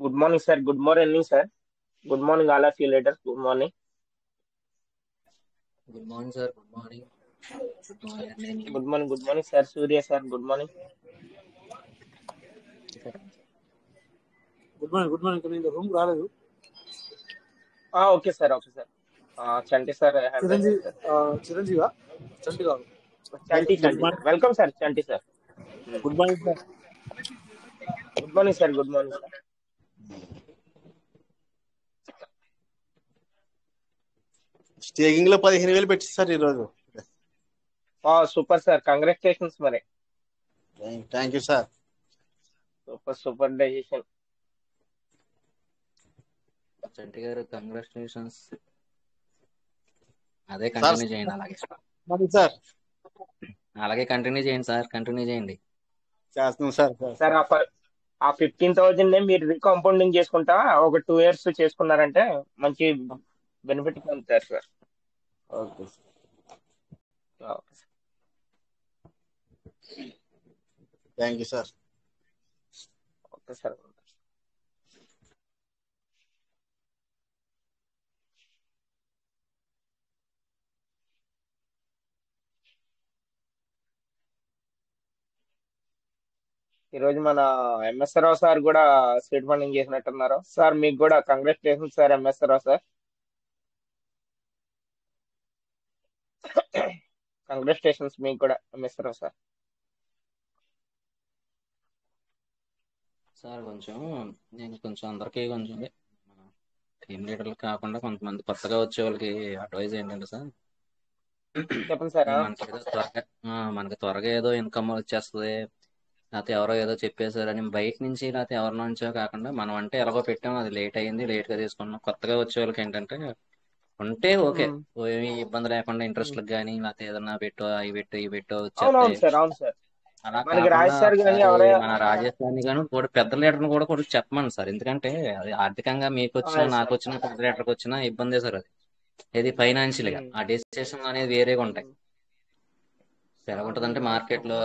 Good morning, sir. Good morning, sir. Good morning, all of you leaders. Good morning. Good morning sir. Good morning. Good morning. Good morning, sir. Surya, sir. Good morning. Good morning కానీ room రాలేదు. Okay, sir. Okay, sir. Chanti, sir. Chiranjeevi చిరంజీవా చంటి కాదు. Chanti, Chanti, sir. Welcome, sir. Chanti, sir. Good morning sir. Good morning, sir. Good morning, sir. Staking లో 15,000 పెట్టి sir ఈరోజు. Super, sir. Congratulations, Mare. Thank you sir. Super decision. Chanti garu congratulations. అదే continue చేయండి. Sir అలాగే continue చేయండి sir. Continue చేయండి. చేస్తున్నాం sir. Sir ఆ 15,000 మీరు రీకాంపౌండింగ్ చేసుకుంటా ఒక 2 years చేసుకున్నారంటే మంచి బెనిఫిట్ పొందుతారు sir. Okay thank you sir. Okay sir. ఈరోజు మన ఎంఎస్ రావు సార్ కూడా సీట్ ఫండింగ్ చేసినట్టున్నారు సార్. మీకు కూడా congratulations sir MS Rao sir. Congratulations మీకు కూడా ఎంఎస్ రావు సార్. సార్ నేను కొంచెం అందరికీ కొంచెం టీమ్ లీడర్లు కాకుండా కొంతమంది కొత్తగా వచ్చే వాళ్ళకి అడ్వైజ్ ఏంటంటే సార్, చెప్పండి సార్. మనకి త్వరగా ఏదో ఇన్కమ్ వచ్చేస్తుంది, లేకపోతే ఎవరో ఏదో చెప్పేశారని బయట నుంచి లేకపోతే ఎవరి నుంచో కాకుండా మనం అంటే ఎలాగో పెట్టాం, అది లేట్ అయ్యింది, లేట్ గా తీసుకున్నాం. కొత్తగా వచ్చే వాళ్ళకి ఏంటంటే ఉంటే ఓకే, ఏమి ఇబ్బంది లేకుండా ఇంట్రెస్ట్లకు కానీ లేకపోతే ఏదన్నా పెట్టో అవి పెట్టో ఇవి పెట్టో వచ్చేస్తాయి. అలా కాకుండా మన రాజస్థాన్ గాను కూడా పెద్ద లీటర్ని కూడా కూడా చెప్పమని సార్. ఎందుకంటే అది ఆర్థికంగా మీకు వచ్చినా నాకు వచ్చినా పెద్ద లీటర్కి వచ్చినా ఇబ్బందే సార్. అది ఏది ఫైనాన్షియల్ గా ఆ డెసిషన్ అనేది వేరేగా ఉంటాయి. ఎలా ఉంటదంటే మార్కెట్ లో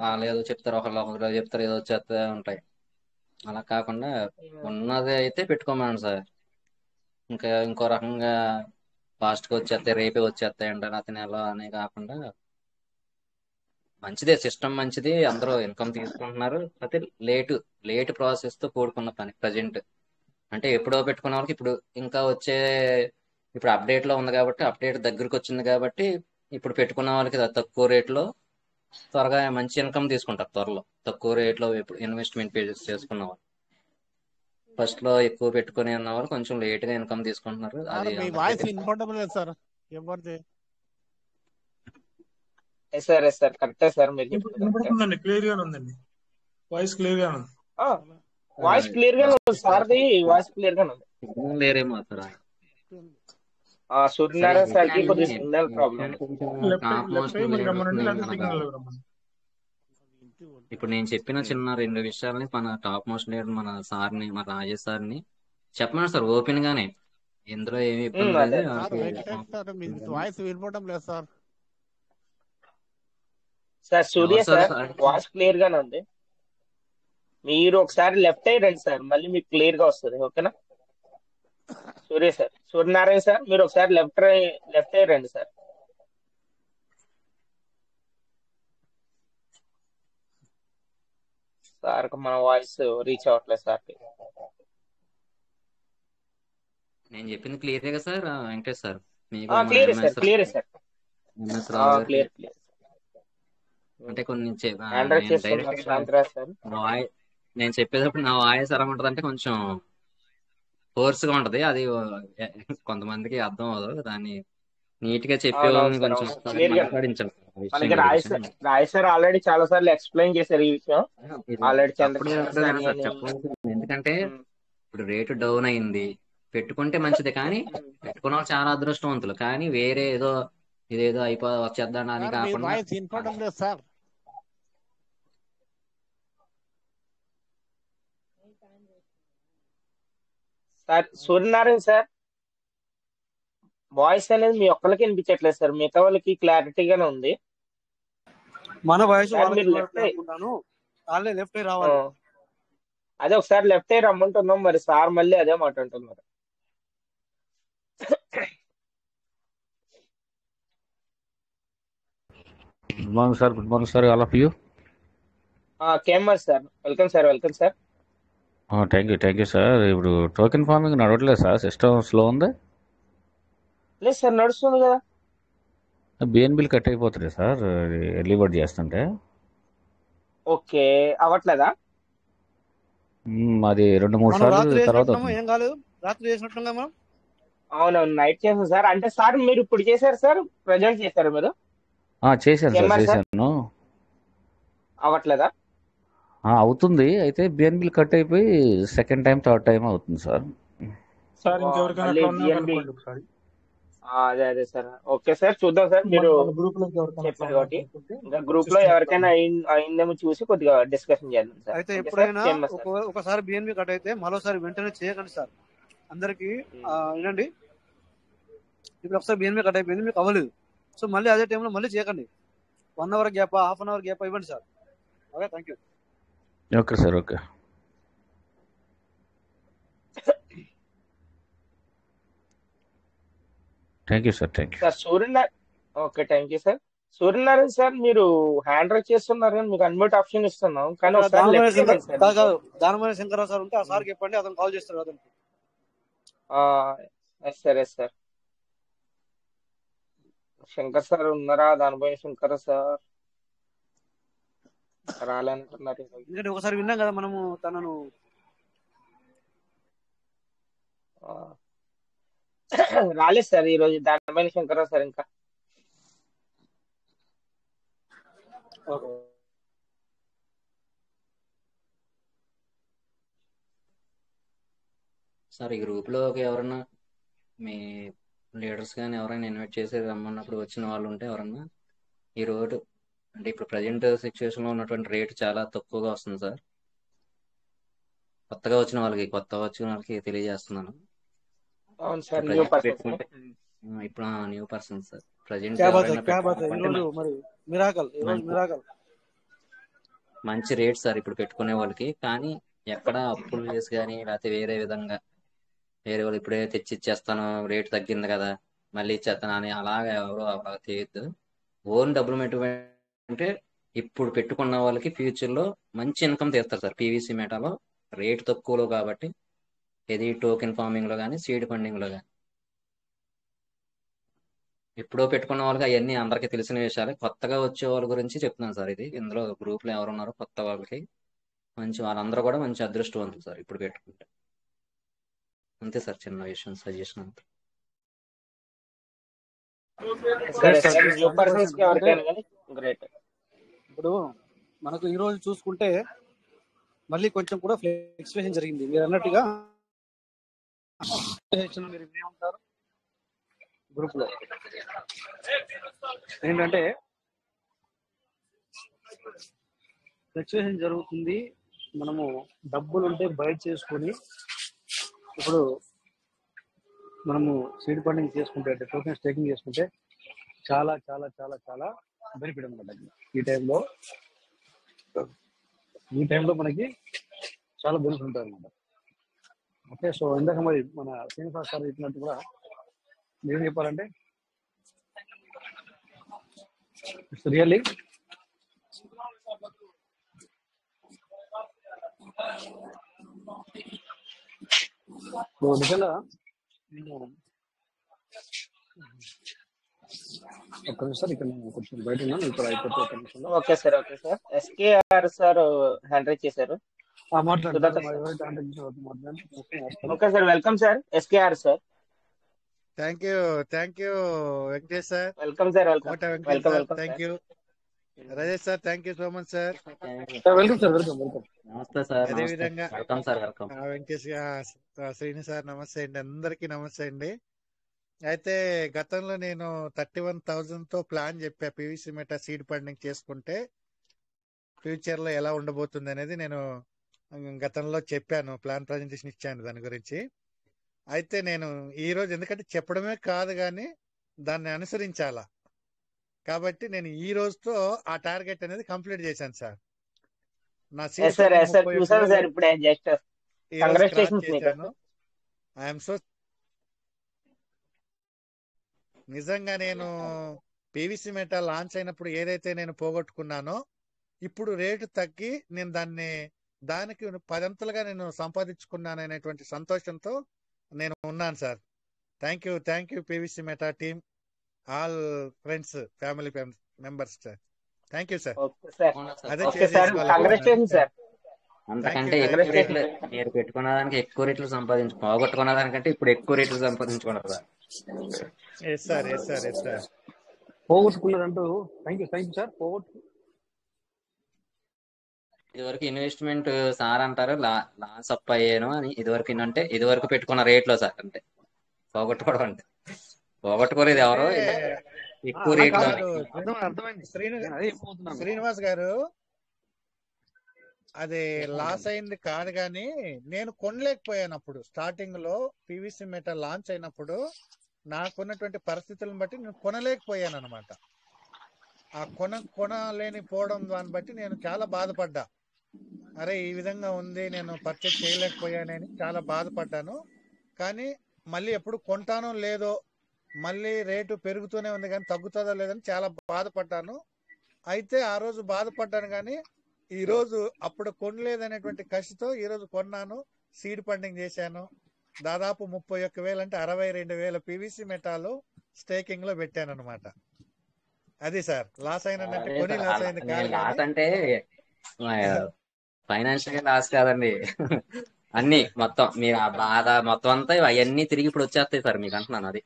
వాళ్ళు ఏదో చెప్తారు, ఒకళ్ళు చెప్తారు, ఏదో వచ్చేస్తా ఉంటాయి. అలా కాకుండా ఉన్నది అయితే పెట్టుకోమని సార్. ఇంకా ఇంకో రకంగా ఫాస్ట్ గా వచ్చేస్తాయి, రేపే వచ్చేస్తాయంట అతను ఎలా అని కాకుండా మంచిదే, సిస్టమ్ మంచిది, అందరూ ఇన్కమ్ తీసుకుంటున్నారు. అయితే లేట్ ప్రాసెస్ తో కూడుకున్న పని ప్రజెంట్. అంటే ఎప్పుడో పెట్టుకున్న వాళ్ళకి ఇప్పుడు అప్డేట్ లో ఉంది కాబట్టి, అప్డేట్ దగ్గరకు వచ్చింది కాబట్టి ఇప్పుడు పెట్టుకున్న వాళ్ళకి తక్కువ రేట్లో త్వరగా మంచి ఇన్కమ్ తీసుకుంటారు. త్వరలో తక్కువ రేట్లో ఇన్వెస్ట్మెంట్ చేసుకున్న వాళ్ళు ఫస్ట్ లో ఎక్కువ పెట్టుకుని ఉన్న వాళ్ళు కొంచెం లేట్ గా ఇన్కమ్ తీసుకుంటున్నారు. అది సార్ కరెక్టే సార్. మీరు వినపడుతుందండి, క్లియర్ గా ఉందండి. వాయిస్ క్లియర్ గా ఉంది. వాయిస్ క్లియర్ గా ఉంది సార్ది. వాయిస్ క్లియర్ గా ఉంది. లేరేమో సార్. సూర్యనారాయణ సార్కి కొద్దిగా సిగ్నల్ ప్రాబ్లం. ఇప్పుడు నేను చెప్పిన చిన్న 2 విషయాలని మన టాప్ మోస్ట్ లీడర్ మన సార్ని, మన రాజేష్ సార్ని చెప్పమని సార్ ఓపెన్ గానే. ఇందులో ఏమి ఇబ్బంది లేదు. వాయిస్ వినపడడం లేదు సార్. సార్ సూర్య సార్ వాయిస్ క్లియర్ గానే ఉంది. మీరు ఒకసారి లెఫ్ట్ అయ్యి రండి సార్, మళ్ళీ మీకు క్లియర్ గా వస్తుంది. ఓకేనా సూర్య సార్? సూర్యనారాయణ సార్ మీరు ఒకసారి లెఫ్ట్ అయ్యి రండి సార్. సార్ మన వాయిస్ రీచ్ అవ్వట్లేదు సార్. నేను చెప్పింది క్లియర్ గా sir Venkatesh sir? Clear sir, clear sir, clear. అంటే కొన్ని డైరెక్ట్ నేను చెప్పేటప్పుడు నా వాయిస్ ఎలా ఉంటది అంటే కొంచెం ఫోర్స్ గా ఉంటది. అది కొంతమందికి అర్థం అవ్వదు. దాన్ని నీట్ గా చెప్పే వాళ్ళని కొంచెం మాట్లాడించాలి. మనకి రాయ్ సార్ ఆల్రెడీ చాలా సార్లు ఎక్స్ప్లెయిన్ చేశారు ఈ విషయం. ఆల్రెడీ ఎందుకంటే ఇప్పుడు రేటు డౌన్ అయింది, పెట్టుకుంటే మంచిది. కానీ పెట్టుకున్న వాళ్ళు చాలా అదృష్టవంతులు. కానీ వేరే ఇదేదో వచ్చేద్దాం అని కాకుండా సార్ సూర్యనారాయణ సార్ వాయిస్ అనేది మీ ఒక్కరికి వినిపించట్లేదు సార్, మిగతా వాళ్ళకి క్లారిటీగానే ఉంది. మన వాయిస్ లెఫ్ట్ రావాలి. అదే ఒకసారి లెఫ్ట్ అయ్యి రమ్మంటున్నాం, మరి సార్ మళ్ళీ అదే మాట అంటున్నారు. Good morning sir. Good morning sir, all of you. KMR sir, welcome sir. Welcome sir. Thank you sir. ఇప్పుడు టోకెన్ ఫార్మింగ్ నడవట్లేదు సార్, సిస్టమ్ స్లో ఉంది. లేదు సార్, నడుస్తుంది కదా. బిఎన్బిల్ కట్ అయిపోతుంది సార్ ఎర్లీ బర్డ్ చేస్తుంటే. ఓకే, అవ్వట్లేదా? అది 2-3 మనం సార్లు రాత్రి తర్వాత వేసినట్టున్నాము, అవుతుంది. ఏం కాలేదు. రాత్రి వేసినట్టుగా మనం అవునవును, నైట్ చేసాం సార్. అంటే సార్ మీరు ఇప్పుడు చేశారు సార్, ప్రజెంట్ చేశారు మీరు? చేశాను సార్, కేఎంఆర్ సార్, చేశాను. అవ్వట్లేదా? అవుతుంది, అయితే బిఎన్బిల్ కట్ అయిపోయి సెకండ్ టైం థర్డ్ టైం అవుతుంది సార్. సార్ ఇంకెవరికైనా మళ్ళీ అట్లా ఉన్నా బిఎన్బి. కనుక్కోండి ఒకసారి. అదే సార్. ఓకే సార్, చూద్దాం సార్. మీరు మన గ్రూప్ లోకి ఎవరికైనా అట్లా చెప్పారు ఉన్నా కాబట్టి కనుక్కుంటే ఇంకా గ్రూప్ లో సిస్టమ్ ఎవరికైనా అయిందేమో చూసి కొద్దిగా డిస్కషన్ చేద్దాం సార్. అయితే ఓకే సార్, ఎప్పుడైనా కేఎంఆర్ సార్. ఒకసారి బిఎన్బి కట్ అయితే మరోసారి వెంటనే చేయకండి సార్. అందరికి వినండి, ఇప్పుడు ఒకసారి బిఎన్బి కట్ అయిపోయింది, మీకు అవ్వలేదు, సో మళ్ళీ అదే టైంలో మళ్ళీ చేయకండి. 1 hour gap, half an hour gap ఇవ్వండి sir. Okay, thank you. Okay sir, okay. Thank you sir, thank you. Sir Suryanarayana. Okay, thank you sir. Suryanarayana sir, మీరు హ్యాండ్ రైజ్ చేస్తున్నారు కానీ మీకు అన్మ్యూట్ ఆప్షన్ ఇస్తున్నాం, కానీ ఒకసారి దానమైన లెఫ్ట్ శంకర్ చేయండి సార్. కాదు, దానమైన శంకరరావు సార్ ఉంటే ఆ సార్కి చెప్పండి, అతను కాల్ చేస్తారు అతనికి. Yes sir, yes sir. Shankar sir ఉన్నారా? దానిపై శంకర్ సార్ రాలేనంటున్నారు ఈరోజు. ఎందుకంటే ఒకసారి విన్నాం కదా మనము తనను. ఆ, రాలేదు సార్ ఈరోజు దానిపైన శంకర్ సార్ ఇంకా. ఓకే. సార్ ఈ గ్రూప్లోకి ఎవరన్నా మీ లీడర్స్ కానీ ఎవరైనా ఇన్వైట్ చేసి రమ్మన్నప్పుడు వచ్చిన వాళ్ళు ఉంటే ఎవరన్నా ఈ రోడ్ అంటే ఇప్పుడు ప్రజెంట్ సిచ్యువేషన్లో ఉన్నటువంటి రేట్ చాలా తక్కువగా వస్తుంది సార్. కొత్తగా వచ్చిన వాళ్ళకి తెలియజేస్తున్నాను. అవును sir, new present person sir. పెట్టుకుంటే ఇప్పుడు న్యూ పర్సన్ సార్ ప్రజెంట్ క్యా బాత్ ఎవరైనా క్యా బాత్ పెట్టుకుంటే ఈరోజు మరి మిరాకల్, ఈరోజు మిరాకల్. మంచి రేట్ సార్ ఇప్పుడు పెట్టుకునే వాళ్ళకి. కానీ ఎక్కడ అప్పులు చేసి కానీ లేకపోతే వేరే విధంగా వేరే వాళ్ళు ఇప్పుడే తెచ్చి ఇచ్చేస్తాను, రేట్ తగ్గింది కదా మళ్ళీ ఇచ్చేస్తాను అని అలాగా ఎవరో అలా చేయొద్దు. ఓన్ డబ్బులు పెట్టుకుంటే ఇప్పుడు పెట్టుకున్న వాళ్ళకి ఫ్యూచర్లో మంచి ఇన్కమ్ తీస్తారు సార్. పీవీసీ మెటాలో రేట్ తక్కువలో కాబట్టి, ఇది టోకెన్ ఫార్మింగ్లో కానీ సీడ్ ఫండింగ్లో కానీ ఎప్పుడో పెట్టుకున్న వాళ్ళకి అవన్నీ అందరికీ తెలిసిన విషయాలే. కొత్తగా వచ్చే వాళ్ళ గురించి చెప్తున్నాను సార్. ఇది ఇందులో గ్రూప్లో ఎవరున్నారో కొత్త వాళ్ళకి మంచి వాళ్ళందరూ కూడా మంచి అదృష్టవంతులు సార్ ఇప్పుడు పెట్టుకుంటే. అంతే సార్, చిన్న విషయం, సజెషన్ అంతే. సరే సార్, న్యూ పర్సన్స్ కి ఎవరికైనా కానీ గ్రేట్. ఇప్పుడు మనకు ఈ రోజు చూసుకుంటే మళ్ళీ కొంచెం కూడా ఫ్లెక్చువేషన్ జరిగింది. మీరు అన్నట్టుగా మీరు ఏమంటారు గ్రూప్ లో ఏంటంటే ఫ్లెక్చువేషన్ జరుగుతుంది. మనము డబ్బులు ఉంటే బయట చేసుకొని ఇప్పుడు మనము సీడ్ ఫండింగ్ చేసుకుంటే అంటే టోకెన్ స్టేకింగ్ చేసుకుంటే చాలా చాలా చాలా చాలా బెనిఫిట్ అనమాట. ఈ టైంలో మనకి చాలా బెనిఫిట్ ఉంటుంది అనమాట. ఓకే, సో ఇందాక మరి మన శ్రీనివాస్ సార్ చెప్పినట్టు కూడా ఏం చెప్పారంటే ఇట్స్ రియల్లీ నిజంగా ఒక్క నిమిషం ఇక్కడ నేను కొంచెం బయట ఉన్నాను, ఇప్పుడు అయిపోతే ఒక్క నిమిషంలో. Okay sir, okay sir. SKR sir hand raise చేశారు. మాట్లాడండి. Sudhakar sir. Okay sir, welcome sir. SKR sir. Thank you Venkatesh sir, welcome sir. Welcome Kota Venkatesh welcome sir, welcome thank sir. You Rajesh sir, thank you so much sir. Welcome sir, welcome welcome. నమస్తే sir. అదే నమస్తే, విధంగా welcome sir. Welcome. Venkatesh Srini sir నమస్తే అండి, అందరికీ నమస్తే అండి. అయితే గతంలో నేను 31,000 తో ప్లాన్ చెప్పా, పీవీసీ మెటా సీడ్ ఫండింగ్ చేసుకుంటే ఫ్యూచర్ లో ఎలా ఉండబోతుంది అనేది నేను గతంలో చెప్పాను, ప్లాన్ ప్రజెంటేషన్ ఇచ్చాను దాని గురించి. అయితే నేను ఈ రోజు ఎందుకంటే చెప్పడమే కాదు కానీ దాన్ని అనుసరించాలా, కాబట్టి నేను ఈ రోజుతో ఆ టార్గెట్ అనేది కంప్లీట్ చేశాను సార్. నా seed yes sir, funding yes sir, 31 చూసాను వేలు సార్ ఇప్పుడే జస్ట్. ఈ రోజు క్రాస్ కంగ్రాచులేషన్స్ మీకు. చేశాను. ఐఎమ్ సో నిజంగా నేను పీవీసీ మెటా లాంచ్ అయినప్పుడు ఏదైతే నేను పోగొట్టుకున్నానో ఇప్పుడు రేటు తగ్గి నేను దానికి 10 అంతలుగా నేను సంపాదించుకున్నాను అనేటువంటి సంతోషంతో నేను ఉన్నాను sir. Thank you PVC Meta team, all friends, family members sir. Thank you sir. Okay sir, అవునా సార్? అదే ఓకే సార్, చేసేసుకోవాలనుకున్నాను. Congratulations sir. అంతకంటే Thank ఎక్కువ you. రేట్లు మీరు పెట్టుకున్న దానికి ఎక్కువ రేట్లు పోగొట్టుకున్న దానికంటే ఇప్పుడు ఎక్కువ రేట్లు సంపాదించుకున్నారు సార్. Yes sir. పోగొట్టుకున్నదంటూ థ్యాంక్ యూ సార్. ఇదివరకు ఇన్వెస్ట్మెంట్ సార్ అంటారు లాస్ అప్ అయ్యాను అని, ఇదివరకు పెట్టుకున్న రేట్లో సార్. అంటే పోగొట్టుకోవడం అంటే పోగొట్టుకోలేదు ఎవరో, అంటే ఎక్కువ అలా రేట్లో కాదు, అని. అర్థమైంది. నేను అదే చెప్పబోతున్నాను. శ్రీనివాస్ గారు, అది లాస్ అయింది కాదు కానీ నేను కొనలేకపోయాను అప్పుడు. స్టార్టింగ్ లో పీవీసీ మెటల్ లాంచ్ అయినప్పుడు నాకున్నటువంటి పరిస్థితులను బట్టి నేను కొనలేకపోయాను అనమాట. ఆ కొనలేని పోవడం దాన్ని బట్టి నేను చాలా బాధపడ్డా. అరే ఈ విధంగా ఉంది, నేను పర్చేజ్ చేయలేకపోయానని చాలా బాధపడ్డాను. కానీ మళ్ళీ ఎప్పుడు కొంటానో లేదో, మళ్ళీ రేటు పెరుగుతూనే ఉంది కానీ తగ్గుతుందో లేదని చాలా బాధపడ్డాను. అయితే ఆ రోజు బాధపడ్డాను కానీ ఈ రోజు అప్పుడు కొనలేదనేటువంటి కసితో ఈ రోజు కొన్నాను, సీడ్ ఫండింగ్ చేశాను. దాదాపు 31,000 అంటే 62,000 పీవీసీ మెటాలు స్టేకింగ్ లో పెట్టాను అనమాట. అది సార్ లాస్ అయినంటే అదే కొని సార్, లాస్ అయింది నేను కాదు లాస్ కానీ అంటే ఫైనాన్షియల్ గా లాస్ కాదండి. అన్ని మొత్తం మీరు ఆ బాధ మొత్తం అంతా అవన్నీ తిరిగి ఇప్పుడు వచ్చేస్తాయి సార్ మీకు అంటున్నాను. అది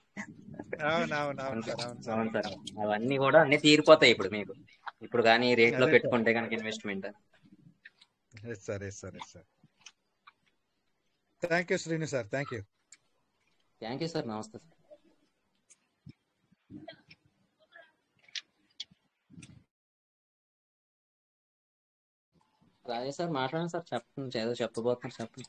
అవును అంతే. సార్. అవును సార్, అవన్నీ కూడా అన్ని తీరిపోతాయి ఇప్పుడు మీకు. ఇప్పుడు కానీ రేట్ లో అదే సార్. పెట్టుకుంటే కనుక investment. Yes sir. Thank you Srinu sir. Thank you sir. నమస్తే సార్. రాజేష్ సార్ మాట్లాడండి సార్. చెప్పండి, ఏదో చెప్పబోతున్నారు, చెప్పండి.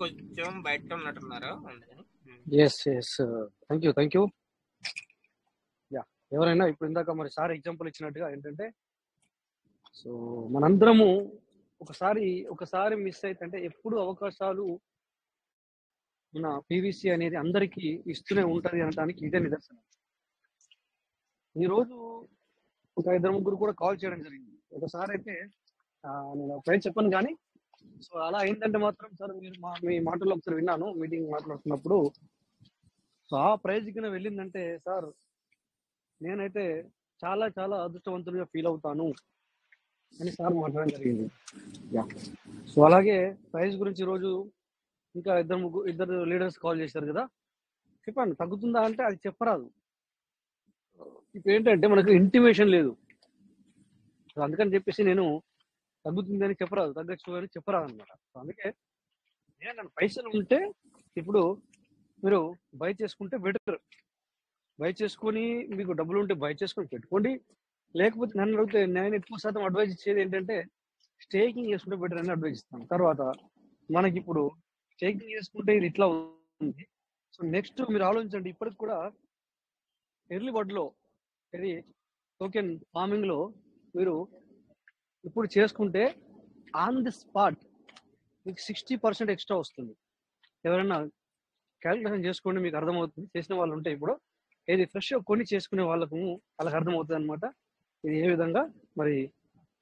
కొంచెం బయట ఉన్నట్టున్నారు. Yes thank you. యా, ఎవరైనా ఇప్పుడు ఇందాక మరి సార్ ఎగ్జాంపుల్ ఇచ్చినట్టుగా ఏంటంటే, సో మనందరము ఒకసారి మిస్ అయితే ఎప్పుడు అవకాశాలు మన పీవీసీ అనేది అందరికీ ఇస్తూనే ఉంటది అనడానికి ఇదే నిదర్శనం. ఈరోజు ఒక 2-3 కూడా కాల్ చేయడం జరిగింది. ఒకసారి అయితే నేను ప్రైజ్ చెప్పను కానీ, సో అలా ఏంటంటే మాత్రం సార్ మీరు మీ మాటల్లో ఒకసారి విన్నాను మీటింగ్ మాట్లాడుతున్నప్పుడు. సో ఆ ప్రైజ్ కింద వెళ్ళిందంటే సార్ నేనైతే చాలా చాలా అదృష్టవంతుడిగా ఫీల్ అవుతాను అని సార్ మాట్లాడడం జరిగింది. సో అలాగే ప్రైజ్ గురించి ఈరోజు ఇంకా ఇద్దరు లీడర్స్ కాల్ చేశారు కదా, చెప్పండి తగ్గుతుందా అంటే అది చెప్పరాదు. ఇప్పుడు ఏంటంటే మనకు ఇంటిమేషన్ లేదు, సో అందుకని చెప్పేసి నేను తగ్గుతుంది అని చెప్పరాదు, తగ్గచ్చు అని చెప్పరాదు అనమాట. సో అందుకే నేను పైసలు ఉంటే ఇప్పుడు మీరు బై చేసుకుంటే బెటర్, బై చేసుకొని మీకు డబ్బులు ఉంటే బై చేసుకొని పెట్టుకోండి. లేకపోతే నన్ను అడిగితే నేను ఎక్కువ శాతం అడ్వైజ్ ఇచ్చేది ఏంటంటే స్టేకింగ్ చేసుకుంటే బెటర్ అని అడ్వైజ్ ఇస్తాను. తర్వాత మనకి ఇప్పుడు స్టేకింగ్ చేసుకుంటే ఇది ఇట్లా ఉంది. సో నెక్స్ట్ మీరు ఆలోచించండి, ఇప్పటికి కూడా ఎర్లీ బర్డ్లో ఇది టోకెన్ ఫార్మింగ్ లో మీరు ఇప్పుడు చేసుకుంటే ఆన్ ది స్పాట్ మీకు 60% ఎక్స్ట్రా వస్తుంది. ఎవరైనా క్యాలిక్యులేషన్ చేసుకోండి, మీకు అర్థమవుతుంది. చేసిన వాళ్ళు ఉంటే ఇప్పుడు ఏది ఫ్రెష్ కొని చేసుకునే వాళ్ళకు అర్థమవుతుంది అనమాట. ఇది ఏ విధంగా మరి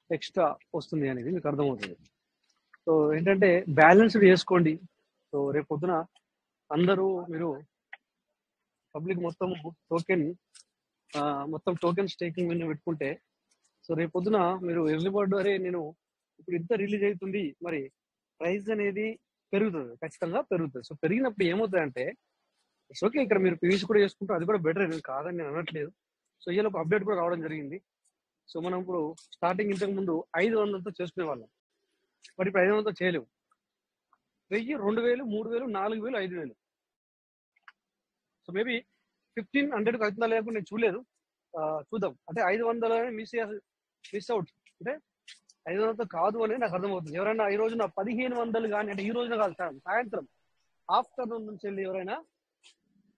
ఎక్స్ట్రా వస్తుంది అనేది మీకు అర్థమవుతుంది. సో ఏంటంటే బ్యాలెన్స్డ్ చేసుకోండి. సో రేపు పొద్దున అందరూ మీరు పబ్లిక్ మొత్తం టోకెన్ స్టేకింగ్ మీద పెట్టుకుంటే, సో రేపు పొద్దున మీరు ఎర్లీ బర్డ్ అరే నేను ఇప్పుడు ఇంత రిలీజ్ అవుతుంది, మరి ప్రైస్ అనేది పెరుగుతుంది, ఖచ్చితంగా పెరుగుతుంది. సో పెరిగినప్పుడు ఏమవుతుందంటే ఇట్స్ ఓకే, ఇక్కడ మీరు పీవీసీ కూడా చేసుకుంటే అది కూడా బెటర్, నేను కాదని నేను అనట్లేదు. సో ఇవాళ ఒక అప్డేట్ కూడా రావడం జరిగింది. సో మనం ఇప్పుడు స్టార్టింగ్ ఇంతకు ముందు 500తో చేసుకునే వాళ్ళం, మరి ఇప్పుడు 500తో చేయలేవు. 1000, 2000, 3000, 4000, 5000. సో మేబీ 1500 అవుతుందా లేకుండా నేను చూడలేదు, చూద్దాం. అంటే 500 మిస్ అవుట్, అంటే 500తో కాదు అని నాకు అర్థమవుతుంది. ఎవరైనా ఈ రోజున 1500 కానీ, అంటే ఈ రోజున కాదు సార్, సాయంత్రం ఆఫ్టర్నూన్ నుంచి వెళ్ళి ఎవరైనా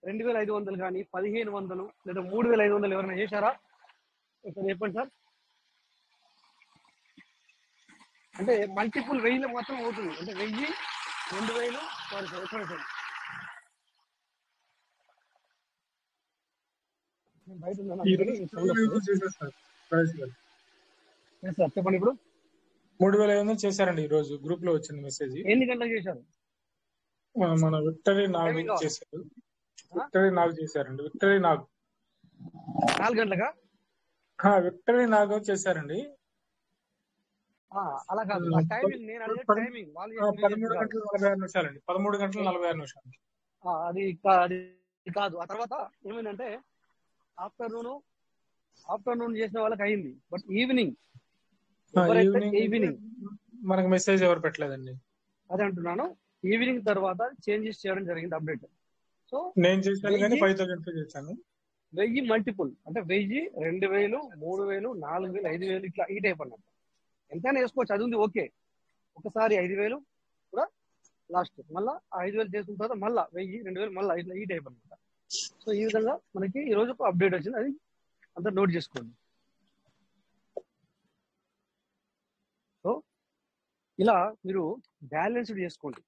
2500 కానీ 1500 లేదా 3500 ఎవరైనా చేశారా? ఇక్కడ చెప్పండి సార్. అంటే మల్టిపుల్ 1000 మాత్రం అవుతుంది. అంటే 1000, 2000, సారీ సార్ ఎక్కడ సార్ నేను బయట ఉన్నాను, ఈ అందుకని రోజు సౌండ్ వస్తుంది. చేశారు సార్ ప్రైస్ గారు. సార్ చెప్పండి. ఇప్పుడు 3500 చేశారండి ఈ రోజు. గ్రూప్ లో వచ్చింది మెసేజ్. ఎన్ని గంటలకు చేశారు? మన విక్టరీ నాగ్ టైమింగ్ కావాలి. చేశారు. విక్టరీ నాగ్ చేశారండి. విక్టరీ నాగ్ 4 గంటలకా? విక్టరీ నాగ్ చేశారండి. అలా కాదు, ఆ టైమింగ్ నేను అడిగే టైమింగ్ వాళ్ళు చేసిన 13 గంటల 46 నిమిషాలండి. 13 గంటల 46 నిమిషాలు. అది కాదు. ఆ తర్వాత ఏమైందంటే ఆఫ్టర్నూన్ చేసిన వాళ్ళకి అయింది, బట్ ఈవినింగ్ ఈవినింగ్ మనకు మెసేజ్ ఎవరు పెట్టలేదండి. అదే అంటున్నాను. ఈవినింగ్ తర్వాత చేంజెస్ చేయడం జరిగింది, అప్డేట్. సో నేను చేశాను కానీ 5000 చేశాను. 1000 మల్టిపుల్ అంటే 1000, 2000, 3000, 4000, 5000 ఇట్లా ఈ టైప్ అన్నమాట. ఎంతైనా వేసుకోవచ్చు, అది ఉంది ఓకే. ఒకసారి 5000 కూడా లాస్ట్, మళ్ళీ 5000 చేసుకున్న తర్వాత మళ్ళీ 1000, 2000 మళ్ళీ ఇట్లా ఈ టైప్ అనమాట. సో ఈ విధంగా మనకి ఈ రోజు ఒక అప్డేట్ వచ్చింది, అది అంతా నోట్ చేసుకోండి. సో ఇలా మీరు బ్యాలెన్స్డ్ చేసుకోండి.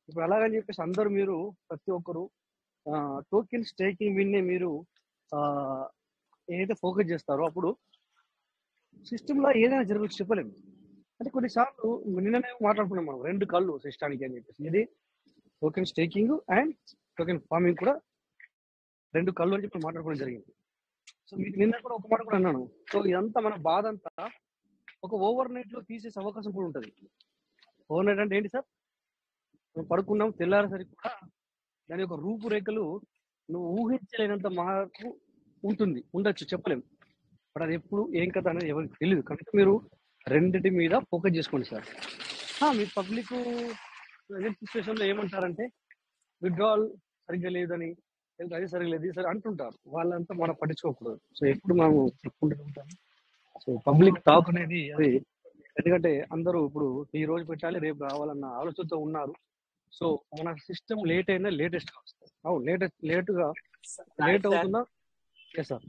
ఇప్పుడు అలాగని చెప్పేసి అందరూ మీరు ప్రతి ఒక్కరు టోకెన్ స్టేకింగ్ విన్నే మీరు ఏదైతే ఫోకస్ చేస్తారో అప్పుడు సిస్టంలో ఏదైనా జరగచ్చు, చెప్పలేము. అంటే కొన్నిసార్లు నిన్ననే మాట్లాడుకున్నాం మనం 2 కళ్ళు సిస్టానికి అని చెప్పేసి. ఇది token staking and token farming కూడా 2 కళ్ళు అని చెప్పి మాట్లాడుకోవడం జరిగింది. సో మీకు నిన్న కూడా ఒక మాట కూడా అన్నాను. సో ఇదంతా మన బాధ అంతా ఒక ఓవర్ నైట్ లో తీసేసే అవకాశం కూడా ఉంటుంది. ఓవర్ నైట్ అంటే ఏంటి సార్? మనం పడుకున్నాం, తెల్లారేసరికి కూడా దాని యొక్క రూపురేఖలు నువ్వు ఊహించలేనంత మార్పు ఉండొచ్చు, చెప్పలేము. బట్ అది ఎప్పుడు ఏం కథ అనేది ఎవరికి తెలియదు. కనుక మీరు రెండింటి మీద ఫోకస్ చేసుకోండి సార్. మీ పబ్లిక్ సిచ్యువేషన్లో ఏమంటారంటే విత్డ్రాల్ సరిగ్గా లేదని, అది సరిగ్గా లేదు, సరే అంటుంటారు. వాళ్ళంతా మనం పట్టించుకోకూడదు. సో ఎప్పుడు మనం చెప్పుకుంటూ ఉంటాం. సో పబ్లిక్ టాక్ అనేది అది, ఎందుకంటే అందరూ ఇప్పుడు ఈ రోజు పెట్టాలి రేపు రావాలన్న ఆలోచనతో ఉన్నారు. సో మన సిస్టమ్ లేట్ అయినా లేటెస్ట్ గా వస్తుంది. అవును, లేట్ అవుతుందా? Yes sir.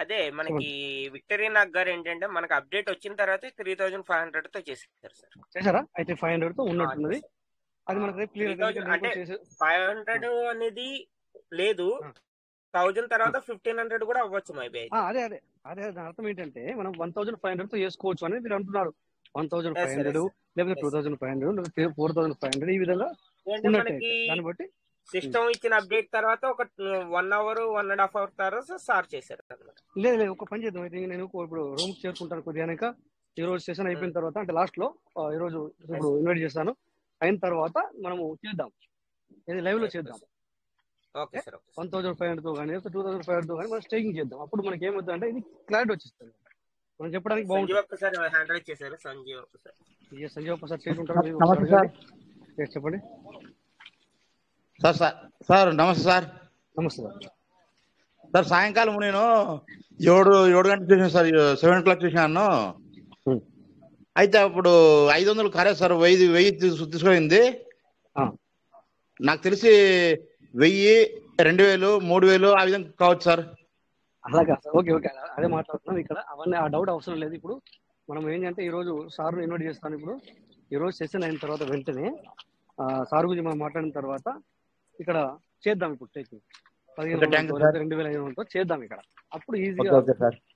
అదే మనకి విక్టరీ నాగ్ గారు ఏంటంటే మనకి అప్డేట్ వచ్చిన తర్వాత 3500 తో చేశారు సార్. చేశారా? అయితే 500 తో ఉన్నట్టున్నది. అది మనకు రేపు క్లియర్ అంటే 500 అనేది లేదు, 1000 తర్వాత 1500 కూడా అవ్వచ్చు మేబీ. అదే దాని అర్థం ఏంటంటే మనం 1500 తో చేసుకోవచ్చు అనేది మీరు అంటున్నారు. 1500 లేకపోతే 2500 లేకపోతే 4500 ఈ విధంగా మనకి దాన్ని బట్టి సిస్టమ్ ఇచ్చిన అప్డేట్ తర్వాత ఒక 1 అవర్ 1.5 అవర్ తర్వాత స్టార్ట్ చేశారు. లేదు ఒక పని చేద్దాం. అయితే నేను ఇప్పుడు రూమ్ చేరుకుంటాను కొద్దిగా. ఈ రోజు సెషన్ అయిపోయిన తర్వాత, అంటే లాస్ట్ లో ఈ రోజు ఇప్పుడు ఇన్వైట్ చేస్తాను, అయిన తర్వాత మనము చేద్దాం, ఇది లైవ్ లో చేద్దాం. 1500 తో కానీ 2500 తో కానీ మనం స్టేకింగ్ చేద్దాం. అప్పుడు మనకి ఏమవుతుంది అంటే ఇది క్లారిటీ వచ్చేస్తుంది, మనం చెప్పడానికి బాగుంటుంది. సంజీవ్ ఒకసారి చేసి ఉంటారు, చెప్పండి సార్. నమస్తే సార్. నమస్తే సార్. సాయంకాలం నేను 7 గంటలకు చేసాను సార్, 7 o'clock చేశాను. అయితే అప్పుడు 500 కరెక్ట్ సార్, 1000 తీసుకుపోయింది. నాకు తెలిసి 1000, 2000, 3000 ఆ విధంగా కావచ్చు సార్. అలాగా సార్. ఓకే అదే మాట్లాడుతున్నాం ఇక్కడ. అవన్నీ ఆ డౌట్ అవసరం లేదు. ఇప్పుడు మనం ఏంటంటే ఈ రోజు సార్ను ఇన్వైట్ చేస్తాను. ఇప్పుడు ఈ రోజు సెషన్ అయిన తర్వాత వెంటనే సార్ గురించి మనం మాట్లాడిన తర్వాత ఇక్కడ చేద్దాం. ఇప్పుడు టేకింగ్ 1500 చేద్దాం ఇక్కడ. అప్పుడు ఈజీగా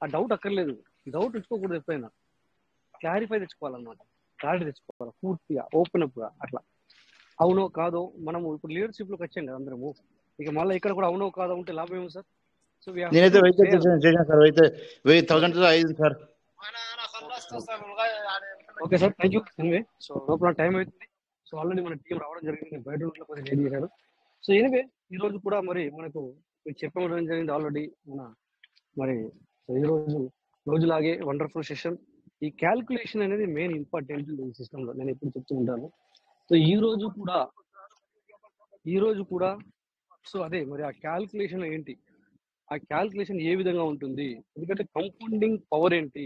ఆ డౌట్ అక్కర్లేదు. డౌట్ తెచ్చుకోకూడదు, ఎప్పుడైనా క్లారిఫై తెచ్చుకోవాలన్నమాట. క్లారిటీ తెచ్చుకోవాలి పూర్తిగా, ఓపెన్ అప్ గా అట్లా. అవునో కాదో మనము ఇప్పుడు లీడర్షిప్ లోకి వచ్చాం కదా అందరము. ఇక మళ్ళీ ఇక్కడ కూడా అవునో కాదో ఉంటే లాభం ఏమో సార్. సో నేనైతే 1000 సార్, 1000 అయింది sir. Okay sir, thank you. Anyway so లోపల టైం అవుతుంది. సో ఆల్రెడీ మన టీం రావడం జరిగింది, బయట రూట్లో కొద్దిగా లేట్ చేశారు. సో ఎనివే ఈ రోజు కూడా మరి మనకు చెప్పడం జరిగింది ఆల్రెడీ మరి ఈ రోజులాగే వండర్ఫుల్ సెషన్. ఈ క్యాల్కులేషన్ అనేది మెయిన్ ఇంపార్టెంట్ ఈ సిస్టమ్ లో, నేను ఎప్పుడు చెప్తూ ఉంటాను. సో ఈ రోజు కూడా సో అదే మరి ఆ క్యాల్కులేషన్ ఏంటి, ఆ క్యాల్కులేషన్ ఏ విధంగా ఉంటుంది, ఎందుకంటే కంపౌండింగ్ పవర్ ఏంటి,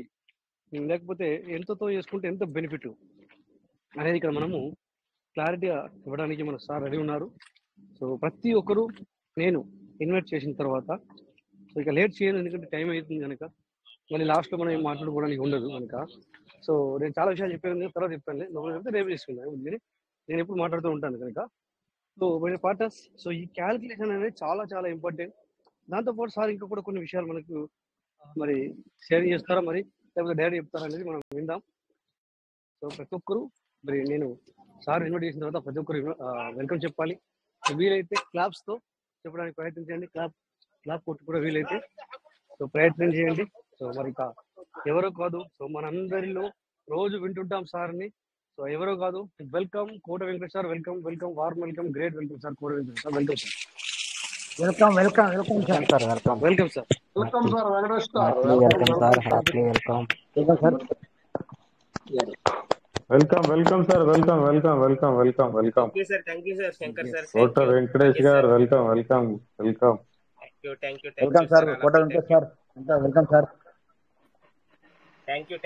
లేకపోతే ఎంతతో చేసుకుంటే ఎంత బెనిఫిట్ అనేది ఇక్కడ మనము క్లారిటీగా ఇవ్వడానికి మన సార్ రెడీ ఉన్నారు. సో ప్రతి ఒక్కరు నేను ఇన్వైట్ చేసిన తర్వాత సో ఇక లేట్ చేయను, ఎందుకంటే టైం అవుతుంది కనుక మళ్ళీ లాస్ట్లో మనం ఏం మాట్లాడుకోవడానికి ఉండదు కనుక. సో నేను చాలా విషయాలు చెప్పాను, తర్వాత చెప్తాను, చెప్తే రేపు తీసుకున్నాను. నేను ఎప్పుడు మాట్లాడుతూ ఉంటాను కనుక. సో మన పార్టర్స్, సో ఈ క్యాలిక్యులేషన్ అనేది చాలా చాలా ఇంపార్టెంట్. దాంతోపాటు సార్ ఇంకా కూడా కొన్ని విషయాలు మనకు మరి షేర్ చేస్తారా, మరి లేకపోతే డైరెక్ట్ చెప్తారా అనేది మనం విందాం. సో ప్రతి ఒక్కరు మరి నేను సార్ ఇన్వైట్ చేసిన తర్వాత ప్రతి ఒక్కరు వెల్కమ్ చెప్పాలి. వీలైతే క్లాప్స్తో చెప్పడానికి ప్రయత్నించండి, క్లాప్ కొట్టు కూడా వీలైతే సో ప్రయత్నం చేయండి. సో మరి ఇక ఎవరో కాదు, సో మనందరిలో రోజు వింటుంటాం సార్ని. సో ఎవరో కాదు, welcome Kota Venkata sir, welcome warm welcome, great welcome sir, Kota Venkata sir, welcome sir. Welcome sir. Welcome sir. Welcome sir Venkatesh sir. Welcome sir. Heartly welcome sir. Welcome sir. Welcome. Thank you sir Shankar sir. Kota Venkatesh garu welcome. Thank you welcome sir. Kota Venkatesh sir welcome sir. Thank you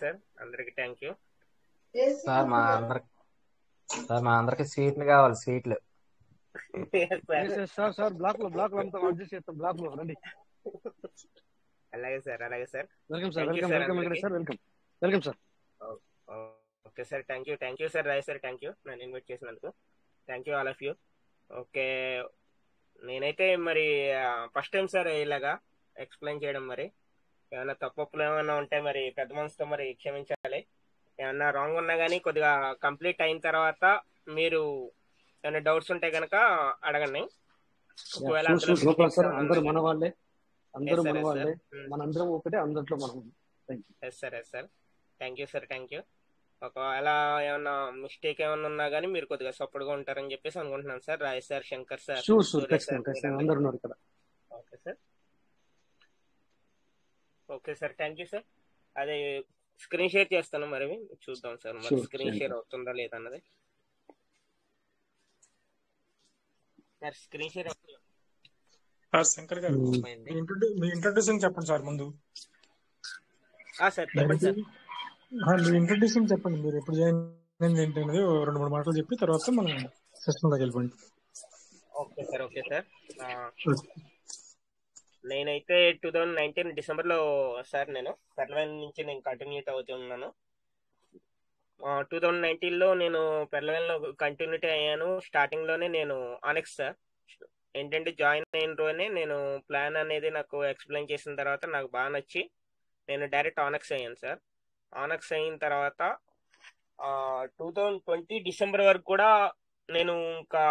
sir అందరికి thank you sir. మా అందరికి స్వీట్లు కావాలి, స్వీట్లు. Sir black లో అంతా adjust చేస్తాం, black లో రండి. అలాగే sir. Welcome sir. Welcome sir. Okay sir, thank you sir Roy sir, thank you నన్ను ఇన్వైట్ చేసినందుకు. Thank you all of you. Okay, నేనైతే మరి ఫస్ట్ టైం సార్ ఇలాగా ఎక్స్ప్లెయిన్ చేయడం. మరి ఏమైనా తప్పులు ఏమైనా ఉంటే మరి పెద్ద మనసుతో మరి క్షమించాలి. ఏమన్నా రాంగ్ ఉన్నా కానీ కొద్దిగా కంప్లీట్ అయిన తర్వాత మీరు ఏమైనా డౌట్స్ ఉంటే కనుక అడగండి. ఒకవేళ అందరూ మన వాళ్ళే, మనందరం ఒకటే, అందరిలో మనం. Yes sir. Thank you. ఒకవేళ ఏమన్నా మిస్టేక్ ఏమన్నా ఉన్నా కానీ మీరు కొద్దిగా సపోర్ట్ గా ఉంటారని చెప్పేసి అనుకుంటున్నాను sir. Roy sir, Shankar sir, అందరూ ఉన్నారు ఇక్కడ. Okay sir, thank you sir. అదే స్క్రీన్ షేర్ చేస్తాను, మరి చూద్దాం సార్ మరి స్క్రీన్ షేర్ అవుతుందా లేదా అన్నది. సార్ స్క్రీన్ షేర్ అవుతుంది. శంకర్ గారు మీ ఇంట్రొడ్యూసింగ్ చెప్పండి సార్ ముందు. సార్ చెప్పండి సార్. మీ ఇంట్రొడ్యూసింగ్ చెప్పండి, మీరు ఎప్పుడు జాయిన్ అయింది ఏంటి అనేది 2-3 మాటలు చెప్పి తర్వాత మనం సిస్టమ్ లోకి వెళ్ళిపోండి. Okay sir. నేనైతే 2019 డిసెంబర్లో సార్ నేను పెర్లవెన్ నుంచి నేను కంటిన్యూటీ అవుతున్నాను. 2019లో నేను పెర్లవెన్లో కంటిన్యూటీ అయ్యాను. స్టార్టింగ్లోనే నేను ఆనెక్స్ సార్ ఏంటంటే జాయిన్ అయిన రోజునే నేను ప్లాన్ అనేది నాకు ఎక్స్ప్లెయిన్ చేసిన తర్వాత నాకు బాగా నచ్చి నేను డైరెక్ట్ ఆనెక్స్ అయ్యాను సార్. ఆనెక్స్ అయిన తర్వాత 2020 డిసెంబర్ వరకు కూడా నేను ఇంకా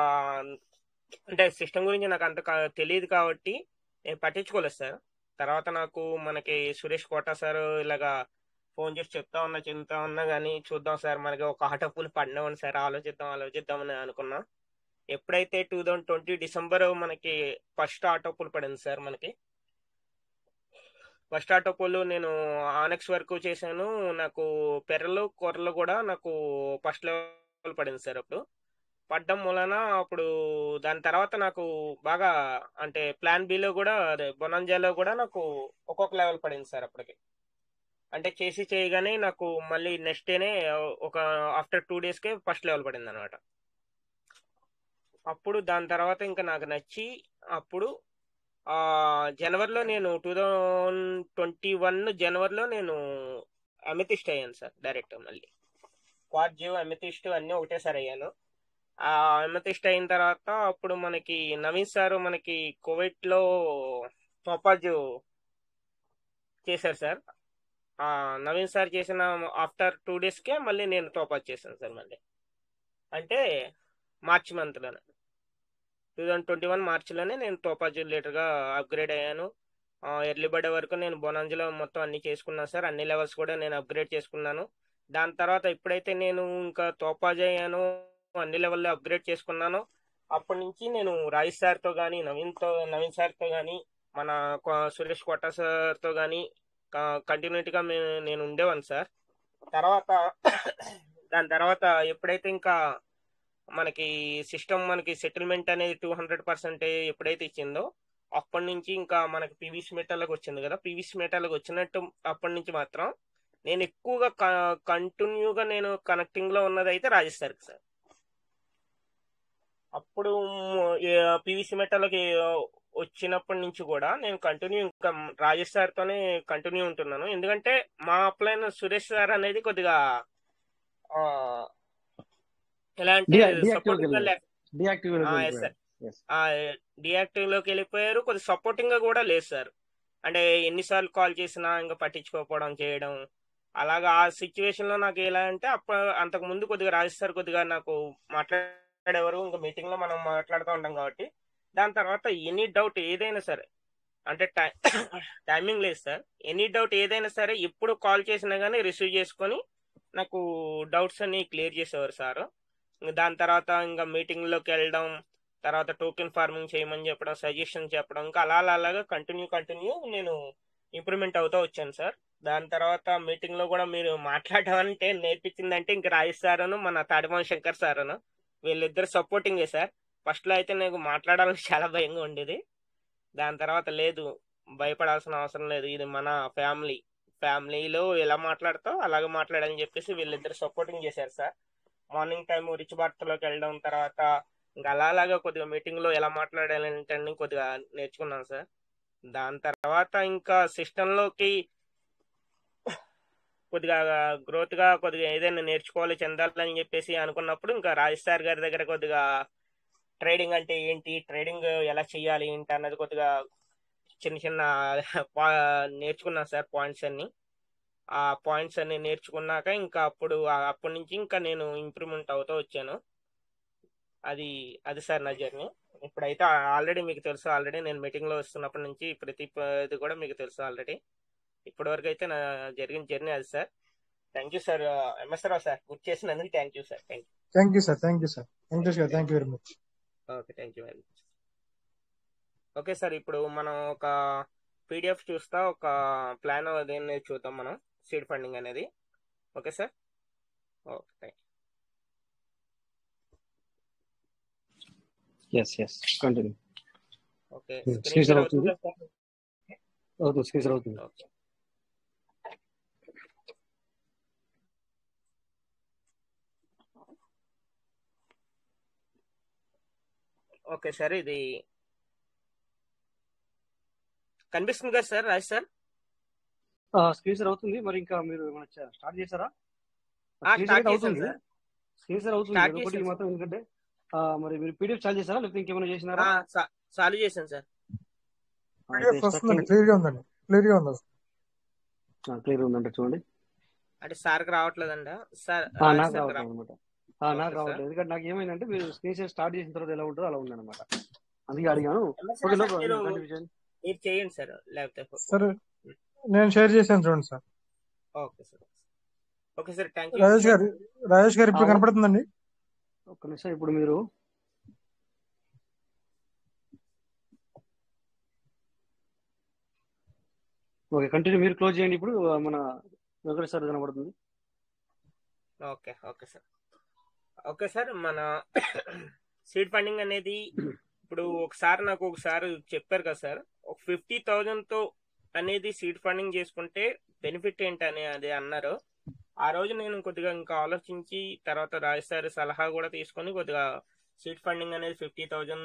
అంటే సిస్టమ్ గురించి నాకు అంత తెలియదు కాబట్టి నేను పట్టించుకోలేదు సార్. తర్వాత నాకు మనకి సురేష్ కోట సార్ ఇలాగా ఫోన్ చేసి చెప్తా ఉన్నా కానీ చూద్దాం సార్, మనకి ఒక ఆటో పూలు పడినామని సార్, ఆలోచిద్దామని అనుకున్నా. ఎప్పుడైతే 2020 డిసెంబర్ మనకి ఫస్ట్ ఆటో పూలు పడింది సార్, మనకి ఫస్ట్ ఆటో పూలు నేను ఆనెక్స్ వరకు చేశాను. నాకు పెర్రలు కొర్రలు కూడా నాకు ఫస్ట్ లెవెల్ పడింది సార్. అప్పుడు పడ్డం మూలన అప్పుడు దాని తర్వాత నాకు బాగా అంటే ప్లాన్ బిలో కూడా అదే బొనాంజాలో కూడా నాకు ఒక్కొక్క లెవెల్ పడింది సార్. అప్పటికి అంటే చేయగానే నాకు మళ్ళీ నెక్స్ట్ డేనే ఒక ఆఫ్టర్ 2 డేస్కే ఫస్ట్ లెవెల్ పడింది అనమాట. అప్పుడు దాని తర్వాత ఇంకా నాకు నచ్చి అప్పుడు జనవరిలో నేను 2021 జనవరిలో నేను అమెథిస్ట్ అయ్యాను సార్. డైరెక్ట్ మళ్ళీ క్వార్జివ్ అమెథిస్ట్ అన్నీ ఒకటేసారి అయ్యాను. ఆ అమెథిస్ట్ అయిన తర్వాత అప్పుడు మనకి నవీన్ సార్ మనకి కోవిడ్లో టోపాజ్ చేశారు సార్. నవీన్ సార్ చేసిన ఆఫ్టర్ 2 డేస్కే మళ్ళీ నేను టోపాజ్ చేశాను సార్. మళ్ళీ అంటే మార్చి మంత్లోనే 2021 మార్చిలోనే నేను టోపాజ్ లీటర్గా అప్గ్రేడ్ అయ్యాను. ఎర్లీ బర్డ్ వరకు నేను బొనాంజలో మొత్తం అన్ని చేసుకున్నాను సార్. అన్ని లెవెల్స్ కూడా నేను అప్గ్రేడ్ చేసుకున్నాను. దాని తర్వాత ఎప్పుడైతే నేను ఇంకా టోపాజ్ అయ్యాను, అన్ని లెవెల్లో అప్గ్రేడ్ చేసుకున్నాను, అప్పటి నుంచి నేను రాయ్ సార్తో కానీ నవీన్ సార్తో కానీ మన సురేష్ కోట సార్తో కానీ కంటిన్యూటీగా నేను ఉండేవాను సార్. దాని తర్వాత ఎప్పుడైతే ఇంకా మనకి సిస్టమ్ మనకి సెటిల్మెంట్ అనేది 200% ఎప్పుడైతే ఇచ్చిందో అప్పటి నుంచి ఇంకా మనకి పీవీసీ మెటాలకు వచ్చింది కదా. పీవీసీ మెటాలకు వచ్చినట్టు అప్పటి నుంచి మాత్రం నేను ఎక్కువగా కంటిన్యూగా నేను కనెక్టింగ్ లో ఉన్నది అయితే రాజేష్ సార్ సార్. అప్పుడు పీవీసీ మెటాలోకి వచ్చినప్పటి నుంచి కూడా నేను కంటిన్యూ ఇంకా రాజేష్ సార్తోనే కంటిన్యూ ఉంటున్నాను. ఎందుకంటే మా అప్లైన్ సురేష్ సార్ అనేది కొద్దిగా ఆ, ఎలా అంటే సపోర్టింగ్ గా డియాక్టివ్ లోకి వెళ్ళిపోయారు. కొద్దిగా సపోర్టింగ్ గా కూడా లేదు సార్. అంటే ఎన్నిసార్లు కాల్ చేసినా ఇంకా పట్టించుకోకపోవడం చేయడం అలాగా. ఆ సిచ్యువేషన్ లో నాకు ఎలా అంటే అంతకు ముందు కొద్దిగా రాజేష్ సార్ కొద్దిగా నాకు మాట్లాడేవారు. ఇంకా మీటింగ్ లో మనం మాట్లాడుతూ ఉంటాం కాబట్టి దాని తర్వాత ఎనీ డౌట్ ఏదైనా సరే అంటే టైమింగ్ లేదు సార్. ఎనీ డౌట్ ఏదైనా సరే ఎప్పుడు కాల్ చేసినా కానీ రిసీవ్ చేసుకొని నాకు డౌట్స్ అన్ని క్లియర్ చేసేవారు సార్. దాని తర్వాత ఇంకా మీటింగ్ లోకి వెళ్ళడం, తర్వాత టోకెన్ ఫార్మింగ్ చేయమని చెప్పడం, సజెషన్ చెప్పడం, ఇంకా అలాగా కంటిన్యూ నేను ఇంప్రూవ్మెంట్ అవుతూ వచ్చాను సార్. దాని తర్వాత మీటింగ్ లో కూడా మీరు మాట్లాడడం అంటే నేర్పించిందంటే ఇంకా రాజేష్ సార్ను మన తాడిమోహన్ శంకర్ సార్ను వీళ్ళిద్దరు సపోర్టింగే సార్. ఫస్ట్ లో అయితే నాకు మాట్లాడాలని చాలా భయంగా ఉండేది. దాని తర్వాత లేదు, భయపడాల్సిన అవసరం లేదు, ఇది మన ఫ్యామిలీలో ఎలా మాట్లాడతావు అలాగే మాట్లాడని చెప్పేసి వీళ్ళిద్దరు సపోర్టింగ్ చేశారు సార్. మార్నింగ్ టైం రిచ్ భారత్లోకి వెళ్ళడం, తర్వాత ఇంకా అలాగా కొద్దిగా మీటింగ్ లో ఎలా మాట్లాడాలంటే కొద్దిగా నేర్చుకున్నాను సార్. దాని తర్వాత ఇంకా సిస్టంలోకి కొద్దిగా గ్రోత్ గా కొద్దిగా ఏదైనా నేర్చుకోవాలి చెందాలని చెప్పేసి అనుకున్నప్పుడు ఇంకా రాజేష్ సార్ గారి దగ్గర కొద్దిగా ట్రేడింగ్ అంటే ఏంటి, ట్రేడింగ్ ఎలా చెయ్యాలి ఏంటి అన్నది కొద్దిగా చిన్న నేర్చుకున్నాను సార్. ఆ పాయింట్స్ అన్ని నేర్చుకున్నాక ఇంకా అప్పటి నుంచి ఇంకా నేను ఇంప్రూవ్మెంట్ అవుతూ వచ్చాను. అది సార్ నా జర్నీ. ఇప్పుడైతే ఆల్రెడీ మీకు తెలుసు, ఆల్రెడీ నేను మీటింగ్ లో వస్తున్నప్పటి నుంచి ప్రతి ఇది కూడా మీకు తెలుసు ఆల్రెడీ. ఇప్పటి వరకు అయితే నా జరిగిన జర్నీ అది sir. Thank you sir. MS Rao sir గుర్తు చేసినందుకు thank you sir. Thank you sir. Venkatesh garu thank you very much. Okay, thank you very much. Okay sir, ఇప్పుడు మనం ఒక పీడిఎఫ్ చూస్తా ఒక ప్లాన్ అదేంటి చూద్దాం మనం, సీడ్ ఫండింగ్ అనేది. Okay sir. Okay, thank you. Yes continue. Okay, screen share అవుతుంది. ఓకే. ఓకే సార్, ఇది కనిపిస్తుంది కదా sir Raj sir? Screen share అవుతుంది. మరి ఇంకా మీరు స్టార్ట్ చేశారా? స్టార్ట్ చేశాను సార్. స్క్రీన్ షేర్ అవుతుంది ఒకటి మాత్రం. ఎందుకంటే మరి మీరు పీడిఎఫ్ చాలు చేశారా లేకపోతే ఇంకేమైనా చేసినారా? చాలు చేశాను సార్. క్లియర్ గా ఉందండి. క్లియర్ ఉందంటే చూడండి. అంటే సార్కి రావట్లేదండి సార్? నాకు రావట్లేదు అనమాట. నాకు రావట్లేదు ఎందుకంటే నాకు ఏమైందంటే మీరు స్క్రీన్ షేర్ స్టార్ట్ చేసిన తర్వాత ఎలా ఉంటుందో అలా ఉందన్నమాట. అందుకే అడిగాను. మీరు చేయండి సార్, లేకపోతే సరే నేను షేర్ చేశాను చూడండి sir. Okay sir. Okay sir, thank you. Rajesh గారు ఇప్పుడు కనపడుతుందండి? ఒక్క నిమిషం. ఇప్పుడు మీరు ఓకే కంటిన్యూ, మీరు క్లోజ్ చేయండి. ఇప్పుడు మన వెంకటేష్ సార్ కనబడుతుంది. ఓకే సార్, మన సీడ్ ఫండింగ్ అనేది ఇప్పుడు ఒకసారి చెప్పారు కదా సార్, ఒక 50,000 తో అనేది సీడ్ ఫండింగ్ చేసుకుంటే బెనిఫిట్ ఏంటని అది అన్నారు. ఆ రోజు నేను కొద్దిగా ఇంకా ఆలోచించి తర్వాత రాజేష్ సలహా కూడా తీసుకొని కొద్దిగా సీడ్ ఫండింగ్ అనేది 50,000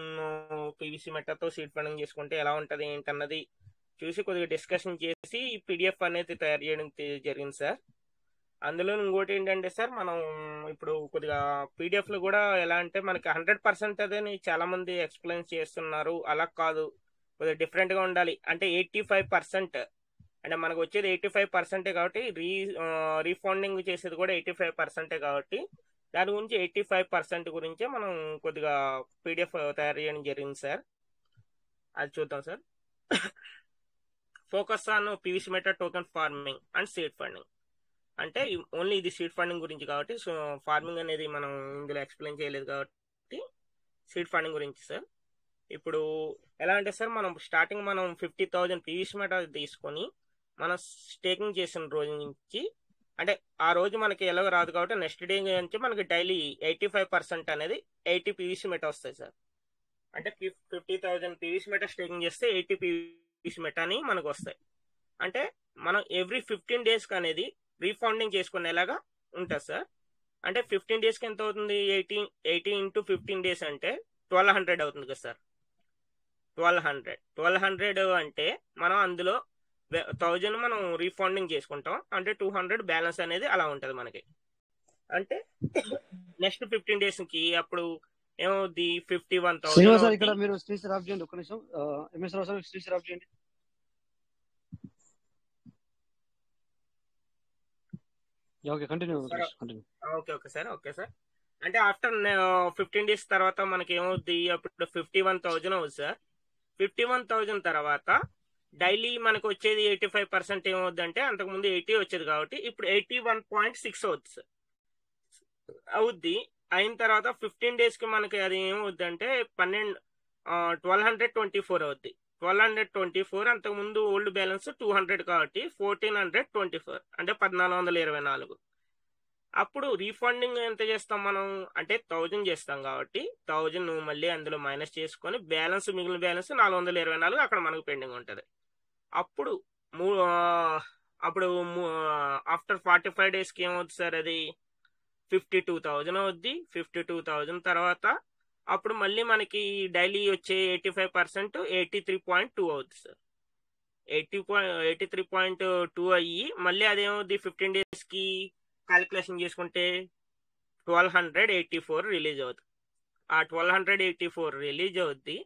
పీవీసీ మెటాతో సీడ్ ఫండింగ్ చేసుకుంటే ఎలా ఉంటది ఏంటన్నది చూసి కొద్దిగా డిస్కషన్ చేసి పీడిఎఫ్ అనేది తయారు చేయడం జరిగింది సార్. అందులో ఇంకోటి ఏంటంటే సార్, మనం ఇప్పుడు కొద్దిగా పీడిఎఫ్ లో కూడా ఎలా అంటే మనకి 100% అదే చాలా మంది ఎక్స్ప్లెయిన్ చేస్తున్నారు. అలా కాదు, కొద్దిగా డిఫరెంట్ గా ఉండాలి. అంటే 85% అంటే మనకు వచ్చేది 85% కాబట్టి రీఫండింగ్ చేసేది కూడా 85% కాబట్టి దాని గురించి 85% గురించే మనం కొద్దిగా పీడిఎఫ్ తయారు చేయడం జరిగింది సార్. అది చూద్దాం sir. Focus on PVC meta token farming and seed funding. అంటే ఓన్లీ ఇది సీడ్ ఫండింగ్ గురించి కాబట్టి ఫార్మింగ్ అనేది మనం ఇందులో ఎక్స్ప్లెయిన్ చేయలేదు కాబట్టి సీడ్ ఫండింగ్ గురించి సార్. ఇప్పుడు ఎలా అంటే సార్, మనం స్టార్టింగ్ 50,000 పీవీసీ మెటా తీసుకొని మనం స్టేకింగ్ చేసిన రోజు నుంచి, అంటే ఆ రోజు మనకి ఎలాగో రాదు కాబట్టి నెక్స్ట్ డే నుంచి మనకి డైలీ 85% అనేది 80 పీవీసీ మెటా వస్తాయి సార్. అంటే 50,000 పీవీసీ మెటా స్టేకింగ్ చేస్తే 80 పీవీసీ మెటా అని మనకు వస్తాయి. అంటే మనం ఎవ్రీ 15 days అనేది రీఫండింగ్ చేసుకునేలాగా ఉంటుంది సార్. అంటే 15 డేస్కి ఎంత అవుతుంది? 80 ఇంటూ 15 డేస్ అంటే 1200 అవుతుంది కదా సార్. 1200 అంటే మనం అందులో 1000 మనం రీఫండింగ్ చేసుకుంటాం. అంటే 200 బ్యాలెన్స్ అనేది అలా ఉంటుంది మనకి. అంటే నెక్స్ట్ 15 డేస్కి అప్పుడు ఏమవుద్ది? 51,000 శ్రీనివాస్ సార్, అవుద్ది. ఇక్కడ మీరు స్క్రీన్ షేర్ ఆఫ్ చేయండి. ఒక్క నిమిషం. MS Rao sir, screen share off చేయండి. Okay, continue. Okay sir. అంటే ఆఫ్టర్ 15 డేస్ తర్వాత మనకి ఏమవుద్ది? అప్పుడు 51,000 అవుతుంది సార్. 51,000 తర్వాత డైలీ మనకు వచ్చేది 85% ఏమవుద్ది అంటే అంతకుముందు 80 వచ్చేది కాబట్టి ఇప్పుడు 81.6 అవుద్ది సార్. అవుద్ది. అయిన తర్వాత 15 డేస్కి మనకి అది ఏమవుద్ది అంటే 1224 అవుద్ది. 1224 అంతకుముందు ఓల్డ్ బ్యాలెన్స్ 200 కాబట్టి 1424 అంటే 1424. అప్పుడు రీఫండింగ్ ఎంత చేస్తాం మనం అంటే 1000 చేస్తాం కాబట్టి 1000 నువ్వు మళ్ళీ అందులో మైనస్ చేసుకొని బ్యాలెన్స్, మిగిలిన బ్యాలెన్స్ 424 అక్కడ మనకు పెండింగ్ ఉంటుంది. అప్పుడు ఆఫ్టర్ 45 డేస్కి ఏమవుతుంది సార్? అది 52,000 అవుద్ది. 52,000 తర్వాత అప్పుడు మళ్ళీ మనకి డైలీ వచ్చే 85% 83.2 అవుతుంది సార్. 83.2 అయ్యి మళ్ళీ అదేమవుద్ది? 15 డేస్కి క్యాలిక్యులేషన్ చేసుకుంటే 1284 రిలీజ్ అవుతుంది. ఆ 1284 రిలీజ్ అవుద్ది.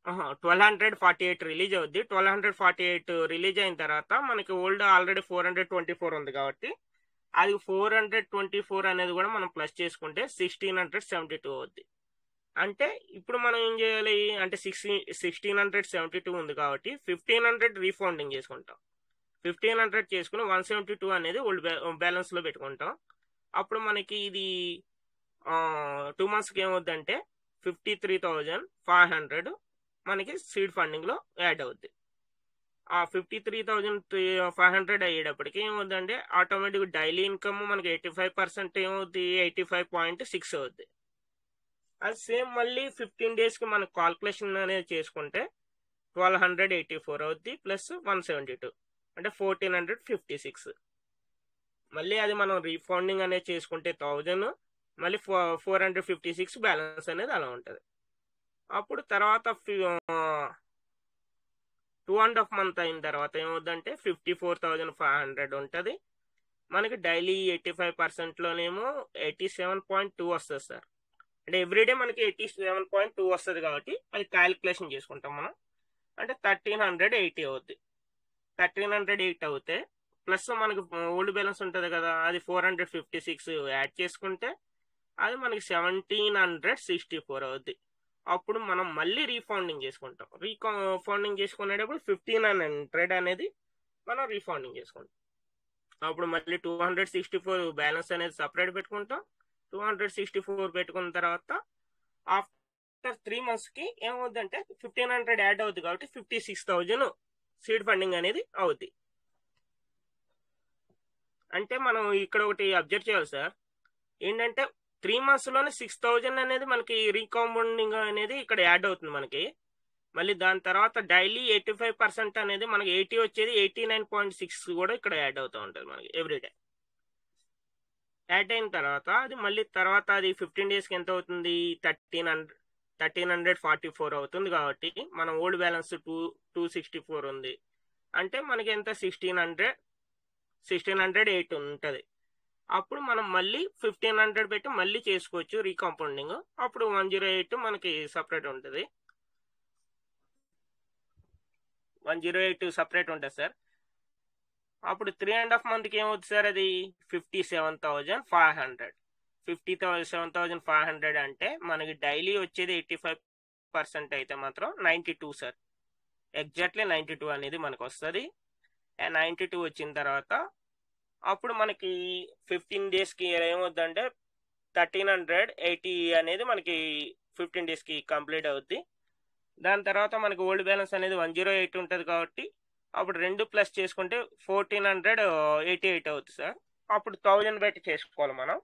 1248 రిలీజ్ అవుద్ది. 1248 రిలీజ్ అయిన తర్వాత మనకి ఓల్డ్ ఆల్రెడీ 424 ఉంది కాబట్టి అది 424 అనేది కూడా మనం ప్లస్ చేసుకుంటే 1672 అవుద్ది. అంటే ఇప్పుడు మనం ఏం చేయాలి అంటే 1672 ఉంది కాబట్టి 1500 రీఫండింగ్ చేసుకుంటాం. 1500 చేసుకుని 172 అనేది ఓల్డ్ బ్యాలెన్స్లో పెట్టుకుంటాం. అప్పుడు మనకి ఇది 2 మంత్స్కి ఏమవుద్దంటే 53,500 మనకి సీడ్ ఫండింగ్లో యాడ్ అవుద్ది. ఆ 53,500 అయ్యేటప్పటికి ఏమవుద్దంటే ఆటోమేటిక్ డైలీ ఇన్కమ్ మనకి 85% ఏమవుద్ది? 85.6 అవుద్ది. అది సేమ్ మళ్ళీ 15 డేస్కి మనకు కాల్కులేషన్ అనేది చేసుకుంటే 1284 అవుద్ది ప్లస్ 172 అంటే 1456. మళ్ళీ అది మనం రీఫండింగ్ అనేది చేసుకుంటే 1000 మళ్ళీ 456 బ్యాలెన్స్ అనేది అలా ఉంటుంది. అప్పుడు తర్వాత 2.5 month అయిన తర్వాత ఏమవుద్దంటే 54,500 ఉంటుంది. మనకి డైలీ 85%లోనేమో 87.2 వస్తుంది సార్. అంటే ఎవ్రీడే మనకి 87.2 వస్తుంది కాబట్టి అది క్యాలిక్యులేషన్ చేసుకుంటాం మనం. అంటే 1380 అవుద్ది. 1380 అవుతే ప్లస్ మనకి ఓల్డ్ బ్యాలెన్స్ ఉంటుంది కదా, అది 456 యాడ్ చేసుకుంటే అది మనకి 1764 అవుద్ది. అప్పుడు మనం మళ్ళీ రీఫండింగ్ చేసుకుంటాం. రీఫండింగ్ చేసుకునేటప్పుడు 1500 అనేది మనం రీఫండింగ్ చేసుకుంటాం. అప్పుడు మళ్ళీ 264 బ్యాలెన్స్ అనేది సపరేట్ పెట్టుకుంటాం. 264 పెట్టుకున్న తర్వాత ఆఫ్టర్ 3 monthsకి ఏమవుద్దంటే 1500 యాడ్ అవుద్ది కాబట్టి 56,000 సీడ్ ఫండింగ్ అనేది అవుద్ది. అంటే మనం ఇక్కడ ఒకటి అబ్జర్వ్ చేయాలి సార్, ఏంటంటే 3 monthsలోనే 6,000 అనేది మనకి రీకాంపౌండింగ్ అనేది ఇక్కడ యాడ్ అవుతుంది మనకి. మళ్ళీ దాని తర్వాత డైలీ 85% అనేది మనకి 80 వచ్చేది 89.6 కూడా ఇక్కడ యాడ్ అవుతూ ఉంటుంది మనకి ఎవ్రీడే. యాడ్ అయిన తర్వాత అది మళ్ళీ తర్వాత అది 15 డేస్కి ఎంత అవుతుంది? 1344 అవుతుంది. కాబట్టి మన ఓల్డ్ బ్యాలెన్స్ 264 ఉంది. అంటే మనకి ఎంత? 1608 ఉంటుంది. అప్పుడు మనం మళ్ళీ 1500 పెట్టి మళ్ళీ చేసుకోవచ్చు రీకాంపౌండింగ్. అప్పుడు 108 మనకి సపరేట్ ఉంటుంది. 108 సపరేట్ ఉంటుంది సార్. అప్పుడు 3.5 monthకి ఏమవుతుంది సార్? అది 57,500. 57,500 అంటే మనకి డైలీ వచ్చేది 85% అయితే మాత్రం 92 సార్. ఎగ్జాక్ట్లీ 92 అనేది మనకు వస్తుంది. 92 వచ్చిన తర్వాత అప్పుడు మనకి 15 డేస్కి ఏమవుద్దంటే 1380 అనేది మనకి 15 డేస్కి కంప్లీట్ అవుద్ది. దాని తర్వాత మనకి ఓల్డ్ బ్యాలెన్స్ అనేది 108 ఉంటుంది కాబట్టి అప్పుడు 2 ప్లస్ చేసుకుంటే 1488 అవుతుంది సార్. అప్పుడు 1000 పెట్టి చేసుకోవాలి మనం.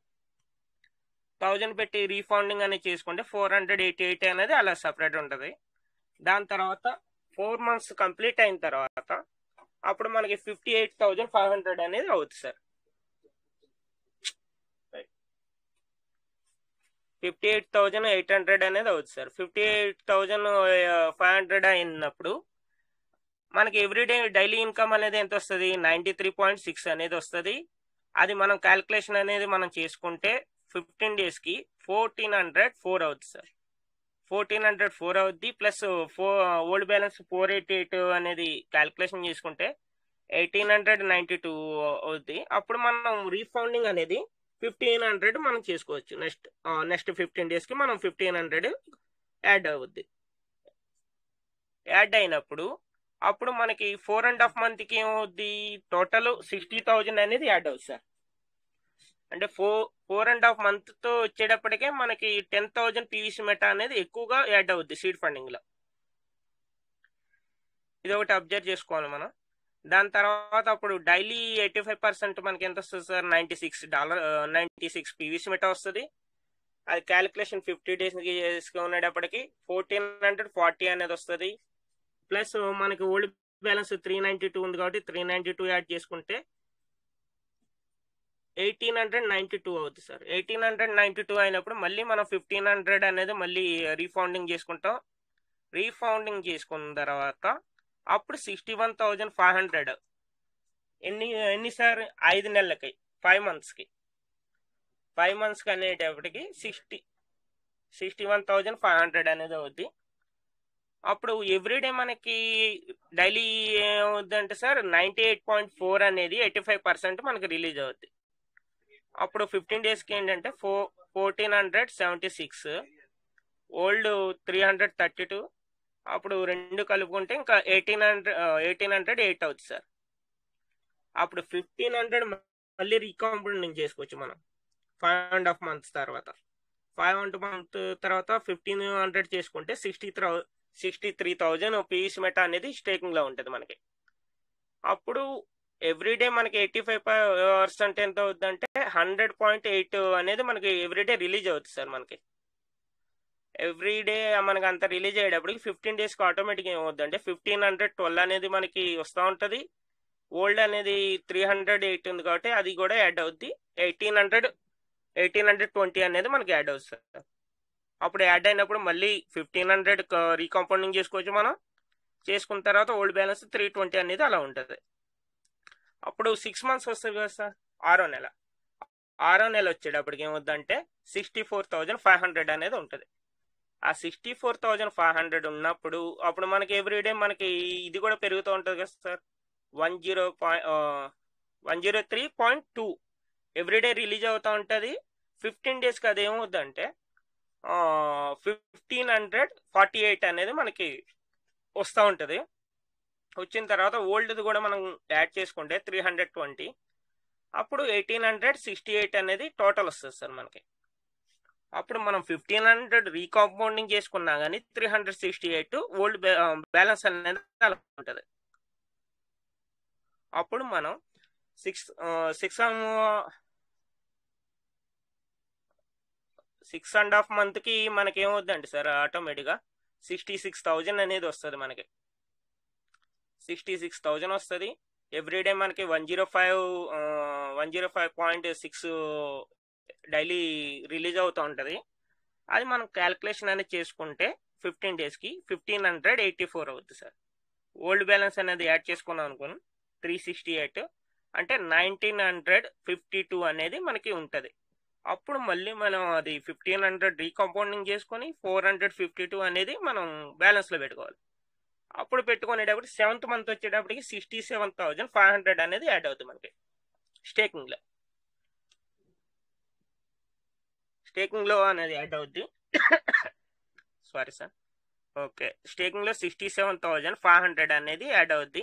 1000 పెట్టి రీఫండింగ్ అనేది చేసుకుంటే 488 అనేది అలా సపరేట్ ఉంటుంది. దాని తర్వాత 4 months కంప్లీట్ అయిన తర్వాత అప్పుడు మనకి 58,500 అనేది అవుతుంది సార్. 58,800 అనేది అవుతుంది సార్. 58,500 అయినప్పుడు మనకి ఎవ్రీడే డైలీ ఇన్కమ్ అనేది ఎంత వస్తుంది? 93.6 అనేది వస్తుంది. అది మనం క్యాల్కులేషన్ అనేది మనం చేసుకుంటే 15 డేస్కి 1404 అవుతుంది సార్. 1404 అవుద్ది. ప్లస్ ఓల్డ్ బ్యాలెన్స్ 488 అనేది క్యాల్కులేషన్ చేసుకుంటే 1892 అవుద్ది. అప్పుడు మనం రీఫౌండింగ్ అనేది 1500 మనం చేసుకోవచ్చు. నెక్స్ట్ 15 డేస్కి మనం 1500 యాడ్ అవుద్ది. యాడ్ అయినప్పుడు అప్పుడు మనకి 4.5 monthకి ఏమవుద్ది? టోటల్ 60,000 అనేది యాడ్ అవుతుంది సార్. అంటే 4.5 monthతో వచ్చేటప్పటికే మనకి 10,000 పీవీసీ మెటా అనేది ఎక్కువగా యాడ్ అవుద్ది సీడ్ ఫండింగ్లో. ఇది ఒకటి అబ్జర్వ్ చేసుకోవాలి మనం. దాని తర్వాత అప్పుడు డైలీ 85% మనకి ఎంత వస్తుంది సార్? $96 పీవీసీ మెటా వస్తుంది. అది క్యాలిక్యులేషన్ 50 డేస్కి ఉండేటప్పటికి 1440 అనేది వస్తుంది. ప్లస్ మనకి ఓల్డ్ బ్యాలెన్స్ 392 ఉంది కాబట్టి 392 యాడ్ చేసుకుంటే 1892 అవుతుంది సార్. 1892 అయినప్పుడు మళ్ళీ మనం 1500 అనేది మళ్ళీ రీఫౌండింగ్ చేసుకుంటాం. రీఫౌండింగ్ చేసుకున్న తర్వాత అప్పుడు 61,500 ఎన్ని సార్? 5 నెలలకి 5 monthsకి 5 monthsకి అనేటప్పటికి 61,500 అనేది అవుద్ది. అప్పుడు ఎవ్రీడే మనకి డైలీ ఏమవుద్దంటే సార్ 98.4 అనేది 85% మనకి రిలీజ్ అవుద్ది. అప్పుడు 15 డేస్కి ఏంటంటే 1476, ఓల్డ్ 332, అప్పుడు రెండు కలుపుకుంటే ఇంకా 1808 అవుతుంది సార్. అప్పుడు 1500 మళ్ళీ రీకాంపౌండింగ్ చేసుకోవచ్చు మనం 5.5 months తర్వాత. 5.5 months తర్వాత 1500 చేసుకుంటే 63,000 పీవీసీ మెటా అనేది స్టేకింగ్లో ఉంటుంది మనకి. అప్పుడు ఎవ్రీడే మనకి 85% ఎంత అవుతుందంటే 100.8 అనేది మనకి ఎవ్రీడే రిలీజ్ అవుతుంది సార్. మనకి ఎవ్రీడే మనకి అంత రిలీజ్ అయ్యేటప్పటికి 15 డేస్కి ఆటోమేటిక్గా ఏమవుతుందంటే 1512 అనేది మనకి వస్తూ ఉంటుంది. ఓల్డ్ అనేది 308 ఉంది కాబట్టి అది కూడా యాడ్ అవుద్ది. 1820 అనేది మనకి యాడ్ అవుతుంది సార్. అప్పుడు యాడ్ అయినప్పుడు మళ్ళీ 1500 రీకాంపౌండింగ్ చేసుకోవచ్చు మనం. చేసుకున్న తర్వాత ఓల్డ్ బ్యాలెన్స్ 320 అనేది అలా ఉంటుంది. అప్పుడు 6 months వస్తుంది కదా సార్. 6వ నెల వచ్చేటప్పటికి ఏమవుద్దంటే 64,500 అనేది ఉంటుంది. ఆ 64,500 ఉన్నప్పుడు అప్పుడు మనకి ఎవ్రీడే మనకి ఇది కూడా పెరుగుతూ ఉంటుంది కదా సార్. 103.2 ఎవ్రీడే రిలీజ్ అవుతూ ఉంటుంది. 15 డేస్కి అది ఏమవుద్దంటే 1548 అనేది మనకి వస్తూ ఉంటుంది. వచ్చిన తర్వాత ఓల్డ్ది కూడా మనం యాడ్ చేసుకుంటే 320, అప్పుడు 1868 అనేది టోటల్ వస్తుంది సార్ మనకి. అప్పుడు మనం 1500 రీకాంపౌండింగ్ చేసుకున్నా కానీ 368 ఓల్డ్ బ్యాలెన్స్ అనేది అలా ఉంటుంది. అప్పుడు మనం 6.5 monthకి మనకి ఏమవుద్దండి సార్? ఆటోమేటిక్గా 66,000 అనేది వస్తుంది మనకి. 66,000 వస్తుంది. ఎవ్రీడే మనకి 105.6 డైలీ రిలీజ్ అవుతూ ఉంటుంది. అది మనం క్యాల్కులేషన్ అనేది చేసుకుంటే 15 డేస్కి 1584 అవుతుంది సార్. ఓల్డ్ బ్యాలెన్స్ అనేది యాడ్ చేసుకున్నాం అనుకోను 368 అంటే 1952 అనేది మనకి ఉంటుంది. అప్పుడు మళ్ళీ మనం అది 1500 రీకాంపౌండింగ్ చేసుకొని 452 అనేది మనం బ్యాలెన్స్లో పెట్టుకోవాలి. అప్పుడు పెట్టుకునేటప్పుడు 7th month వచ్చేటప్పటికి 67,500 అనేది యాడ్ అవుతుంది మనకి స్టేకింగ్లో అనేది యాడ్ అవుద్ది. Sorry sir. ఓకే, స్టేకింగ్లో 67,500 అనేది యాడ్ అవుద్ది.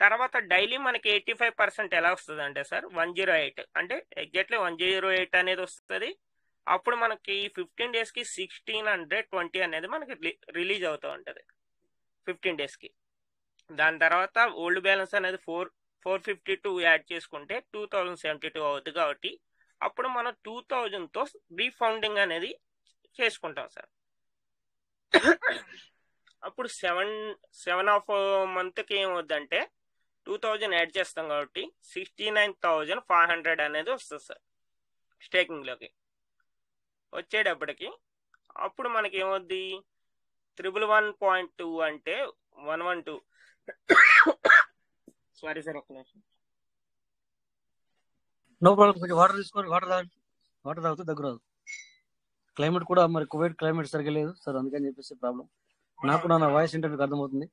తర్వాత డైలీ మనకి 85% ఎలా వస్తుంది అంటే సార్ 108 అంటే ఎగ్జాక్ట్లీ 108 అనేది వస్తుంది. అప్పుడు మనకి 15 డేస్కి 1620 అనేది మనకి రిలీజ్ అవుతూ ఉంటుంది 15 డేస్కి. దాని తర్వాత ఓల్డ్ బ్యాలెన్స్ అనేది 452 యాడ్ చేసుకుంటే 2072 అవుతుంది కాబట్టి అప్పుడు మనం 2000తో రీఫౌండింగ్ అనేది చేసుకుంటాం సార్. అప్పుడు 7 monthకి ఏమవుద్దంటే 2000 యాడ్ చేస్తాం కాబట్టి 69,500 అనేది వస్తుంది సార్ స్టేకింగ్లోకి. వచ్చేటప్పటికి అప్పుడు మనకి ఏమవుద్ది 111.2 అంటే 112 సారీ సార్ ఒక్క నిమిషం. No problem. వాటర్ తీసుకొని వాటర్ తాగుతూ దగ్గర రాదు. క్లైమేట్ కూడా మరి కువైట్ క్లైమేట్ సరిగ్గా లేదు సార్, అందుకని చెప్పేసి ప్రాబ్లం. నాకు కూడా నా వాయిస్ ఇంటర్వ్యూకి అర్థమవుతుంది.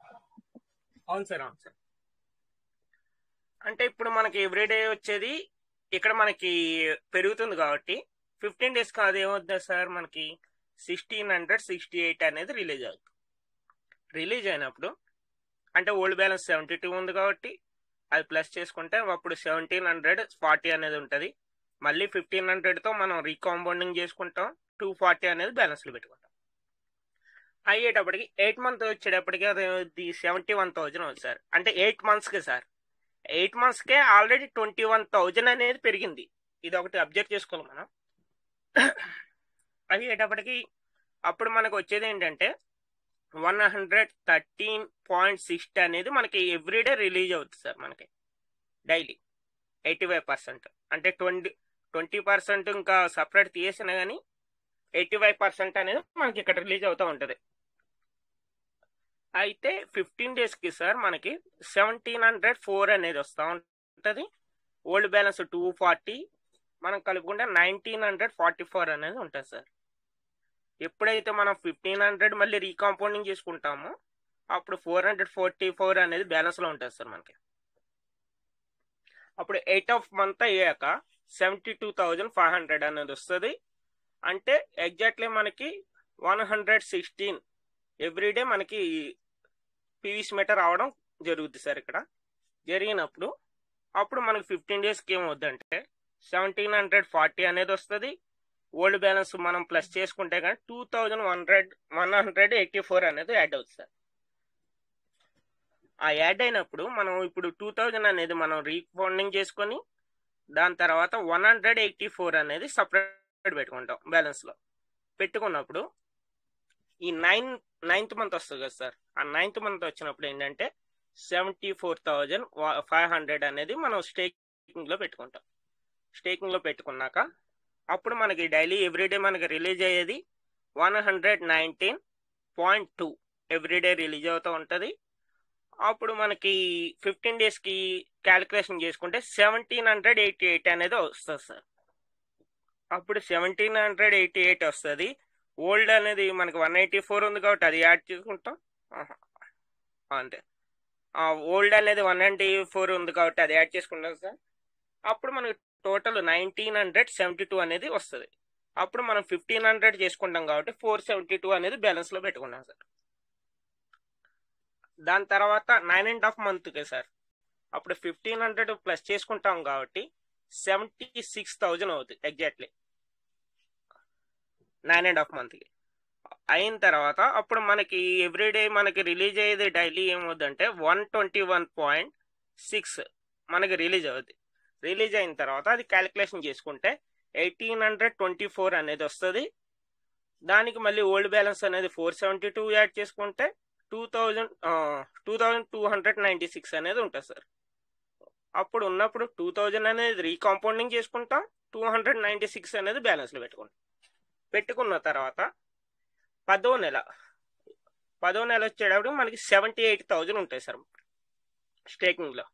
అవును సార్. అంటే ఇప్పుడు మనకి ఎవ్రీడే వచ్చేది ఇక్కడ మనకి పెరుగుతుంది కాబట్టి 15 days కాదు ఏమవుతుంది సార్, మనకి 1668 అనేది రిలీజ్ అవుతుంది. రిలీజ్ అయినప్పుడు అంటే ఓల్డ్ బ్యాలెన్స్ 72 ఉంది కాబట్టి అది ప్లస్ చేసుకుంటే అప్పుడు 1740 అనేది ఉంటుంది. మళ్ళీ 1500తో మనం రీకాంపౌండింగ్ చేసుకుంటాం, 240 అనేది బ్యాలెన్స్లో పెట్టుకుంటాం. అయ్యేటప్పటికి 8 month వచ్చేటప్పటికి అది 71,000 అవుతుంది సార్. అంటే 8 monthsకి సార్, 8 monthsకే ఆల్రెడీ 21,000 అనేది పెరిగింది. ఇది ఒకటి అబ్జర్వ్ చేసుకోవాలి మనం. అయ్యేటప్పటికి అప్పుడు మనకు వచ్చేది ఏంటంటే 113.60 అనేది మనకి ఎవ్రీడే రిలీజ్ అవుతుంది సార్. మనకి డైలీ 85%, అంటే 20% ఇంకా సపరేట్ తీసేసినా కానీ 85% అనేది మనకి ఇక్కడ రిలీజ్ అవుతూ ఉంటుంది. అయితే 15 daysకి సార్ మనకి 1704 అనేది వస్తూ ఉంటుంది. ఓల్డ్ బ్యాలెన్స్ 240, మనం కలుపుకుంటే 1944 అనేది ఉంటుంది సార్. ఎప్పుడైతే మనం 1500 మళ్ళీ రీకాంపౌండింగ్ చేసుకుంటామో అప్పుడు 444 అనేది బ్యాలెన్స్లో ఉంటుంది సార్ మనకి. అప్పుడు 8th month అయ్యాక 72,500 అనేది వస్తుంది. అంటే ఎగ్జాక్ట్లీ మనకి 116 ఎవ్రీడే మనకి పీవీసీ మీటర్ రావడం జరుగుతుంది సార్. ఇక్కడ జరిగినప్పుడు అప్పుడు మనకి 15 daysకి ఏమవుద్దంటే 1740 అనేది వస్తుంది. ఓల్డ్ బ్యాలెన్స్ మనం ప్లస్ చేసుకుంటే కానీ 2184 అనేది యాడ్ అవుతుంది సార్. ఆ యాడ్ అయినప్పుడు మనం ఇప్పుడు 2000 అనేది మనం రీఫండింగ్ చేసుకొని దాని తర్వాత 184 అనేది సపరేట్ పెట్టుకుంటాం బ్యాలెన్స్లో. పెట్టుకున్నప్పుడు ఈ 9th month వస్తుంది కదా సార్, ఆ 9th month వచ్చినప్పుడు ఏంటంటే 74,500 అనేది మనం స్టేకింగ్లో పెట్టుకుంటాం. స్టేకింగ్లో పెట్టుకున్నాక అప్పుడు మనకి డైలీ ఎవ్రీడే మనకి రిలీజ్ అయ్యేది 119.2 ఎవ్రీడే రిలీజ్ అవుతూ ఉంటుంది. అప్పుడు మనకి 15 daysకి క్యాలిక్యులేషన్ చేసుకుంటే 1788 అనేది వస్తుంది సార్. అప్పుడు 1788 వస్తుంది. ఓల్డ్ అనేది మనకి 184 ఉంది కాబట్టి అది యాడ్ చేసుకుంటాం. అంతే, ఓల్డ్ అనేది 194 ఉంది కాబట్టి అది యాడ్ చేసుకుంటాం సార్. అప్పుడు మనకి టోటల్ 1972 అనేది వస్తుంది. అప్పుడు మనం 1500 చేసుకుంటాం కాబట్టి 472 అనేది బ్యాలెన్స్లో పెట్టుకున్నాం సార్. దాని తర్వాత 9.5 monthకి సార్ అప్పుడు 1500 ప్లస్ చేసుకుంటాం కాబట్టి 76,000 అవుతుంది ఎగ్జాక్ట్లీ 9.5 monthకి. అయిన తర్వాత అప్పుడు మనకి ఎవ్రీడే మనకి రిలీజ్ అయ్యేది డైలీ ఏమవుద్దంటే 121.6 మనకి రిలీజ్ అవుద్ది. రిలీజ్ అయిన తర్వాత అది క్యాలిక్యులేషన్ చేసుకుంటే 1824 అనేది వస్తుంది. దానికి మళ్ళీ ఓల్డ్ బ్యాలెన్స్ అనేది 472 యాడ్ చేసుకుంటే 2296 అనేది ఉంటుంది సార్. అప్పుడు ఉన్నప్పుడు 2000 అనేది రీకాంపౌండింగ్ చేసుకుంటాం, 296 అనేది బ్యాలెన్స్లో పెట్టుకుంటాం. పెట్టుకున్న తర్వాత 10వ నెల వచ్చేటప్పుడు మనకి 78,000 ఉంటాయి సార్ స్టేకింగ్లో.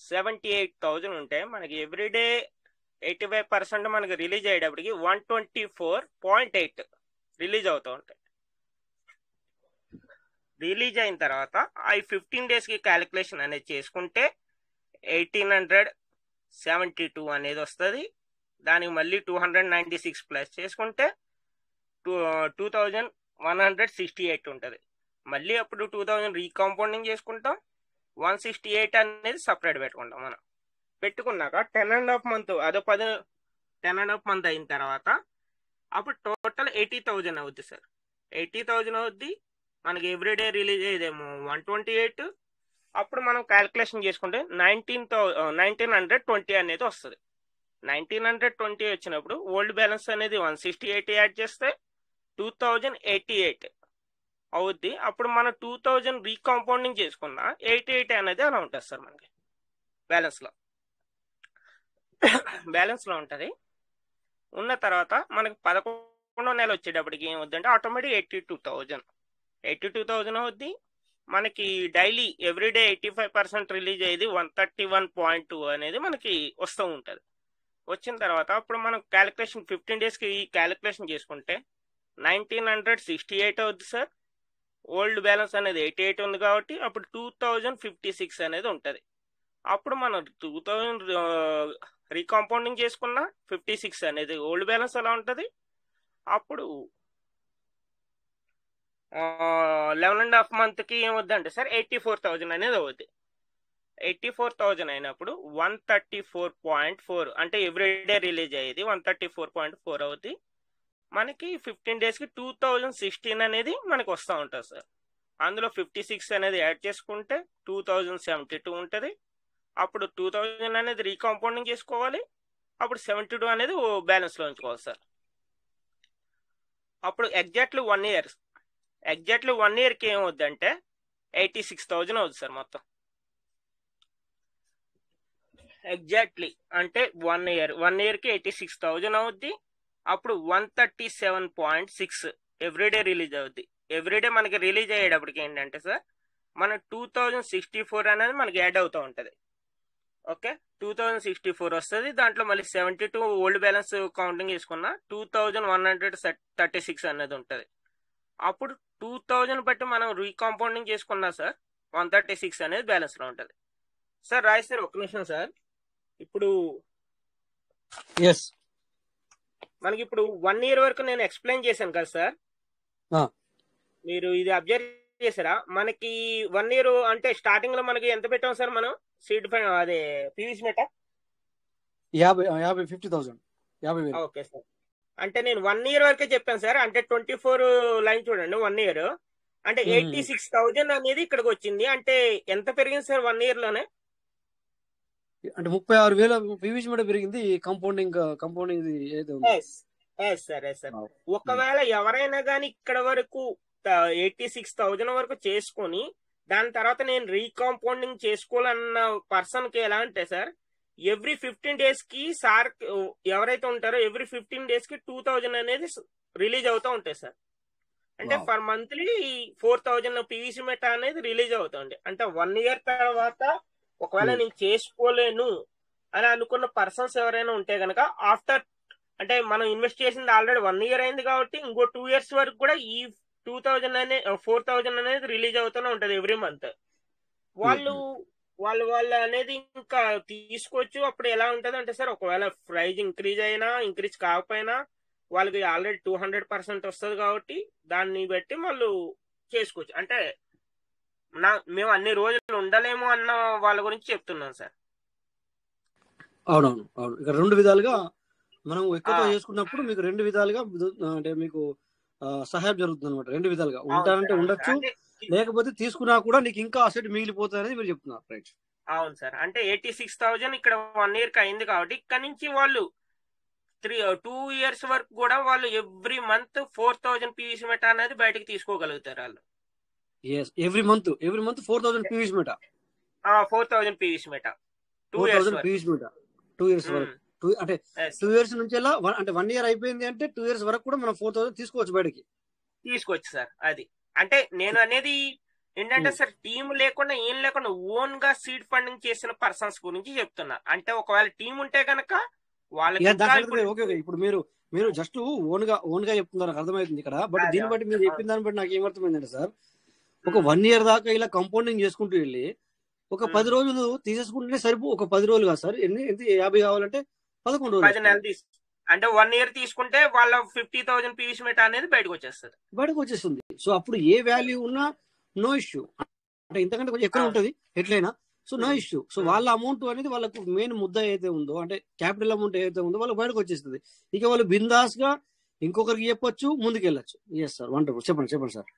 78,000 ఉంటే మనకి ఎవ్రీడే 85% మనకి రిలీజ్ అయ్యేటప్పటికి 124.8 రిలీజ్ అవుతూ ఉంటాయి. రిలీజ్ అయిన తర్వాత అవి 15 daysకి క్యాలిక్యులేషన్ అనేది చేసుకుంటే 1872 అనేది వస్తుంది. దానికి మళ్ళీ 296 ప్లస్ చేసుకుంటే 2168 ఉంటుంది. మళ్ళీ అప్పుడు 2000 రీకాంపౌండింగ్ చేసుకుంటాం, 168 అనేది సపరేట్ పెట్టుకుంటాం. మనం పెట్టుకున్నాక 10.5 month అదో 10.5 month అయిన తర్వాత అప్పుడు టోటల్ 80,000 అవుద్ది సార్. 80,000 అవుద్ది. మనకి ఎవ్రీడే రిలీజ్ అయ్యేదేమో 128. అప్పుడు మనం క్యాలిక్యులేషన్ చేసుకుంటే 1920 అనేది వస్తుంది. 1920 వచ్చినప్పుడు ఓల్డ్ బ్యాలెన్స్ అనేది 168 యాడ్ చేస్తే 2088 అవుద్ది. అప్పుడు మనం 2000 రీకాంపౌండింగ్ చేసుకున్న 88 అనేది అలా ఉంటుంది సార్ మనకి బ్యాలెన్స్లో ఉంటుంది. ఉన్న తర్వాత మనకి 11వ నెల వచ్చేటప్పటికి ఏమవుద్దంటే ఆటోమేటిక్ 82,000 అవుద్ది. మనకి డైలీ ఎవ్రీడే 85% రిలీజ్ అయ్యేది 131.2 అనేది మనకి వస్తూ ఉంటుంది. వచ్చిన తర్వాత అప్పుడు మనం క్యాలిక్యులేషన్ 15 డేస్కి క్యాలిక్యులేషన్ చేసుకుంటే 1968 అవుద్ది సార్. ఓల్డ్ బ్యాలెన్స్ అనేది 88 ఉంది కాబట్టి అప్పుడు 2056 అనేది ఉంటుంది. అప్పుడు మనం 2000 రీకాంపౌండింగ్ చేసుకున్న 56 అనేది ఓల్డ్ బ్యాలెన్స్ అలా ఉంటుంది. అప్పుడు 11.5 మంత్కి ఏమవుద్దంటే సార్ 84,000 అనేది అవుద్ది. 84,000 అయినప్పుడు 134.4 అంటే ఎవ్రీడే రిలీజ్ అయ్యేది 134.4 అవుద్ది. మనకి 15 డేస్కి 2016 అనేది మనకి వస్తూ ఉంటుంది సార్. అందులో 56 అనేది యాడ్ చేసుకుంటే 2072 ఉంటుంది. అప్పుడు 2000 అనేది రీకాంపౌండింగ్ చేసుకోవాలి. అప్పుడు 72 అనేది బ్యాలెన్స్లో ఉంచుకోవాలి సార్. అప్పుడు ఎగ్జాక్ట్లీ 1 ఇయర్ ఏమవుద్దంటే 86,000 అవుతుంది సార్ మొత్తం. ఎగ్జాక్ట్లీ అంటే 1 ఇయర్కి 86,000 అవుద్ది. అప్పుడు 137.6 ఎవ్రీడే రిలీజ్ అవుద్ది. ఎవ్రీడే మనకి రిలీజ్ అయ్యేటప్పటికి ఏంటంటే సార్ మన 2064 అనేది మనకి యాడ్ అవుతూ ఉంటుంది. ఓకే, 2064 వస్తుంది. దాంట్లో మళ్ళీ 72 ఓల్డ్ బ్యాలెన్స్ కౌంటింగ్ చేసుకున్న 2136 అనేది ఉంటుంది. అప్పుడు 2000 బట్టి మనం రీకాంపౌండింగ్ చేసుకున్నా సార్ 136 అనేది బ్యాలెన్స్లో ఉంటుంది. సార్ రాయ్ సార్ ఒక నిమిషం సార్. ఇప్పుడు మనకి ఇప్పుడు 1 ఇయర్ వరకు నేను ఎక్స్ప్లెయిన్ చేశాను కదా సార్, మీరు ఇది అబ్జర్వ్ చేశారా? మనకి 1 ఇయర్ అంటే స్టార్టింగ్ లో మనకి ఎంత పెట్టాం సార్ మనం సీడ్ అదే పీవీసీ మెట 50,000. ఓకే సార్, అంటే నేను 1 ఇయర్ వరకే చెప్పాను సార్. అంటే 24 లైన్ చూడండి 1 ఇయర్ అంటే 86,000 అనేది ఇక్కడికి వచ్చింది. అంటే ఎంత పెరిగింది సార్ 1 ఇయర్ లోనే? అంటే 36,000 పీవీసీ మీద పెరిగింది. Compounding sir. ఒకవేళ ఎవరైనా కానీ ఇక్కడ వరకు 86,000 వరకు చేసుకొని దాని తర్వాత నేను రీకాంపౌండింగ్ చేసుకోవాలన్న పర్సన్ కి ఎలా అంటే సార్ ఎవ్రీ 15 డేస్ కి సార్ ఎవరైతే ఉంటారో ఎవ్రీ 15 డేస్ కి 2,000 అనేది రిలీజ్ అవుతూ ఉంటాయి సార్. అంటే పర్ మంత్లీ 4,000 పీవీసీ మెటా అనేది రిలీజ్ అవుతుంది. అంటే 1 ఇయర్ తర్వాత ఒకవేళ నేను చేసుకోలేను అని అనుకున్న పర్సన్స్ ఎవరైనా ఉంటే కనుక ఆఫ్టర్ అంటే మనం ఇన్వెస్ట్ చేసింది ఆల్రెడీ 1 ఇయర్ అయింది కాబట్టి ఇంకో 2 ఇయర్స్ వరకు కూడా ఈ 4,000 అనేది రిలీజ్ అవుతూనే ఉంటది ఎవ్రీ మంత్. వాళ్ళు అనేది ఇంకా తీసుకోవచ్చు. అప్పుడు ఎలా ఉంటది అంటే సార్ ఒకవేళ ప్రైజ్ ఇంక్రీజ్ కాకపోయినా వాళ్ళకి ఆల్రెడీ 200% వస్తుంది కాబట్టి దాన్ని బట్టి వాళ్ళు చేసుకోవచ్చు. అంటే మేము అన్ని రోజులు ఉండలేము అన్న వాళ్ళ గురించి చెప్తున్నాను సార్. అవునవును. ఇక్కడ 2 విధాలుగా మనం ఎక్కువతో చేసుకున్నప్పుడు మీకు 2 విధాలుగా అంటే మీకు సహాయం జరుగుతుంది అనమాట. 2 విధాలుగా ఉంటానంటే ఉండొచ్చు, లేకపోతే తీసుకున్నా కూడా నీకు ఇంకా అసెట్ మిగిలిపోతుంది అనేది మీరు చెప్తున్నారు. రైట్, అవును సార్. అంటే 86,000 ఇక్కడ 1 ఇయర్ కి అయింది కాబట్టి ఇక్కడ నుంచి వాళ్ళు 2 ఇయర్స్ వరకు కూడా వాళ్ళు ఎవ్రీ మంత్ 4,000 పీవీసీ మెటా అనేది బయటకు తీసుకోగలుగుతారు వాళ్ళు. Every month 4,000 PVC meta 4,000 PVC meta 2 years వరకు. అంటే 2 ఇయర్స్ నుంచి అంటే 1 ఇయర్ అయిపోయింది అంటే 2 ఇయర్స్ వరకు కూడా మనం 4,000 తీసుకోవచ్చు బయటకి సార్. అది అంటే నేను అనేది ఏంటంటే సార్ టీం లేకుండా ఏం లేకుండా ఓన్ గా సీడ్ ఫండింగ్ చేసిన పర్సన్స్ గురించి చెప్తున్నా. అంటే ఒకవేళ టీం ఉంటే కనుక వాళ్ళకి ఇప్పుడు మీరు జస్ట్ ఓన్ గా చెప్తున్నారు, నాకు అర్థమవుతుంది ఇక్కడ. బట్ దీన్ని బట్టి మీరు చెప్పిన దాన్ని బట్టి నాకు ఏమర్థమైందంటే సార్ ఒక 1 ఇయర్ దాకా ఇలా కంపౌండింగ్ చేసుకుంటూ వెళ్ళి ఒక 10 రోజులు తీసేసుకుంటే ఒక 10 రోజులు కాదు సార్. ఎంత 50 కావాలంటే 11 రోజులు 10 నెలలు అంటే 1 ఇయర్ తీసుకుంటే వాళ్ళ 50,000 పీవీసీ మెటా అనేది బయటకు వచ్చేస్తుంది. సో అప్పుడు ఏ వాల్యూ ఉన్నా నో ఇష్యూ. అంటే ఇంతకంటే కొంచెం ఎక్కువ ఉంటుంది ఎట్లయినా, సో నో ఇష్యూ. సో వాళ్ళ అమౌంట్ అనేది వాళ్ళకు మెయిన్ ముద్ద ఏదైతే ఉందో అంటే క్యాపిటల్ అమౌంట్ ఏదైతే ఉందో వాళ్ళకి బయటకు వచ్చేస్తుంది. ఇక వాళ్ళు బిందాస్ గా ఇంకొకరికి చెప్పొచ్చు, ముందుకెళ్ళచ్చు. Yes sir, wonderful. చెప్పండి సార్.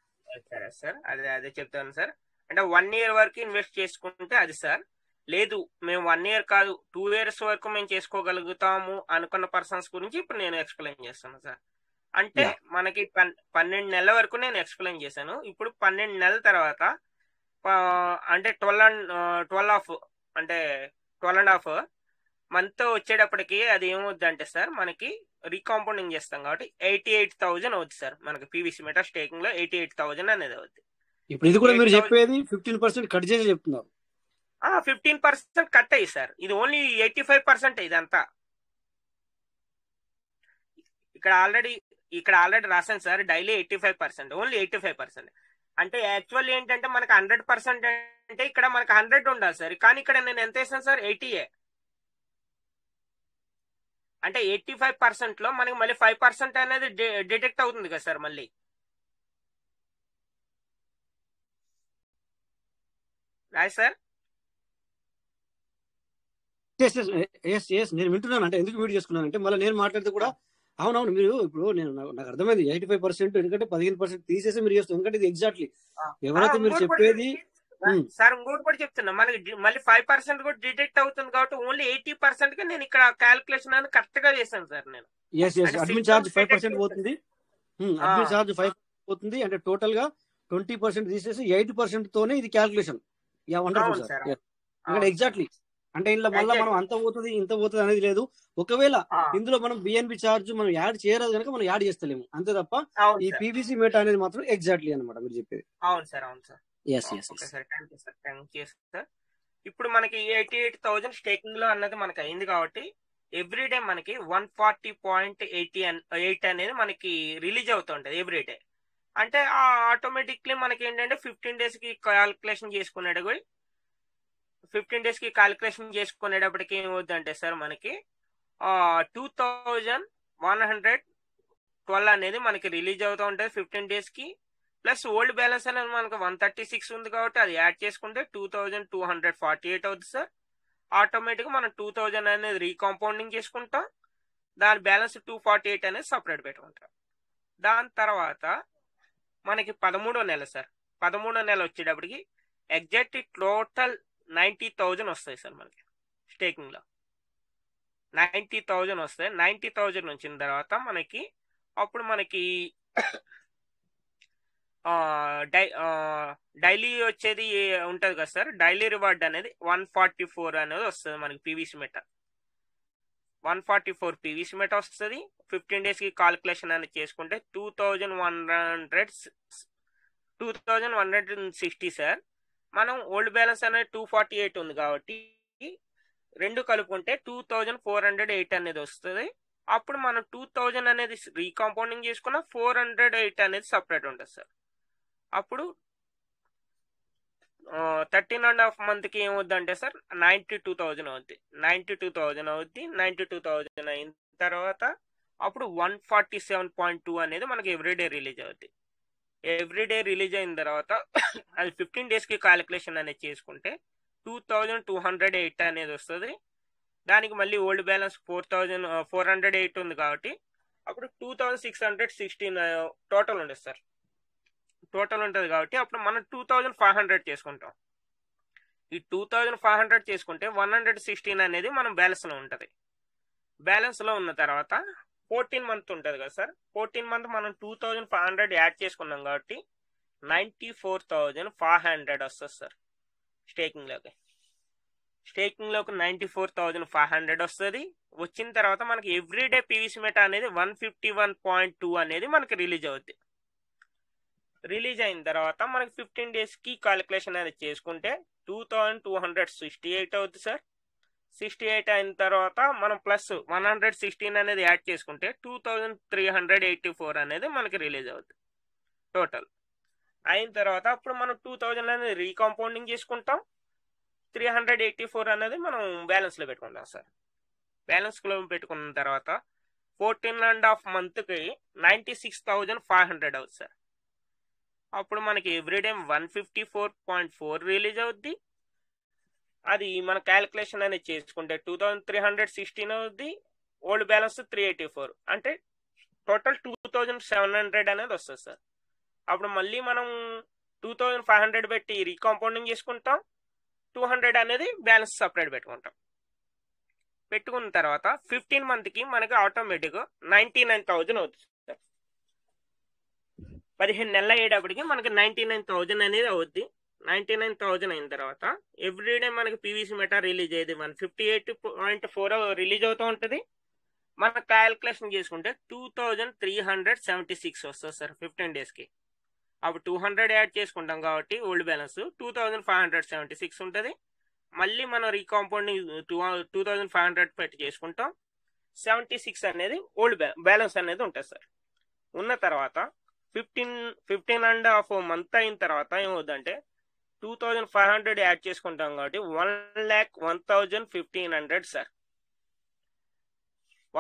సరే సార్, అదే చెప్తాను సార్. అంటే 1 ఇయర్ వరకు ఇన్వెస్ట్ చేసుకుంటే అది సార్. లేదు మేము 1 ఇయర్ కాదు 2 ఇయర్స్ వరకు మేము చేసుకోగలుగుతాము అనుకున్న పర్సన్స్ గురించి ఇప్పుడు నేను ఎక్స్ప్లెయిన్ చేస్తాను సార్. అంటే యా మనకి 12 నెలల వరకు నేను ఎక్స్ప్లెయిన్ చేశాను. ఇప్పుడు 12 నెలల తర్వాత అంటే 12 ఆఫ్ అంటే 12.5 మంత్ వచ్చేటప్పటికి అది ఏమవుద్ది అంటే సార్ మనకి రీకాంపౌండింగ్ చేస్తాం కాబట్టి 88,000 అవుద్ది సార్. మనకి పీవీసీ మెటా స్టేకింగ్ లో 88,000 అనేది అవుద్ది. ఇప్పుడు ఇది కూడా మీరు 8,000 చెప్పేది 15% కట్ చేసి చెప్తున్నారు. 15% కట్ అయ్యి సార్. ఇది ఓన్లీ 85% ఇదంతా. ఇక్కడ ఆల్రెడీ రాశాను సార్. Daily 85%, only 85%. అంటే యాక్చువల్ ఏంటంటే మనకి 100% అంటే ఇక్కడ మనకి 100 ఉండాలి సార్. కానీ ఇక్కడ నేను ఎంత వేసాను సార్? 80. అంటే 85% లో మనకి మళ్ళీ 5% అనేది డిటెక్ట్ అవుతుంది కదా సార్ మళ్ళీ. రాయ్ సార్. నేను వింటున్నాను. అంటే ఎందుకు వీడియో చేసుకున్నాను అంటే మళ్ళీ నేను మాట్లాడితే కూడా అవునవును మీరు ఇప్పుడు నాకు అర్థమైంది 85%, ఎందుకంటే 15% తీసేసి మీరు చేస్తారు. ఎందుకంటే ఇది ఎగ్జాక్ట్లీ ఎవరైతే మీరు చెప్పేది సార్ ఇంకోటి కూడా చెప్తున్నా, మనకి మళ్ళీ 5% కూడా డిటెక్ట్ అవుతుంది కాబట్టి ఓన్లీ 80% కి నేను ఇక్కడ క్యాల్కులేషన్ అని కరెక్ట్ గా చేశాను సార్ నేను. అడ్మిన్ ఛార్జ్ 5% పోతుంది. అడ్మిన్ ఛార్జ్ 5% పోతుంది. అంటే టోటల్ గా 20% తీసేసి 80% తోనే ఇది క్యాల్కులేషన్. Yeah wonderful sir. ఎందుకంటే ఎగ్జాక్ట్లీ అంటే ఇందులో మళ్ళీ మనం అంత పోతుంది ఇంత పోతుంది అనేది లేదు. ఒకవేళ ఇందులో మనం బిఎన్బి ఛార్జ్ మనం యాడ్ చేయరాదు కనుక మనం యాడ్ చేస్తలేము అంతే తప్ప. ఈ పీవీసీ మెటా అనేది మాత్రం ఎగ్జాక్ట్లీ అనమాట మీరు చెప్పేది. అవును సార్. Thank you sir. ఇప్పుడు మనకి 88,000 స్టేకింగ్ లో అన్నది మనకి అయింది కాబట్టి ఎవ్రీడే మనకి 140.88 అనేది మనకి రిలీజ్ అవుతుంటది ఎవ్రీడే. అంటే ఆటోమేటిక్లీ మనకి ఏంటంటే 15 days కి క్యాల్కులేషన్ చేసుకునేటప్పుడు 15 days కి క్యాల్కులేషన్ చేసుకునేటప్పటికి ఏమవుతుందంటే సార్ మనకి 2,112 అనేది మనకి రిలీజ్ అవుతూ ఉంటుంది 15 days కి. ప్లస్ ఓల్డ్ బ్యాలెన్స్ అనేది మనకు 136 ఉంది కాబట్టి అది యాడ్ చేసుకుంటే 2,248 అవుతుంది సార్. ఆటోమేటిక్గా మనం 2,000 అనేది రీకాంపౌండింగ్ చేసుకుంటాం. దాని బ్యాలెన్స్ 248 అనేది సపరేట్ పెట్టుకుంటాం. దాని తర్వాత మనకి 13వ నెల సార్. 13వ నెల వచ్చేటప్పటికి ఎగ్జాక్ట్ టోటల్ 90,000 వస్తాయి సార్ మనకి స్టేకింగ్ లో. 90,000 వస్తాయి. 90,000 వచ్చిన తర్వాత మనకి అప్పుడు మనకి డైలీ వచ్చేది ఉంటది కదా సార్. డైలీ రివార్డ్ అనేది 144 అనేది వస్తుంది మనకి పీవీసీ మెటా. 144 పీవీసీ మెటా వస్తుంది. 15 days కి కాల్కులేషన్ అనేది చేసుకుంటే 2,160 సార్. మనం ఓల్డ్ బ్యాలెన్స్ అనేది 248 ఉంది కాబట్టి రెండు కలుపుకుంటే 2,408 అనేది వస్తుంది. అప్పుడు మనం 2,000 అనేది రీకాంపౌండింగ్ చేసుకున్న 408 అనేది సపరేట్ ఉంటుంది సార్. అప్పుడు 13.5 month కి ఏమవుద్ది అంటే సార్ 92,000 అవుద్ది. 92,000 అయిన తర్వాత అప్పుడు 147.2 అనేది మనకి ఎవ్రీడే రిలీజ్ అవుద్ది. ఎవ్రీడే రిలీజ్ అయిన తర్వాత అది 15 days కి క్యాలిక్యులేషన్ అనేది చేసుకుంటే 2,208 అనేది వస్తుంది. దానికి మళ్ళీ ఓల్డ్ బ్యాలెన్స్ 408 ఉంది కాబట్టి అప్పుడు 2,616 టోటల్ ఉండదు సార్. టోటల్ ఉంటుంది కాబట్టి అప్పుడు మనం 2,500 చేసుకుంటాం. ఈ 2,500 చేసుకుంటే 116 అనేది మనం బ్యాలెన్స్ లో ఉంటుంది. బ్యాలెన్స్ లో ఉన్న తర్వాత 14 month ఉంటుంది కదా సార్. 14 month మనం 2,500 యాడ్ చేసుకున్నాం కాబట్టి 94,500 వస్తుంది సార్ స్టేకింగ్ లోకి. 94,500 వస్తుంది. వచ్చిన తర్వాత మనకి ఎవ్రీడే పీవీసీ మెటా అనేది 151.2 అనేది మనకి రిలీజ్ అవుద్ది. రిలీజ్ అయిన తర్వాత మనకి 15 days కి క్యాలిక్యులేషన్ అనేది చేసుకుంటే 2,268 అవుతుంది సార్. 68 అయిన తర్వాత మనం ప్లస్ 116 అనేది యాడ్ చేసుకుంటే 2,384 అనేది మనకి రిలీజ్ అవుతుంది టోటల్. అయిన తర్వాత అప్పుడు మనం 2,000 అనేది రీకాంపౌండింగ్ చేసుకుంటాం. 384 అనేది మనం బ్యాలెన్స్ లో పెట్టుకుంటాం సార్. బ్యాలెన్స్ లో పెట్టుకున్న తర్వాత 14.5 month కి 96,500 అవుతుంది సార్. అప్పుడు మనకి ఎవ్రీడే 154.4 రిలీజ్ అవుద్ది. అది మన క్యాలిక్యులేషన్ అనేది చేసుకుంటే 2,316 అవుద్ది. ఓల్డ్ బ్యాలెన్స్ 384 అంటే టోటల్ 2,700 అనేది వస్తుంది సార్. అప్పుడు మళ్ళీ మనం 2,500 పెట్టి రీకాంపౌండింగ్ చేసుకుంటాం. 200 అనేది బ్యాలెన్స్ సపరేట్ పెట్టుకుంటాం. పెట్టుకున్న తర్వాత 15 month కి మనకి ఆటోమేటిక్గా 99,000 అవుతుంది సార్. 15 నెలలు అయ్యేటప్పటికి మనకి 99,000 అనేది అవుద్ది. 99,000 అయిన తర్వాత ఎవ్రీడే మనకి పీవీసీ మెటా రిలీజ్ అయ్యేది 158.4 రిలీజ్ అవుతూ ఉంటుంది. మన క్యాల్కులేషన్ చేసుకుంటే 2,376 వస్తుంది సార్ 15 డేస్కి. అప్పుడు 200 యాడ్ చేసుకుంటాం కాబట్టి ఓల్డ్ బ్యాలెన్స్ 2,576 ఉంటుంది. మళ్ళీ మనం రీకాంపౌండింగ్ 2,500 పెట్టి చేసుకుంటాం. 76 అనేది ఓల్డ్ బ్యాలెన్స్ అనేది ఉంటుంది సార్. ఉన్న తర్వాత 15.5 మంత్ అయిన తర్వాత ఏమవుతుందంటే 2,500 యాడ్ చేసుకుంటాం కాబట్టి 1,01,1500 సార్.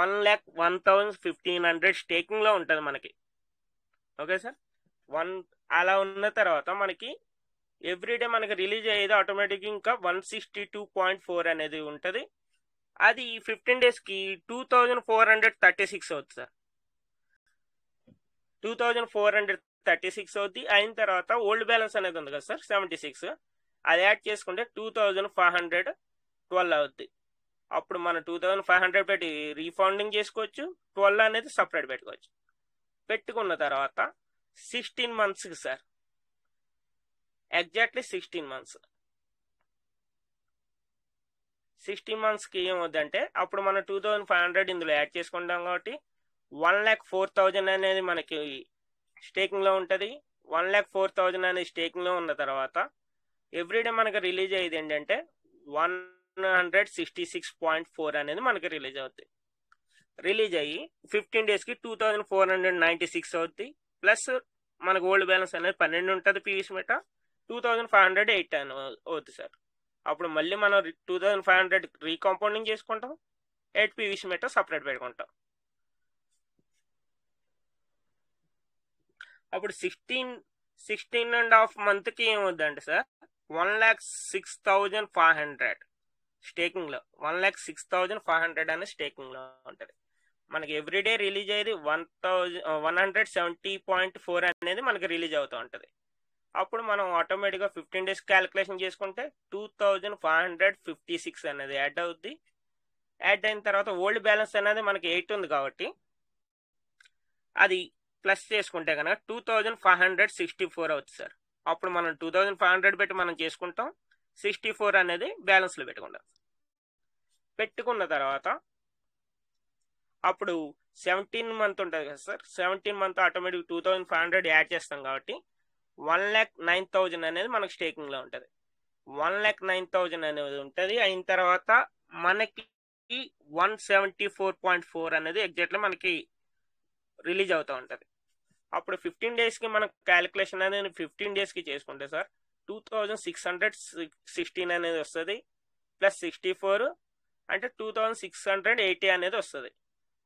1,01,1500 స్టేకింగ్లో ఉంటుంది మనకి. Okay sir. అలా ఉన్న తర్వాత మనకి ఎవ్రీడే మనకి రిలీజ్ అయ్యేది ఆటోమేటిక్గా ఇంకా 162.4 అనేది ఉంటుంది. అది 15 డేస్కి 2,436 అవుతుంది సార్. 2,436 అవుద్ది. అయిన తర్వాత ఓల్డ్ బ్యాలెన్స్ అనేది ఉంది కదా సార్ 76, అది యాడ్ చేసుకుంటే 2,512 అవుద్ది. అప్పుడు మనం 2,500 పెట్టి రీఫండింగ్ చేసుకోవచ్చు. 12 అనేది సపరేట్ పెట్టుకోవచ్చు. పెట్టుకున్న తర్వాత 16 మంత్స్కి సార్, ఎగ్జాక్ట్లీ 16 మంత్స్. 16 మంత్స్కి ఏమవుద్దంటే అప్పుడు మనం 2,500 ఇందులో యాడ్ చేసుకుంటాం కాబట్టి 1,04,000 అనేది మనకి స్టేకింగ్లో ఉంటుంది. 1,04,000 అనేది స్టేకింగ్లో ఉన్న తర్వాత ఎవ్రీడే మనకి రిలీజ్ అయ్యేది ఏంటంటే 166.4 అనేది మనకి రిలీజ్ అవుతుంది. రిలీజ్ అయ్యి 15 డేస్కి 2,496 అవుతుంది. ప్లస్ మనకు ఓల్డ్ బ్యాలెన్స్ అనేది 12 ఉంటుంది. పీవీసీ మెటా 2,508 అని అవుతుంది సార్. అప్పుడు మళ్ళీ మనం 2,500 రీకాంపౌండింగ్ చేసుకుంటాం. 8 పీవీసీ మెటా సపరేట్ పెట్టుకుంటాం. అప్పుడు 16.5 మంత్కి ఏమవుద్దంటే సార్ 1,06,500 స్టేకింగ్లో. 1,06,500 అనేది స్టేకింగ్లో ఉంటుంది. మనకి ఎవ్రీడే రిలీజ్ అయ్యేది 170.4 అనేది మనకి రిలీజ్ అవుతూ ఉంటుంది. అప్పుడు మనం ఆటోమేటిక్గా 15 డేస్ క్యాలిక్యులేషన్ చేసుకుంటే 2,556 అనేది యాడ్ అవుద్ది. యాడ్ అయిన తర్వాత ఓల్డ్ బ్యాలెన్స్ అనేది మనకి 8 ఉంది కాబట్టి అది ప్లస్ చేసుకుంటే కనుక 2,564 అవుతుంది సార్. అప్పుడు మనం 2,500 పెట్టి మనం చేసుకుంటాం. 64 అనేది బ్యాలెన్స్లో పెట్టుకుంటాం. పెట్టుకున్న తర్వాత అప్పుడు 17 మంత్ ఉంటుంది కదా సార్. 17 మంత్ ఆటోమేటిక్ 2,500 యాడ్ చేస్తాం కాబట్టి 1,09,000 అనేది మనకి స్టేకింగ్లో ఉంటుంది. 1,09,000 అనేది ఉంటుంది. అయిన తర్వాత మనకి 174.4 అనేది ఎగ్జాక్ట్లీ మనకి రిలీజ్ అవుతూ ఉంటుంది. అప్పుడు 15 డేస్కి మనకు క్యాలిక్యులేషన్ అనేది 15 డేస్కి చేసుకుంటే సార్ 2,616 అనేది వస్తుంది. ప్లస్ 64 అంటే 2,680 అనేది వస్తుంది.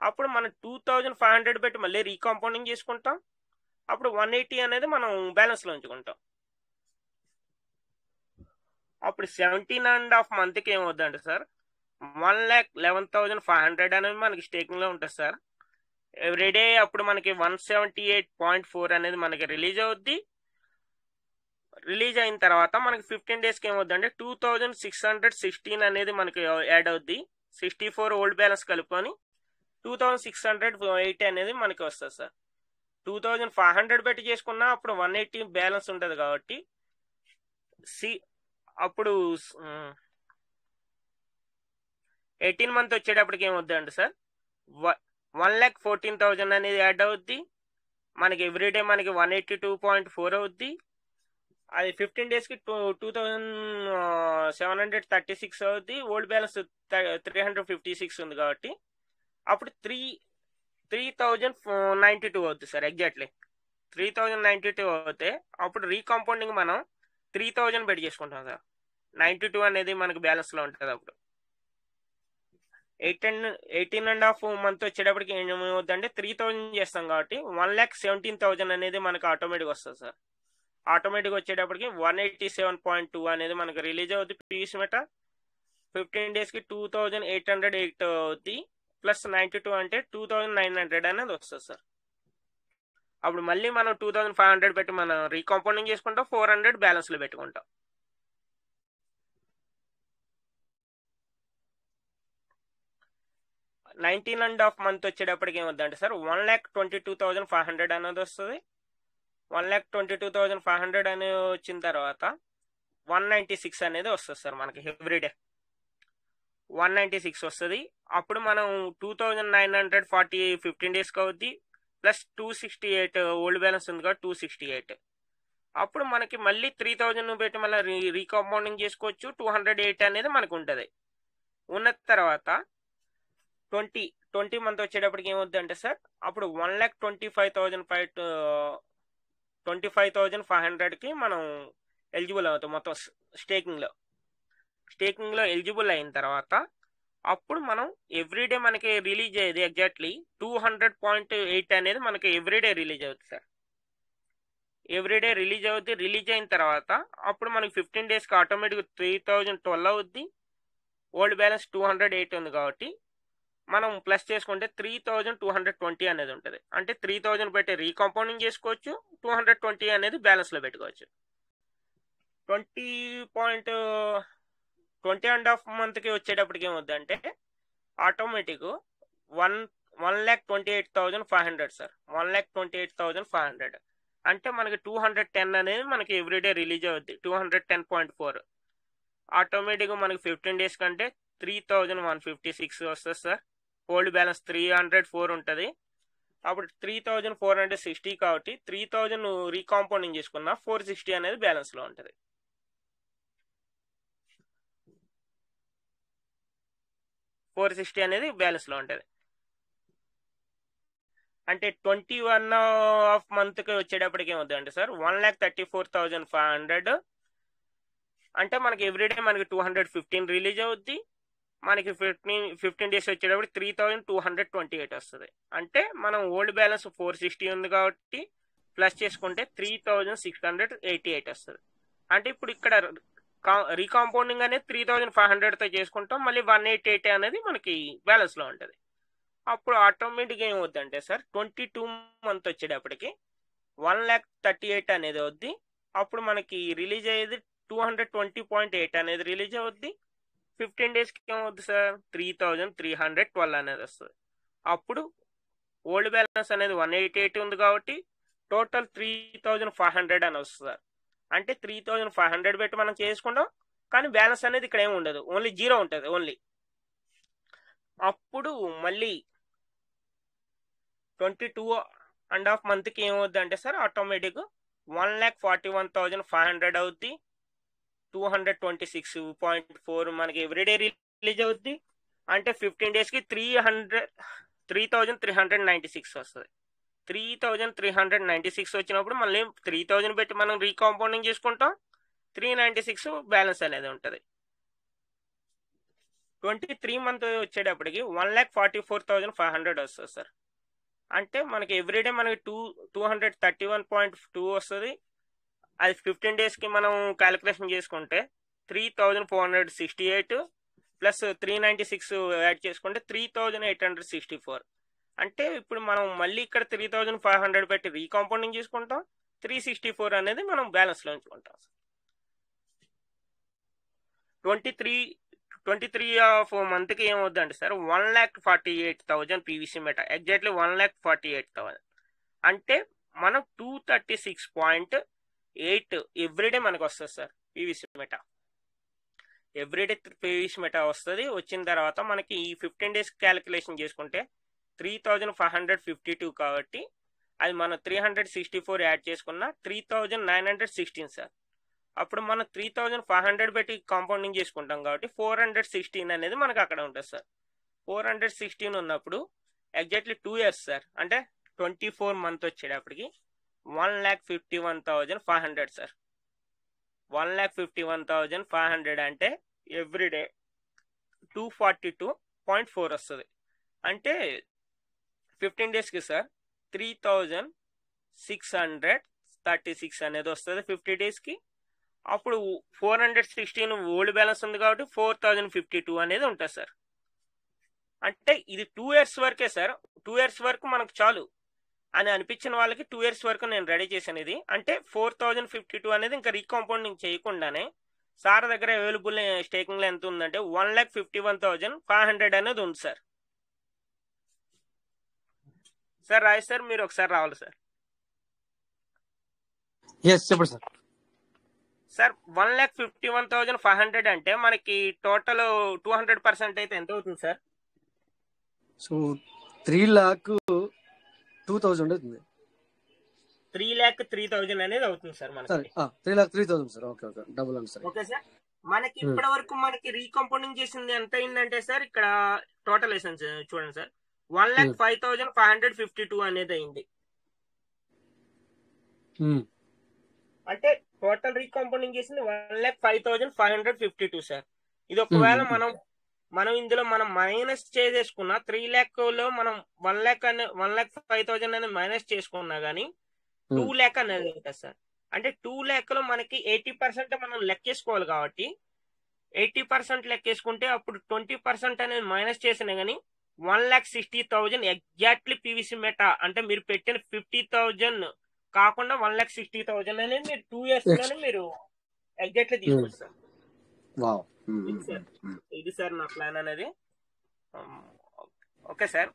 అప్పుడు మనం 2,500 పెట్టి మళ్ళీ రీకాంపౌండింగ్ చేసుకుంటాం. అప్పుడు 180 అనేది మనం బ్యాలెన్స్లో ఉంచుకుంటాం. అప్పుడు 17.5 మంత్కి ఏమవుతుందంటే సార్ 1,11,500 అనేది మనకి స్టేకింగ్లో ఉంటుంది సార్. ఎవ్రీడే అప్పుడు మనకి 178.4 అనేది మనకి రిలీజ్ అవుద్ది. రిలీజ్ అయిన తర్వాత మనకి 15 డేస్కి ఏమవుద్దంటే 2,616 అనేది మనకి యాడ్ అవుద్ది. 64 ఓల్డ్ బ్యాలెన్స్ కలుపుకొని 2,680 అనేది మనకి వస్తుంది సార్. 2,500 పెట్టి చేసుకున్నా అప్పుడు 180 బ్యాలెన్స్ ఉంటుంది కాబట్టి అప్పుడు 18 మంత్ వచ్చేటప్పటికి ఏమవుద్దంటే సార్ 1,14,000 అనేది యాడ్ అవుద్ది. మనకి ఎవ్రీడే మనకి 182.4 అవుద్ది. అది 15 డేస్కి 2,736 అవుద్ది. ఓల్డ్ బ్యాలెన్స్ 356 ఉంది కాబట్టి అప్పుడు 3,092 అవుతుంది సార్. ఎగ్జాక్ట్లీ 3,092 అవుతే అప్పుడు రీకాంపౌండింగ్ మనం 3,000 పెట్టి చేసుకుంటాం సార్. 92 అనేది మనకి బ్యాలెన్స్లో ఉంటుంది. అప్పుడు 18.5 మంత్ వచ్చేటప్పటికి ఏమవుతుందంటే 3,000 చేస్తాం కాబట్టి 1,17,000 అనేది మనకి ఆటోమేటిక్ వస్తుంది సార్. ఆటోమేటిక్ వచ్చేటప్పటికి 187.2 అనేది మనకి రిలీజ్ అవుతుంది పీవీసీ మెటా. 15 డేస్కి 2,808 అవుద్ది. ప్లస్ 92 అంటే 2,900 అనేది వస్తుంది సార్. అప్పుడు మళ్ళీ మనం 2,500 పెట్టి మనం రీకాంపౌండింగ్ చేసుకుంటాం. 400 బ్యాలెన్స్లో పెట్టుకుంటాం. $19.5 మంత్ వచ్చేటప్పటికి ఏమవుతుందంటే సార్ 1,22,500 అనేది వస్తుంది. 1,22,500 అని వచ్చిన తర్వాత 196 అనేది వస్తుంది సార్ మనకి ఎవ్రీడే 196 వస్తుంది. అప్పుడు మనం 2,940 15 డేస్కి అవుద్ది, ప్లస్ 268 ఓల్డ్ బ్యాలెన్స్ ఉంది కాబట్టి 268. అప్పుడు మనకి మళ్ళీ 3,000 పెట్టి మళ్ళీ రీకాంపౌండింగ్ చేసుకోవచ్చు. 208 అనేది మనకు ఉంటుంది. ఉన్న తర్వాత 20 మంత్ వచ్చేటప్పటికి ఏమవుద్ది అంటే సార్ అప్పుడు 1,25,500కి మనం ఎలిజిబుల్ అవుతాం మొత్తం స్టేకింగ్లో ఎలిజిబుల్ అయిన తర్వాత అప్పుడు మనం ఎవ్రీడే మనకి రిలీజ్ అయ్యేది ఎగ్జాక్ట్లీ 200.8 అనేది మనకి ఎవ్రీడే రిలీజ్ అవుతుంది సార్. ఎవ్రీడే రిలీజ్ అవుద్ది. రిలీజ్ అయిన తర్వాత అప్పుడు మనకి 15 డేస్కి ఆటోమేటిక్గా 3,012 అవుద్ది. ఓల్డ్ బ్యాలెన్స్ 208 ఉంది కాబట్టి మనం ప్లస్ చేసుకుంటే 3,220 అనేది ఉంటుంది. అంటే 3,000 పెట్టి రీకాంపౌండింగ్ చేసుకోవచ్చు, 220 అనేది బ్యాలెన్స్లో పెట్టుకోవచ్చు. 20.5 మంత్కి వచ్చేటప్పటికి ఏమవుద్దంటే ఆటోమేటిక్ 1,28,500 సార్. 1,28,500 అంటే మనకి 210 అనేది మనకి ఎవ్రీడే రిలీజ్ అవుద్ది. 210.4 ఆటోమేటిక్గా మనకి 15 డేస్ కంటే 3,156 వస్తుంది సార్. ఓల్డ్ బ్యాలెన్స్ 304 ఉంటుంది. అప్పుడు 3,460 కాబట్టి 3,000 రీకాంపౌండింగ్ చేసుకున్న 460 అనేది బ్యాలెన్స్లో ఉంటుంది. అంటే 21 మంత్కి వచ్చేటప్పటికి ఏమవుతుందంటే సార్ 1,34,500 అంటే మనకి ఎవ్రీడే మనకి 215 రిలీజ్ అవుద్ది. మనకి 15 డేస్ వచ్చేటప్పుడు 3,228 వస్తుంది. అంటే మనం ఓల్డ్ బ్యాలెన్స్ 460 ఉంది కాబట్టి ప్లస్ చేసుకుంటే 3,688 వస్తుంది. అంటే ఇప్పుడు ఇక్కడ రీకాంపౌండింగ్ అనేది 3,500తో చేసుకుంటాం, మళ్ళీ 188 అనేది మనకి బ్యాలెన్స్లో ఉంటుంది. అప్పుడు ఆటోమేటిక్గా ఏమవుద్దంటే సార్ 22 మంత్ వచ్చేటప్పటికి 1,38,000 అనేది అవుద్ది. అప్పుడు మనకి రిలీజ్ అయ్యేది 220.8 అనేది రిలీజ్ అవుద్ది. 15 డేస్కి ఏమవుద్ది సార్ 3,312 అనేది వస్తుంది. అప్పుడు ఓల్డ్ బ్యాలెన్స్ అనేది 188 ఉంది కాబట్టి టోటల్ 3,500 అని వస్తుంది సార్. అంటే 3,500 పెట్టి మనం చేసుకుంటాం, కానీ బ్యాలెన్స్ అనేది ఇక్కడ ఏమి ఉండదు, ఓన్లీ 0 ఉంటుంది ఓన్లీ. అప్పుడు మళ్ళీ 22.5 మంత్కి ఏమవుద్ది అంటే సార్ ఆటోమేటిక్ 1,41,500 అవుద్ది. 226.4 మనకి ఎవ్రీడే రిలీజ్ అవుద్ది. అంటే 15 డేస్కి 3,396 వస్తుంది. 3,396 వచ్చినప్పుడు మళ్ళీ 3,000 పెట్టి మనం రీకాంపౌండింగ్ చేసుకుంటాం, 396 బ్యాలెన్స్ అనేది ఉంటుంది. 23 మంత్ వచ్చేటప్పటికి 1,44,500 వస్తుంది సార్. అంటే మనకి ఎవ్రీడే మనకి 231.2 వస్తుంది. అది 15 డేస్కి మనం క్యాలిక్యులేషన్ చేసుకుంటే 3,468 ప్లస్ 396 యాడ్ చేసుకుంటే 3,864. అంటే ఇప్పుడు మనం మళ్ళీ ఇక్కడ 3,500 పెట్టి రీకాంపౌండింగ్ చేసుకుంటాం, 364 అనేది మనం బ్యాలెన్స్లో ఉంచుకుంటాం. 23 మంత్కి ఏమవుద్దంటే సార్ 1,48,000 పీవీసీ మెటా, ఎగ్జాక్ట్లీ 1,48,000 అంటే మనం 236.8 ఎవ్రీడే మనకు వస్తుంది sir PVC meta. Everyday PVC meta వస్తుంది. వచ్చిన తర్వాత మనకి ఈ 15 డేస్ క్యాలిక్యులేషన్ చేసుకుంటే 3,552 కాబట్టి అది మనం 364 యాడ్ చేసుకున్న 3,916 సార్. అప్పుడు మనం 3,500 పెట్టి కాంపౌండింగ్ చేసుకుంటాం కాబట్టి 416 అనేది మనకు అక్కడ ఉంటుంది సార్. 416 ఉన్నప్పుడు ఎగ్జాక్ట్లీ 2 ఇయర్స్ సార్. అంటే 24 మంత్ వచ్చేటప్పటికి 1,51,500 సార్. 1,51,500 అంటే ఎవ్రీడే 242.4 వస్తుంది. అంటే 15 డేస్కి సార్ 3,636 అనేది వస్తుంది 50 డేస్కి. అప్పుడు 416 ఓల్డ్ బ్యాలెన్స్ ఉంది కాబట్టి 4,052 అనేది ఉంటుంది సార్. అంటే ఇది 2 ఇయర్స్ వరకే సార్. 2 ఇయర్స్ వరకు మనకు చాలు అని అనిపించిన వాళ్ళకి 2 ఇయర్స్ వరకు నేను రెడీ చేశాను ఇది. అంటే 4,052 అనేది ఇంకా రీకాంపౌండింగ్ చేయకుండానే సార్ దగ్గర అవైలబుల్ స్టేకింగ్లో ఎంత ఉందంటే 1,51,500 అనేది ఉంది సార్. సార్ రాయ్ సార్, మీరు ఒకసారి రావాలి సార్. ఎస్ చెప్పండి సార్. సార్ 1,51,500 అంటే మనకి టోటల్ 200% అయితే ఎంత అవుతుంది సార్? సో 3,02,000 అవుతుంది. 3,03,000 అనేది అవుతుంది సార్ మనకి. సరే 3,03,000 సార్. ఓకే ఓకే డబుల్ అండి సార్. Okay sir. మనకి ఇప్పటి వరకు మనకి రీకంపౌండింగ్ చేసింది ఎంత అయిందంటే సార్ ఇక్కడ టోటల్ వేసాను చూడండి సార్ 1,05,552 అనేది అయింది. అంటే టోటల్ రీకంపౌండింగ్ చేసింది 1,05,552 సార్. ఇది ఒకవేళ మనం ఇందులో మనం మైనస్ చేసేసుకున్న 3 lakh లో మనం 1,05,000 అనేది మైనస్ చేసుకున్నా గానీ 2 lakh అనేది ఉంటుంది సార్. అంటే 2 lakh లో మనకి 80% మనం లెక్కేసుకోవాలి కాబట్టి 80% లెక్కేసుకుంటే అప్పుడు 20% అనేది మైనస్ చేసినా గానీ 1,60,000 ఎగ్జాక్ట్లీ పీవీసీ మెటా అంటే మీరు పెట్టిన 50,000 కాకుండా 1,60,000 అనేది మీరు 2 years లోనే మీరు ఎగ్జాక్ట్లీ తీసుకోవచ్చు సార్. ఇది సార్ నా ప్లాన్ అనేది. Okay sir.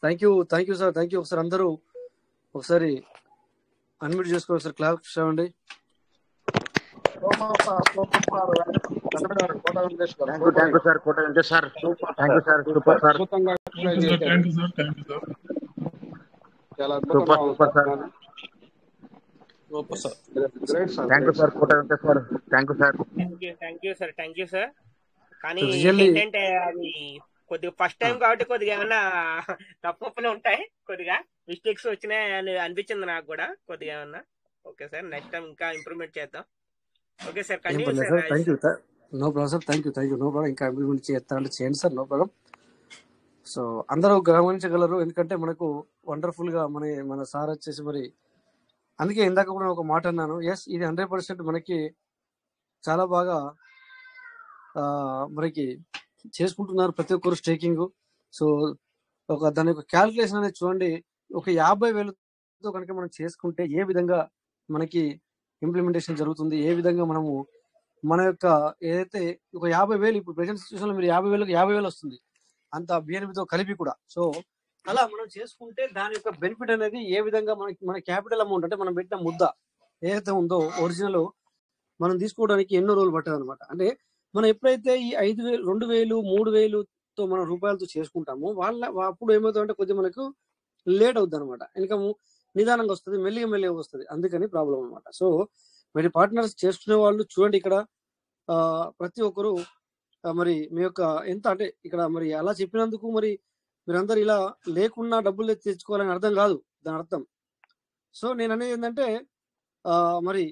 Thank you sir. Thank you. ఒకసారి అందరూ ఒకసారి అన్మ్యూట్ చేసుకోవాలి సార్. క్లాప్ చేయండి. Thank you sir. Kota Venkatesh sir. Thank you sir. Super sir. Super sir. Thank you sir. Kota Venkatesh sir. Thank you sir. Thank you sir. కానీ ఏంటంటే అది కొద్దిగా first time కాబట్టి కొద్దిగా ఏమన్నా తప్పులు ఉంటాయి, కొద్దిగా మిస్టేక్స్ వచ్చినాయి అని అనిపించింది నాకు కూడా కొద్దిగా ఏమన్నా. ఓకే సార్, నెక్స్ట్ టైం ఇంకా ఇంప్రూవ్మెంట్ చేద్దాం. Okay sir, continue sir. Thank you. No problem sir. Thank you. No problem. ఇంకా ఇంప్రూవ్మెంట్ చేస్తారంటే చేయండి సార్. No problem. సో అందరూ గమనించగలరు, ఎందుకంటే మనకు వండర్ఫుల్ గా మన సార్ వచ్చేసి మరి అందుకే ఇందాక కూడా ఒక మాట అన్నాను. ఎస్, ఇది 100% మనకి చాలా బాగా మనకి చేసుకుంటున్నారు ప్రతి ఒక్కరు స్టేకింగ్. సో దాని యొక్క క్యాల్కులేషన్ అనేది చూడండి. ఒక 50,000తో కనుక మనం చేసుకుంటే ఏ విధంగా మనకి ఇంప్లిమెంటేషన్ జరుగుతుంది, ఏ విధంగా మనము మన యొక్క ఏదైతే ఒక 50,000 ఇప్పుడు ప్రెసెంట్ సిచ్యువేషన్ లో మీరు 50,000కి 50,000 వస్తుంది అంత బిఎన్బితో కలిపి కూడా. సో అలా మనం చేసుకుంటే దాని యొక్క బెనిఫిట్ అనేది ఏ విధంగా మన క్యాపిటల్ అమౌంట్ అంటే మనం పెట్టిన ముద్ద ఏదైతే ఉందో ఒరిజినల్ మనం తీసుకోవడానికి ఎన్నో రోజులు పట్టదు అనమాట. అంటే మనం ఎప్పుడైతే ఈ 5,000, 2,000, 3,000తో మనం రూపాయలతో చేసుకుంటామో అప్పుడు ఏమవుతుందంటే కొద్దిగా మనకు లేట్ అవుతుంది అనమాట. ఇన్కమ్ నిదానంగా వస్తుంది, మెల్లిగా వస్తుంది. అందుకని ప్రాబ్లం అనమాట. సో మరి పార్ట్నర్స్ చేసుకునే వాళ్ళు చూడండి, ఇక్కడ ప్రతి ఒక్కరు మరి మీ యొక్క ఎంత అంటే ఇక్కడ మరి అలా చెప్పినందుకు మరి మీరందరూ ఇలా లేకున్నా డబ్బులు తెచ్చుకోవాలని అర్థం కాదు దాని అర్థం. సో నేను అనేది ఏంటంటే మరి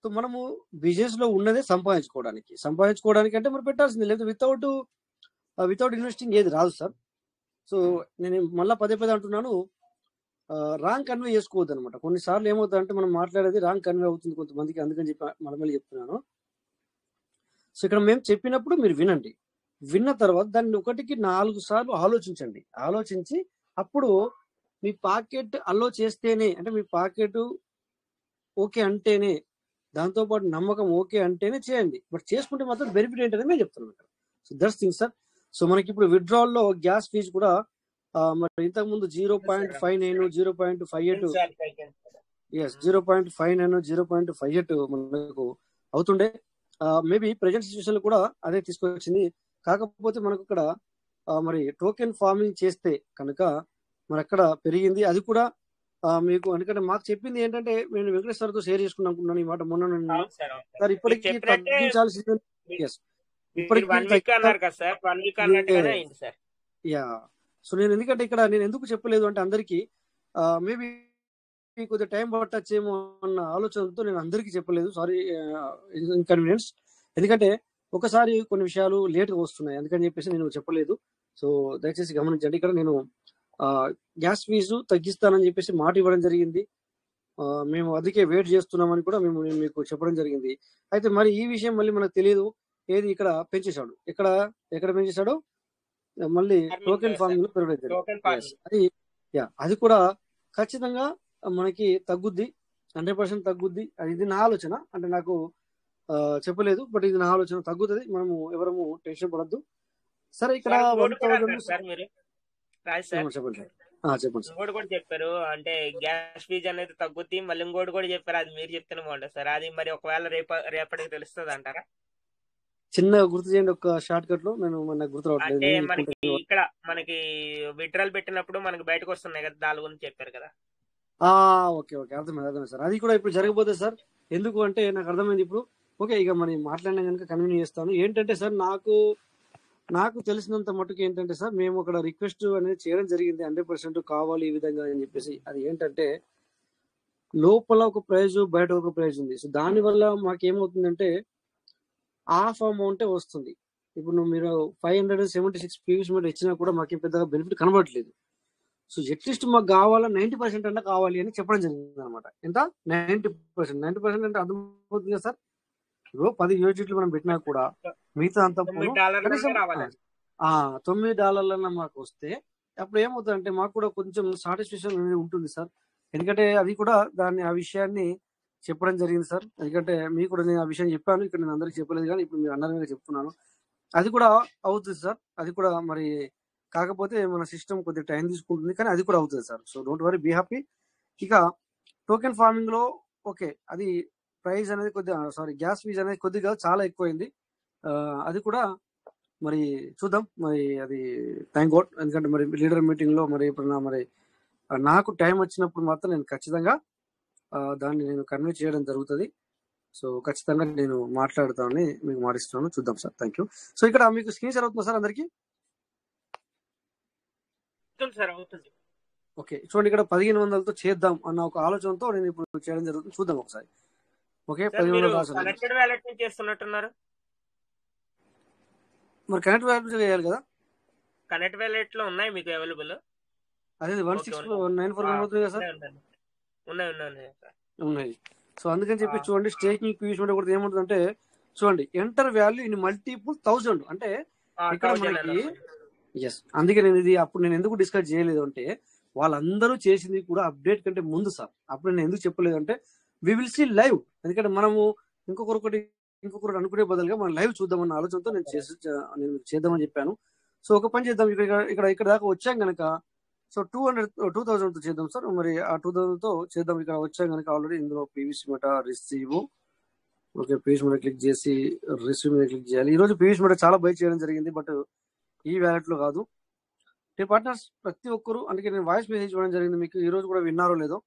మనము బిజినెస్ లో ఉన్నదే సంపాదించుకోవడానికి అంటే మరి పెట్టాల్సింది, లేదా వితౌట్ ఇన్వెస్టింగ్ ఏది రాదు సార్. సో నేను మళ్ళీ పదే అంటున్నాను, రాంగ్ కన్వే చేసుకోవద్దు అనమాట. కొన్నిసార్లు ఏమవుతుందంటే మనం మాట్లాడేది రాంగ్ కన్వే అవుతుంది కొంతమందికి, అందుకని చెప్పి మళ్ళీ చెప్తున్నాను. సో ఇక్కడ మేము చెప్పినప్పుడు మీరు వినండి, విన్న తర్వాత దాన్ని 1కి 4 సార్లు ఆలోచించి అప్పుడు మీ పాకెట్ అలో చేస్తేనే, అంటే మీ పాకెట్ ఓకే అంటేనే, దాంతోపాటు నమ్మకం ఓకే అంటేనే చేయండి. బట్ చేసుకుంటే మాత్రం బెనిఫిట్ ఏంటనే మేము చెప్తున్నాం ఇక్కడ. So that's thing sir. So మనకి ఇప్పుడు విత్డ్రాల్ లో గ్యాస్ ఫీజు కూడా మరి ఇంతకు ముందు 0.59, 0.58 0.58 మనకు అవుతుండే. మేబీ ప్రెజెంట్ సిచ్యువేషన్ లో కూడా అదే తీసుకొచ్చింది. కాకపోతే మనకు ఇక్కడ మరి టోకెన్ ఫార్మింగ్ చేస్తే కనుక మరి అక్కడ పెరిగింది. అది కూడా మీకు ఎందుకంటే మాకు చెప్పింది ఏంటంటే, నేను వెంకటేశ్వర్తో షేర్ చేసుకున్నాను ఈ మాట మొన్న. సార్ ఇప్పటికీ తగ్గించాల్సింది. సో నేను ఎందుకంటే ఇక్కడ నేను ఎందుకు చెప్పలేదు అంటే అందరికీ మేబీ కొద్దిగా టైం పట్టచ్చేమో అన్న ఆలోచనతో నేను అందరికీ చెప్పలేదు. Sorry, inconvenience. ఎందుకంటే ఒకసారి కొన్ని విషయాలు లేట్గా వస్తున్నాయి, అందుకని చెప్పేసి నేను చెప్పలేదు. సో దయచేసి గమనించండి. ఇక్కడ నేను గ్యాస్ ఫీజు తగ్గిస్తానని చెప్పేసి మాట ఇవ్వడం జరిగింది. మేము అందుకే వెయిట్ చేస్తున్నామని కూడా నేను మీకు చెప్పడం జరిగింది. అయితే మరి ఈ విషయం మళ్ళీ మనకు తెలియదు. ఏది ఇక్కడ పెంచేశాడు, ఎక్కడ పెంచేశాడు, మళ్ళీ టోకెన్ ఫార్మింగ్ లో పెరగడం జరిగింది. అది కూడా ఖచ్చితంగా మనకి తగ్గుద్ది, 100% తగ్గుద్ది. ఇది నా ఆలోచన, అంటే నాకు చెప్పలేదు, బట్ ఇది నా ఆలోచన. తగ్గుతుంది, మనము ఎవరము టెన్షన్ పడద్దు. సరే ఇక్కడ 1,000 చెప్పండి సార్. చెప్పండి సార్. ఇంకోటి కూడా చెప్పారు, అంటే గ్యాస్ ఫీజు అనేది తగ్గుద్ది. మళ్ళీ ఇంకోటి కూడా చెప్పారు, అది మీరు చెప్తేనే బాగుంటుంది సార్. అది మరి ఒకవేళ రేపటికి తెలుస్తుంది అంటారా? చిన్నగా గుర్తు చేయండి ఒక షార్ట్ కట్ లో, నాకు గుర్తు రావట్లేదు. అంటే నేను మనకి చెప్పుకుంటాను. ఇక్కడ మనకి విత్డ్రాల్ పెట్టినప్పుడు మనకి బయటకు వస్తున్నాయి కదా, దాని గురించి చెప్పారు కదా. ఓకే అర్థమైంది సార్. అది కూడా ఇప్పుడు జరగబోతుంది సార్. ఎందుకు అంటే నాకు అర్థమైంది ఇప్పుడు. ఓకే, ఇక మరి మాట్లాడినా కనుక కన్విన్స్ చేస్తాను. ఏంటంటే సార్, నాకు తెలిసినంత మటుకు ఏంటంటే సార్, మేము అక్కడ రిక్వెస్ట్ అనేది చేయడం జరిగింది 100% కావాలి ఈ విధంగా అని చెప్పేసి. అది ఏంటంటే లోపల ఒక ప్రైజ్, బయట ఒక ప్రైజ్ ఉంది. సో దానివల్ల మాకేమవుతుందంటే హాఫ్ అమౌంటే వస్తుంది. ఇప్పుడు మీరు 576 పీవీసీ మీటర్ ఇచ్చినా కూడా మాకు పెద్దగా బెనిఫిట్ కనబడట్లేదు. సో అట్లీస్ట్ మాకు కావాలా 90% అన్నా కావాలి అని చెప్పడం జరిగింది అనమాట. ఎంత 90% అంటే అర్థమవుతుంది కదా సార్. ఇప్పుడు 10 యూనిట్లు మనం పెట్టినా కూడా మిగతా అంతా కనీసం $9 మాకు వస్తే అప్పుడు ఏమవుతుందంటే మాకు కూడా కొంచెం సాటిస్ఫాక్షన్ అనేది ఉంటుంది సార్. ఎందుకంటే అది కూడా ఆ విషయాన్ని చెప్పడం జరిగింది సార్. ఎందుకంటే మీకు కూడా నేను ఆ విషయం చెప్పాను, ఇక్కడ నేను అందరికి చెప్పలేదు, కానీ ఇప్పుడు మీరు అన్నది చెప్తున్నాను. అది కూడా అవుతుంది సార్. అది కూడా మరి కాకపోతే మన సిస్టమ్ కొద్దిగా టైం తీసుకుంటుంది, కానీ అది కూడా అవుతుంది sir. So don't worry, be happy. ఇక టోకెన్ ఫార్మింగ్ లో ఓకే, అది ప్రైస్ అనేది కొద్దిగా గ్యాస్ ఫీజ్ అనేది కొద్దిగా చాలా ఎక్కువైంది. అది కూడా మరి చూద్దాం. మరి అది థ్యాంక్ గాడ్. ఎందుకంటే మరి లీడర్ మీటింగ్ లో మరి ఇప్పుడు మరి నాకు టైం వచ్చినప్పుడు మాత్రం నేను ఖచ్చితంగా దాన్ని నేను కన్వే చేయడం జరుగుతుంది. సో ఖచ్చితంగా నేను మాట్లాడుతానని మీకు మాటిస్తున్నాను. చూద్దాం సార్. Thank you. సో ఇక్కడ మీకు స్క్రీన్ షేర్ అవుతుందా సార్ అందరికి? ఓకే, చూడండి, ఇక్కడ 1500తో చేద్దాం అన్న ఒక ఆలోచనతో నేను ఇప్పుడు చేయడం జరుగుతుంది. చూద్దాం ఒకసారి. ఓకే, 1500 రాశాను. కనెక్టెడ్ వ్యాలెట్ నుంచి చేస్తున్నట్టున్నారు. మరి కనెక్ట్ వ్యాలెట్ చేయాలి కదా. కనెక్ట్ వ్యాలెట్ లో ఉన్నాయి మీకు అవైలబుల్. అదే 16994 కనబడుతుంది కదా సార్. ఉన్నాయి. సో అందుకని చెప్పి చూడండి, స్టేకింగ్ పీవీసీ మీటర్ కూడా ఏముంటుందంటే చూడండి, ఎంటర్ వాల్యూ ఇన్ మల్టిపుల్ 1000 అంటే ఇక్కడ మనకి అందుకే నేను ఇది అప్పుడు నేను ఎందుకు డిస్కస్ చేయలేదు అంటే వాళ్ళందరూ చేసింది కూడా అప్డేట్ కంటే ముందు సార్. అప్పుడు నేను ఎందుకు చెప్పలేదు అంటే వి విల్ సీ లైవ్. ఎందుకంటే మనము ఇంకొకరు అనుకునే బదులుగా మనం లైవ్ చూద్దామన్న ఆలోచనతో నేను చేద్దామని చెప్పాను. సో ఒక పని చేద్దాం, ఇక్కడ దాకా వచ్చాం కనుక సో 2000తో చేద్దాం సార్. మరి ఆ 2000తో చేద్దాం. ఇక్కడ వచ్చాం కనుక ఆల్రెడీ ఇందులో PVC meter receive. Okay, PVC meter click చేసి రిసీవ్ మీద క్లిక్ చేయాలి. ఈ రోజు పీవీసీ మీటర్ చాలా బై చేయడం జరిగింది, బట్ ఈ వ్యాలెట్ లో కాదు. పార్ట్నర్స్ ప్రతి ఒక్కరు, అందుకే నేను వాయిస్ మెసేజ్ ఇవ్వడం జరిగింది మీకు. ఈ రోజు కూడా విన్నారో లేదో,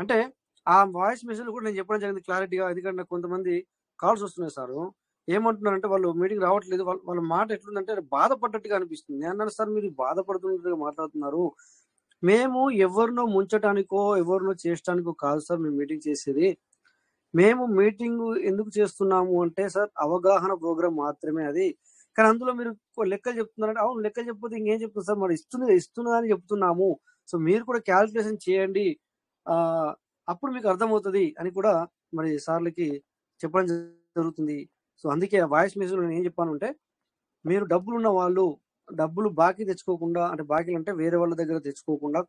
అంటే ఆ వాయిస్ మెసేజ్ కూడా నేను చెప్పడం జరిగింది క్లారిటీగా. ఎందుకంటే కొంతమంది కాల్స్ వస్తున్నాయి సార్, ఏమంటున్నారంటే వాళ్ళు మీటింగ్ రావట్లేదు, వాళ్ళ మాట ఎట్లుందంటే బాధపడ్డట్టుగా అనిపిస్తుంది. నేను అన్నాను సార్, మీరు బాధపడుతున్నట్టుగా మాట్లాడుతున్నారు. మేము ఎవరినో ముంచడానికో ఎవరినో చేయడానికో కాదు సార్ మేము మీటింగ్ చేసేది. మేము మీటింగ్ ఎందుకు చేస్తున్నాము అంటే సార్ అవగాహన ప్రోగ్రామ్ మాత్రమే అది. కానీ అందులో మీరు లెక్కలు చెప్తున్నారంటే అవును, లెక్కలు చెప్పకపోతే ఇంకేం చెప్తుంది సార్, మరి ఇస్తున్నది అని చెప్తున్నాము. సో మీరు కూడా క్యాల్కులేషన్ చేయండి, అప్పుడు మీకు అర్థమవుతుంది అని కూడా మరి సార్లకి చెప్పడం జరుగుతుంది. సో అందుకే వాయిస్ మెసేజ్ నేను ఏం చెప్పాను అంటే, మీరు డబ్బులు ఉన్న వాళ్ళు డబ్బులు బాకీ తెచ్చుకోకుండా, అంటే బాకీలు అంటే వేరే వాళ్ళ దగ్గర తెచ్చుకోకుండా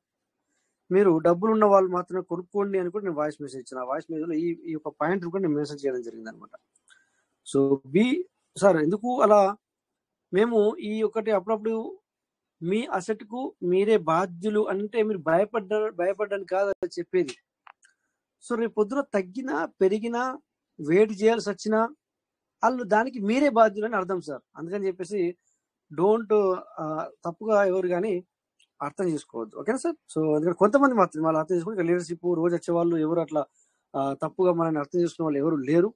మీరు డబ్బులు ఉన్న వాళ్ళు మాత్రమే కొనుక్కోండి అని కూడా నేను వాయిస్ మెసేజ్ ఇచ్చిన. వాయిస్ మెసేజ్ లో ఈ ఒక పాయింట్ కూడా నేను మెసేజ్ చేయడం జరిగింది అనమాట. సో సార్ ఎందుకు అలా, మేము ఈ ఒకటి అప్పుడప్పుడు మీ అసెట్ కు మీరే బాధ్యులు అంటే మీరు భయపడ్డానికి కాదు చెప్పేది. సో రేపు పొద్దున తగ్గినా పెరిగినా వెయిట్ చేయాల్సి వచ్చినా వాళ్ళు దానికి మీరే బాధ్యులు అని అర్థం సార్. అందుకని చెప్పేసి డోంట్ తప్పుగా ఎవరు కానీ అర్థం చేసుకోవద్దు. ఓకేనా సార్. సో అందుకని కొంతమంది మాత్రం వాళ్ళు అర్థం చేసుకుని లీడర్షిప్ రోజు వచ్చే వాళ్ళు ఎవరు అట్లా తప్పుగా మనల్ని అర్థం చేసుకునే వాళ్ళు ఎవరు లేరు.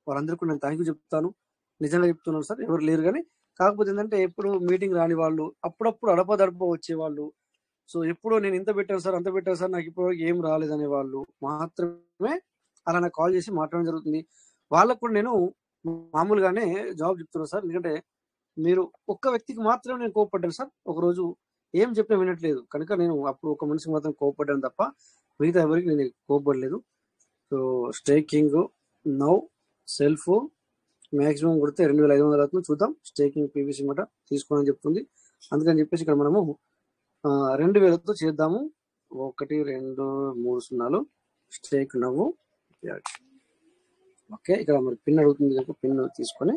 వాళ్ళందరికీ నేను థ్యాంక్ యూ చెప్తాను, నిజంగా చెప్తున్నాను సార్. ఎవరు లేరు, కానీ కాకపోతే ఏంటంటే ఎప్పుడు మీటింగ్ రాని వాళ్ళు, అప్పుడప్పుడు అడపదడప వచ్చేవాళ్ళు, సో ఎప్పుడో నేను ఇంత పెట్టాను సార్ అంత పెట్టాను సార్ నాకు ఇప్పటివరకు ఏం రాలేదనే వాళ్ళు మాత్రమే అలా నాకు కాల్ చేసి మాట్లాడడం జరుగుతుంది. వాళ్ళకు కూడా నేను మామూలుగానే జవాబు చెప్తున్నాను సార్. ఎందుకంటే మీరు ఒక్క వ్యక్తికి మాత్రమే నేను కోపడ్డాను సార్. ఒకరోజు ఏం చెప్పినా వినట్లేదు కనుక నేను అప్పుడు ఒక మనిషికి మాత్రం కోపడ్డాను తప్ప మిగతా ఎవరికి నేను కోపడలేదు. So staking now self maximum కొడితే 2500 అవుతుంది. చూద్దాం. స్టేకింగ్ పీవీసీ మాట తీసుకోవాలని చెప్తుంది. అందుకని చెప్పేసి ఇక్కడ మనము 2000తో చేద్దాము. 1 2 3 0 స్టేక్ నవ్వు. ఓకే, ఇక్కడ మరి పిన్ అడుగుతుంది కనుక పిన్ తీసుకొని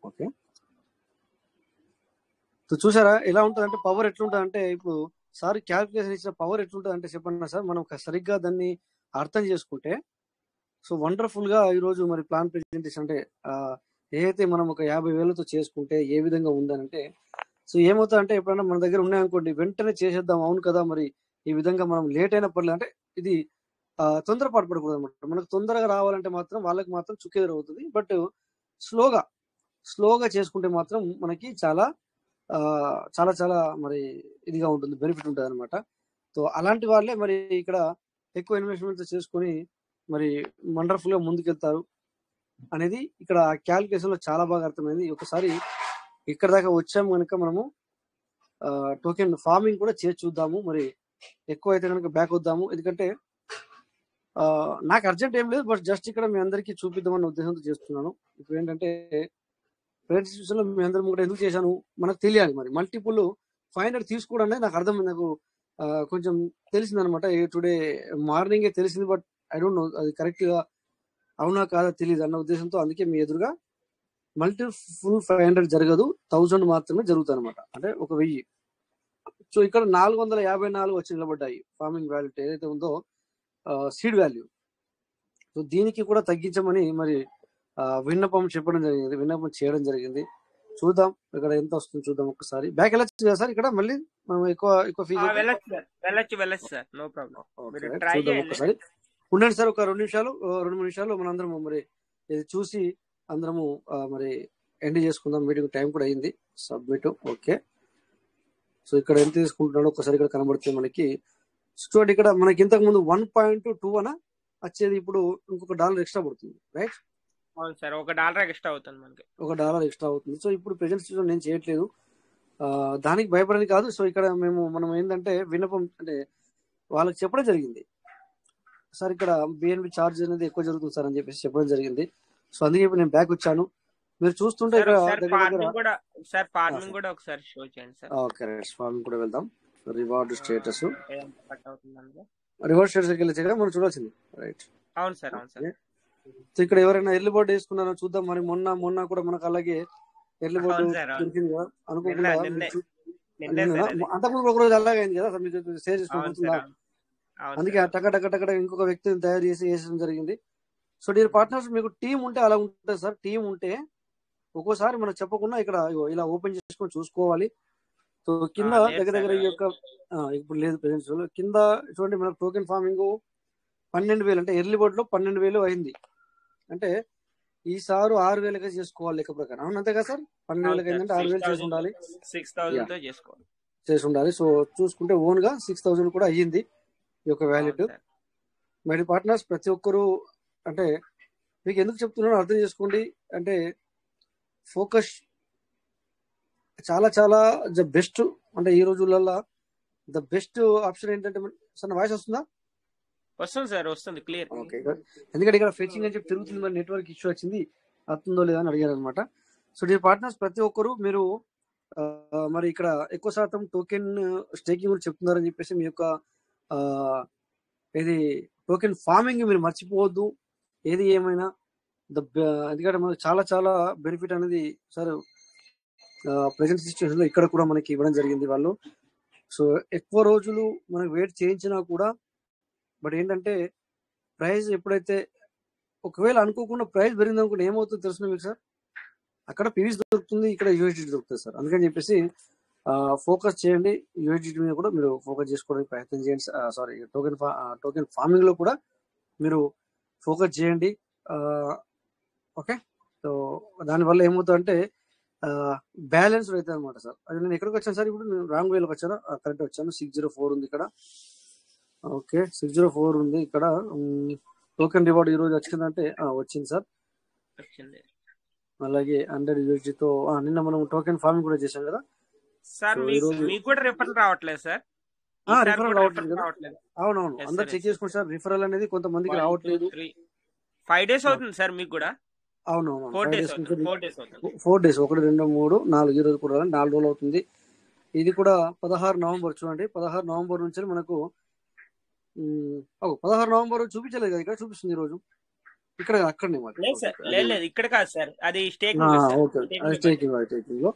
ఓకే సో చూసారా ఎలా ఉంటుంది అంటే పవర్ ఎట్లుంటుంది అంటే ఇప్పుడు సార్ క్యాల్కులేషన్ ఇచ్చిన పవర్ ఎట్లుంటుంది అంటే చెప్పండి సార్, మనం సరిగ్గా దాన్ని అర్థం చేసుకుంటే సో వండర్ఫుల్ గా ఈరోజు మరి ప్లాన్ ప్రెజెంటేషన్ అంటే ఏదైతే మనం ఒక 50,000తో చేసుకుంటే ఏ విధంగా ఉందనంటే సో ఏమవుతా అంటే ఎప్పుడైనా మన దగ్గర ఉన్నాయనుకోండి వెంటనే చేసేద్దాం, అవును కదా మరి ఈ విధంగా మనం లేట్ అయినా పర్లేదు అంటే ఇది తొందరపాటు పడకూడదు అనమాట. మనకు తొందరగా రావాలంటే మాత్రం వాళ్ళకి మాత్రం చుక్కెదురవుతుంది. బట్ స్లోగా చేసుకుంటే మాత్రం మనకి చాలా చాలా చాలా మరి ఇదిగా ఉంటుంది, బెనిఫిట్ ఉంటుంది అనమాట. సో అలాంటి వాళ్ళే మరి ఇక్కడ ఎక్కువ ఇన్వెస్ట్మెంట్ చేసుకొని మరి వండర్ఫుల్ గా ముందుకెళ్తారు అనేది ఇక్కడ క్యాలిక్యులేషన్ లో చాలా బాగా అర్థమైంది. ఒకసారి ఇక్కడ దాకా వచ్చాము కనుక మనము టోకెన్ ఫార్మింగ్ కూడా చేసి చూద్దాము. మరి ఎక్కువ అయితే కనుక బ్యాక్ వద్దాము, ఎందుకంటే నాకు అర్జెంట్ ఏం లేదు, బట్ జస్ట్ ఇక్కడ మీ అందరికీ చూపిద్దామన్న ఉద్దేశంతో చేస్తున్నాను. ఇప్పుడు ఏంటంటే ప్రైవేట్ ఇన్స్టిట్యూషన్ లో మీ అందరం కూడా ఎందుకు చేశాను మనకు తెలియాలి. మరి మల్టిపుల్ 500 తీసుకోవడం అనేది నాకు అర్థం, నాకు కొంచెం తెలిసింది అనమాట. టుడే మార్నింగే తెలిసింది, బట్ ఐ డోంట్ నో అది కరెక్ట్ గా అవునా కాదా తెలియదు అన్న ఉద్దేశంతో అందుకే మీ ఎదురుగా మల్టిపుల్ 500 జరగదు, 1000 మాత్రమే జరుగుతుంది అనమాట, అంటే 1000. సో ఇక్కడ 454 వచ్చి నిలబడ్డాయి ఫార్మింగ్ వాల్యూ ఏదైతే ఉందో సీడ్ వాల్యూ. సో దీనికి కూడా తగ్గించమని మరి విన్నపం చేయడం జరిగింది. చూద్దాం ఇక్కడ ఎంత వస్తుంది చూద్దాం. ఒకసారి బ్యాక్ వెళ్ళచ్చు కదా సార్, ఇక్కడ మళ్ళీ మనం ఎక్కువ ఫీజు వెళ్ళచ్చు సార్, నో ప్రాబ్లం. చూద్దాం ఒకసారి. ఉండండి సార్, ఒక 2-3 నిమిషాలు మన అందరము మరి ఇది చూసి అందరము మరి ఎండ్ చేసుకుందాం. మీటింగ్ టైం కూడా అయింది. Submit okay. సో ఇక్కడ ఎంత తీసుకుంటున్నాడో ఒకసారి ఇక్కడ కనబడుతుంది మనకి. చూడండి ఇక్కడ మనకి ఇంతకు ముందు 1.2 అన వచ్చేది, ఇప్పుడు ఇంకొక $1 ఎక్స్ట్రా పడుతుంది, రైట్? అవును సార్, $1 ఎక్స్ట్రా అవుతుంది, మనకి $1 ఎక్స్ట్రా అవుతుంది. సో ఇప్పుడు ప్రెజెంట్ సిచ్యువేషన్ నేను చేయట్లేదు, దానికి భయపడని కాదు. సో ఇక్కడ మనం ఏంటంటే విన్నపం అంటే వాళ్ళకి చెప్పడం జరిగింది సార్, ఇక్కడ బిఎన్బి ఛార్జ్ అనేది ఎక్కువ జరుగుతుంది సార్ అని చెప్పేసి చెప్పడం జరిగింది. సో అందుకే ఇప్పుడు నేను బ్యాక్ వచ్చాను. మీరు చూస్తుంటే ఇక్కడ ఫార్మింగ్ కూడా ఒకసారి షో చేయండి సార్. ఓకే రైట్, ఫార్మింగ్ కూడా వెళ్దాం. రివార్డ్ స్టేటస్, రివార్డ్ స్టేటస్ వెళ్ళి మనం చూడాల్సింది, రైట్? అవును సార్, అవును సార్. సో ఇక్కడ ఎవరైనా ఎర్లీ బోర్డ్ వేసుకున్నారో చూద్దాం. మరి మొన్న కూడా మనకు అలాగే ఎర్లీ బోర్డు దొరికింది కదా అనుకోకుండా. అంతకుముందు ఒక రోజు అలాగే అయింది కదా, మీకు షేర్ చేసుకుంటుందా? అందుకే టక ఇంకొక వ్యక్తిని తయారు చేసి వేసడం జరిగింది. సో డియర్ పార్ట్నర్స్, మీకు టీం ఉంటే అలా ఉంటుంది సార్. టీం ఉంటే ఒక్కోసారి మనం చెప్పకుండా ఇక్కడ ఇలా ఓపెన్ చేసుకొని చూసుకోవాలి. సో కింద దగ్గర ఈ యొక్క ఇప్పుడు లేదు ప్రెజెంట్ కింద చూడండి, మనకు టోకెన్ ఫార్మింగ్ 12,000 అంటే ఎర్లీ బోర్డ్ లో 12,000 అయింది. అంటే ఈసారి 6,000 చేసుకోవాలి లెక్క ప్రకారం. అవును అంతే కదా సార్? 12,000 అయిందంటే 6,000 చేసి ఉండాలి. సో చూసుకుంటే ఓన్ గా 6,000 కూడా అయ్యింది ఈ యొక్క వ్యాలెట్. మరి పార్ట్నర్స్ ప్రతి ఒక్కరు అంటే మీకు ఎందుకు చెప్తున్నానో అర్థం చేసుకోండి. అంటే ఫోకస్ చాలా చాలా ద బెస్ట్, అంటే ఈ రోజులలో ద బెస్ట్ ఆప్షన్ ఏంటంటే సార్ వాయిస్ వస్తుందా? వస్తుంది సార్, వస్తుంది క్లియర్. ఓకే, ఎందుకంటే ఇక్కడ ఫెచింగ్ అని చెప్పి తిరుగుతుంది, మరి నెట్వర్క్ ఇష్యూ వచ్చింది, వస్తుందో లేదా అని అడిగారు అనమాట. సో ఈ పార్ట్నర్స్ ప్రతి ఒక్కరు మీరు మరి ఇక్కడ ఎక్కువ శాతం టోకెన్ స్టేకింగ్ గురించి చెప్తున్నారని చెప్పేసి మీ యొక్క ఇది టోకెన్ ఫార్మింగ్ మీరు మర్చిపోవద్దు. ఏది ఏమైనా ఎందుకంటే మనకు చాలా చాలా బెనిఫిట్ అనేది సార్ ప్రెజెంట్ సిచ్యువేషన్ లో ఇక్కడ కూడా మనకి ఇవ్వడం జరిగింది వాళ్ళు. సో ఎక్కువ రోజులు మనకు వెయిట్ చేయించినా కూడా బట్ ఏంటంటే ప్రైస్ ఎప్పుడైతే ఒకవేళ అనుకోకుండా ప్రైస్ పెరిగింది అనుకుంటే ఏమవుతుందో తెలుసు మీకు సార్, అక్కడ పీవీస్ దొరుకుతుంది, ఇక్కడ యూఎస్డిటీ దొరుకుతుంది సార్. అందుకని చెప్పేసి ఫోకస్ చేయండి, యూఎస్డిటీ మీద కూడా మీరు ఫోకస్ చేసుకోవడానికి ప్రయత్నం చేయండి. సారీ టోకెన్ ఫార్మింగ్ లో కూడా మీరు ఫోకస్ చేయండి. ఓకే, సో దానివల్ల ఏమవుతుందంటే బ్యాలెన్స్ అవుతుంది అనమాట సార్. అది నేను ఎక్కడికి వచ్చాను సార్, ఇప్పుడు నేను రాంగ్ వేలోకి వచ్చాను, కరెక్ట్ వచ్చాను. 604 ఉంది ఇక్కడ. ఓకే 604 ఉంది ఇక్కడ. టోకెన్ రివార్డ్ ఈ రోజు వచ్చిందంటే వచ్చింది సార్. అలాగే 100 USD తో నిన్న మనం టోకెన్ ఫార్మింగ్ కూడా చేశాం కదా సార్. మీకు కూడా రిఫరల్ రావట్లేదు సార్? రిఫరల్ రావట్లేదు కదా? అవునవును, అందరు చెక్ చేసుకోండి సార్. రిఫరల్ అనేది కొంతమందికి రావట్లేదు. 5 days అవుతుంది సార్ మీకు కూడా? అవునవును, 4 days 4 days 1 2 3 4 ఈ రోజు కూడా 4 రోజులు అవుతుంది. ఇది కూడా 16 నవంబర్ చూడండి. 16 నవంబర్ నుంచి మనకు 16 నవంబర్ చూపించలేదు కదా, ఇక్కడ చూపిస్తుంది ఈ రోజు. ఇక్కడ అక్కడనే ఇక్కడ కాదు సార్, అది స్టేకింగ్ లో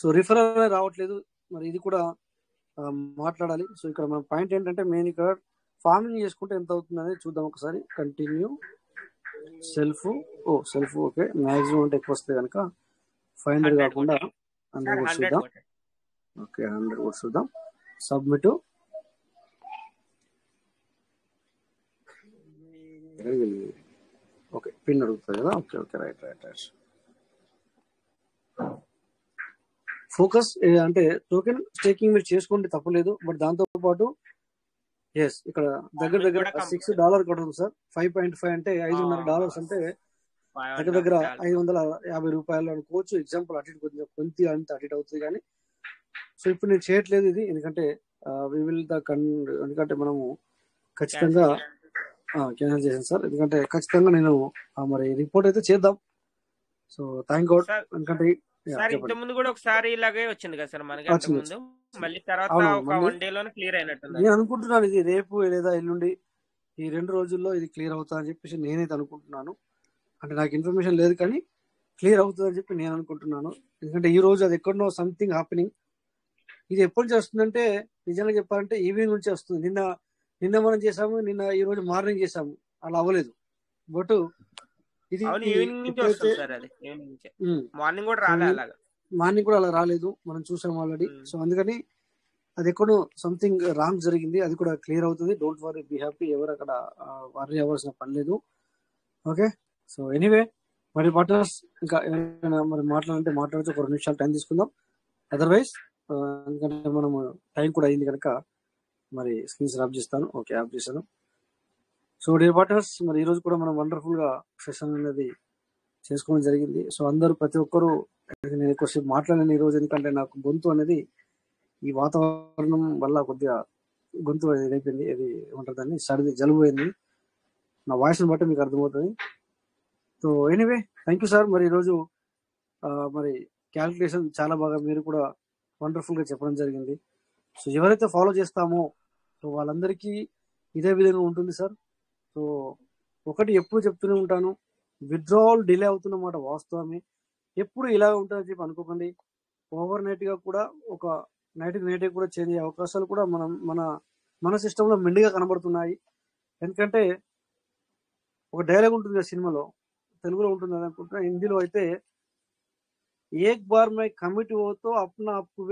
సో రిఫరల్ రావట్లేదు, మరి ఇది కూడా మాట్లాడాలి. సో ఇక్కడ మన పాయింట్ ఏంటంటే మెయిన్ ఇక్కడ ఫార్మింగ్ చేసుకుంటే ఎంత అవుతుంది అనేది చూద్దాం ఒకసారి. కంటిన్యూ సెల్ఫ్ ఓకే, మ్యాక్సిమం అంటే ఎక్కువ వస్తుంది కనుక 500 కాకుండా 100 కూడా చూద్దాం. ఓకే 100 కూడా చూద్దాం. సబ్మిట్. ఓకే పిన్ అడుగుతుంది కదా. Okay right. ఫోకస్ అంటే టోకెన్ స్టేకింగ్ మీరు చేసుకుంటే తప్పలేదు, బట్ దాంతో పాటు ఎస్ ఇక్కడ దగ్గర $6 కొడుతుంది సార్. 5.5 అంటే $5.5 అంటే దగ్గర $550 అనుకోవచ్చు. ఎగ్జాంపుల్ అటు కొంచెం కొంత అంత అటు అవుతుంది కానీ సో ఇప్పుడు నేను చేయట్లేదు ఇది, ఎందుకంటే ఎందుకంటే మనము ఖచ్చితంగా క్యాన్సిల్ చేసాను సార్, ఎందుకంటే ఖచ్చితంగా నేను మరి రిపోర్ట్ అయితే చేద్దాం. So thank God. ఎందుకంటే సార్ ఇంత ముందు కూడా ఒకసారి ఇలాగే వచ్చింది కదా సార్ మనకి, ముందు మళ్ళీ తర్వాత ఒక 1 day లోనే క్లియర్ అయినట్టుంది. నేను అనుకుంటున్నాను ఇది రేపు లేదా ఎల్లుండి ఈ 2 రోజుల్లో ఇది క్లియర్ అవుతా అని చెప్పేసి నేనైతే అనుకుంటున్నాను. అంటే నాకు ఇన్ఫర్మేషన్ లేదు కానీ క్లియర్ అవుతుంది అని చెప్పి నేను అనుకుంటున్నాను. ఎందుకంటే ఈ రోజు అది ఎక్కడనో సంథింగ్ హ్యాపెనింగ్. ఇది ఎప్పుడు చేస్తుందంటే నిజంగా చెప్పాలంటే ఈవినింగ్ నుంచి వస్తుంది. నిన్న మనం చేసాము, ఈ రోజు మార్నింగ్ చేసాము, అలా అవ్వలేదు. బట్ ఇది మార్నింగ్ కూడా అలా రాలేదు, మనం చూసాము ఆల్రెడీ. సో అందుకని అది ఎక్కడో సంథింగ్ రాంగ్ జరిగింది, అది కూడా క్లియర్ అవుతుంది. Don't worry, be happy. ఎవరు అక్కడ వర్రీ అవ్వాల్సిన పని లేదు. ఓకే సో ఎనీవే మరి పార్ట్నర్స్ ఇంకా ఏమైనా మరి మాట్లాడితే ఒక 2 నిమిషాలు టైం తీసుకుందాం. అదర్వైజ్ ఎందుకంటే మనము టైం కూడా అయింది కనుక మరి స్క్రీన్స్ ఆఫ్ చేస్తాను. ఓకే ఆఫ్ చేశాను. సో డియర్ పార్ట్నర్స్, మరి ఈరోజు కూడా మనం వండర్ఫుల్ గా సెషన్ అనేది చేసుకోవడం జరిగింది. సో అందరూ ప్రతి ఒక్కరు, నేను ఎక్కువసేపు మాట్లాడాను ఈ రోజు, ఎందుకంటే నాకు గొంతు అనేది ఈ వాతావరణం వల్ల కొద్దిగా గొంతు అయిపోయింది. ఇది ఏమంటారు దాన్ని, సర్ది జలుబు అయింది. నా వాయిస్ని బట్టి మీకు అర్థమవుతుంది. So anyway thank you sir. మరి ఈరోజు మరి క్యాలిక్యులేషన్ చాలా బాగా మీరు కూడా వండర్ఫుల్ గా చెప్పడం జరిగింది. సో ఎవరైతే ఫాలో చేస్తామో సో వాళ్ళందరికీ ఇదే విధంగా ఉంటుంది సార్. సో ఒకటి ఎప్పుడు చెప్తూనే ఉంటాను, విత్డ్రావల్ డిలే అవుతున్నమాట వాస్తవమే. ఎప్పుడు ఇలా ఉంటుందని చెప్పి అనుకోకండి. ఓవర్ నైట్ గా కూడా ఒక నైట్ కూడా చేంజ్ అయ్యే అవకాశాలు కూడా మన సిస్టమ్ లో మెండుగా కనబడుతున్నాయి. ఎందుకంటే ఒక డైలాగ్ ఉంటుంది కదా సినిమాలో, తెలుగులో ఉంటుంది అనుకుంటున్నా, హిందీలో అయితే ఏక్ బార్ మై కమిట్ ఓతో అప్నా అప్పు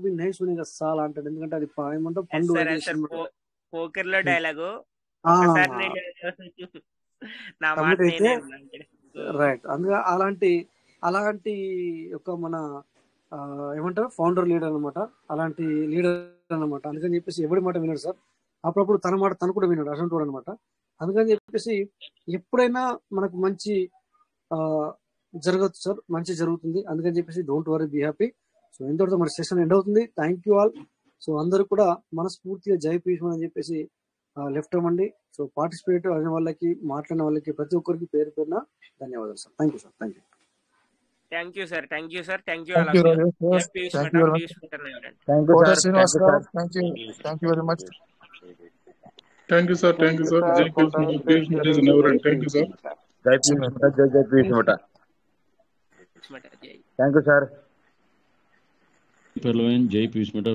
భీ నహీ సునేగా సాల్ అంటాడు. ఎందుకంటే అది ఏమంటారు పండు పోకర్ లో డైలాగు అయితే రైట్. అందుకే అలాంటి ఒక మన ఏమంటారు ఫౌండర్ లీడర్ అనమాట, అలాంటి లీడర్ అనమాట. అందుకని చెప్పేసి ఎవరి మాట విన్నాడు సార్, అప్పుడప్పుడు తన మాట తను కూడా విన్నాడు, అసలు అనమాట. అందుకని చెప్పేసి ఎప్పుడైనా మనకు మంచి జరగచ్చు సార్, మంచి జరుగుతుంది. అందుకని చెప్పేసి don't worry, be happy. So ఇంతటితో మన సెషన్ ఎండ్ అవుతుంది. Thank you all. సో అందరూ కూడా మనస్ఫూర్తిగా జై పీష్మన్ అని చెప్పేసి లెఫ్ట్ అవ్వండి. సో పార్టిసిపేట్ అయిన వాళ్ళకి, మాట్లాడిన వాళ్ళకి ప్రతి ఒక్కరికి పేరు పేరున ధన్యవాదాలు sir. Thank you sir. Thank you sir. జై peace meter.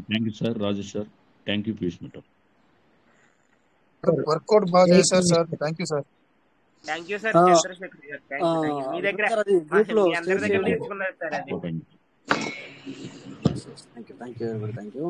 Thank you sir. Rajesh sir, thank you peace meter. Workout బాగా చేశారు sir. Thank you sir. Chandrashekar garu, మీ దగ్గర అందరి దగ్గర నేర్చుకున్నారు సార్ అది. Thank you.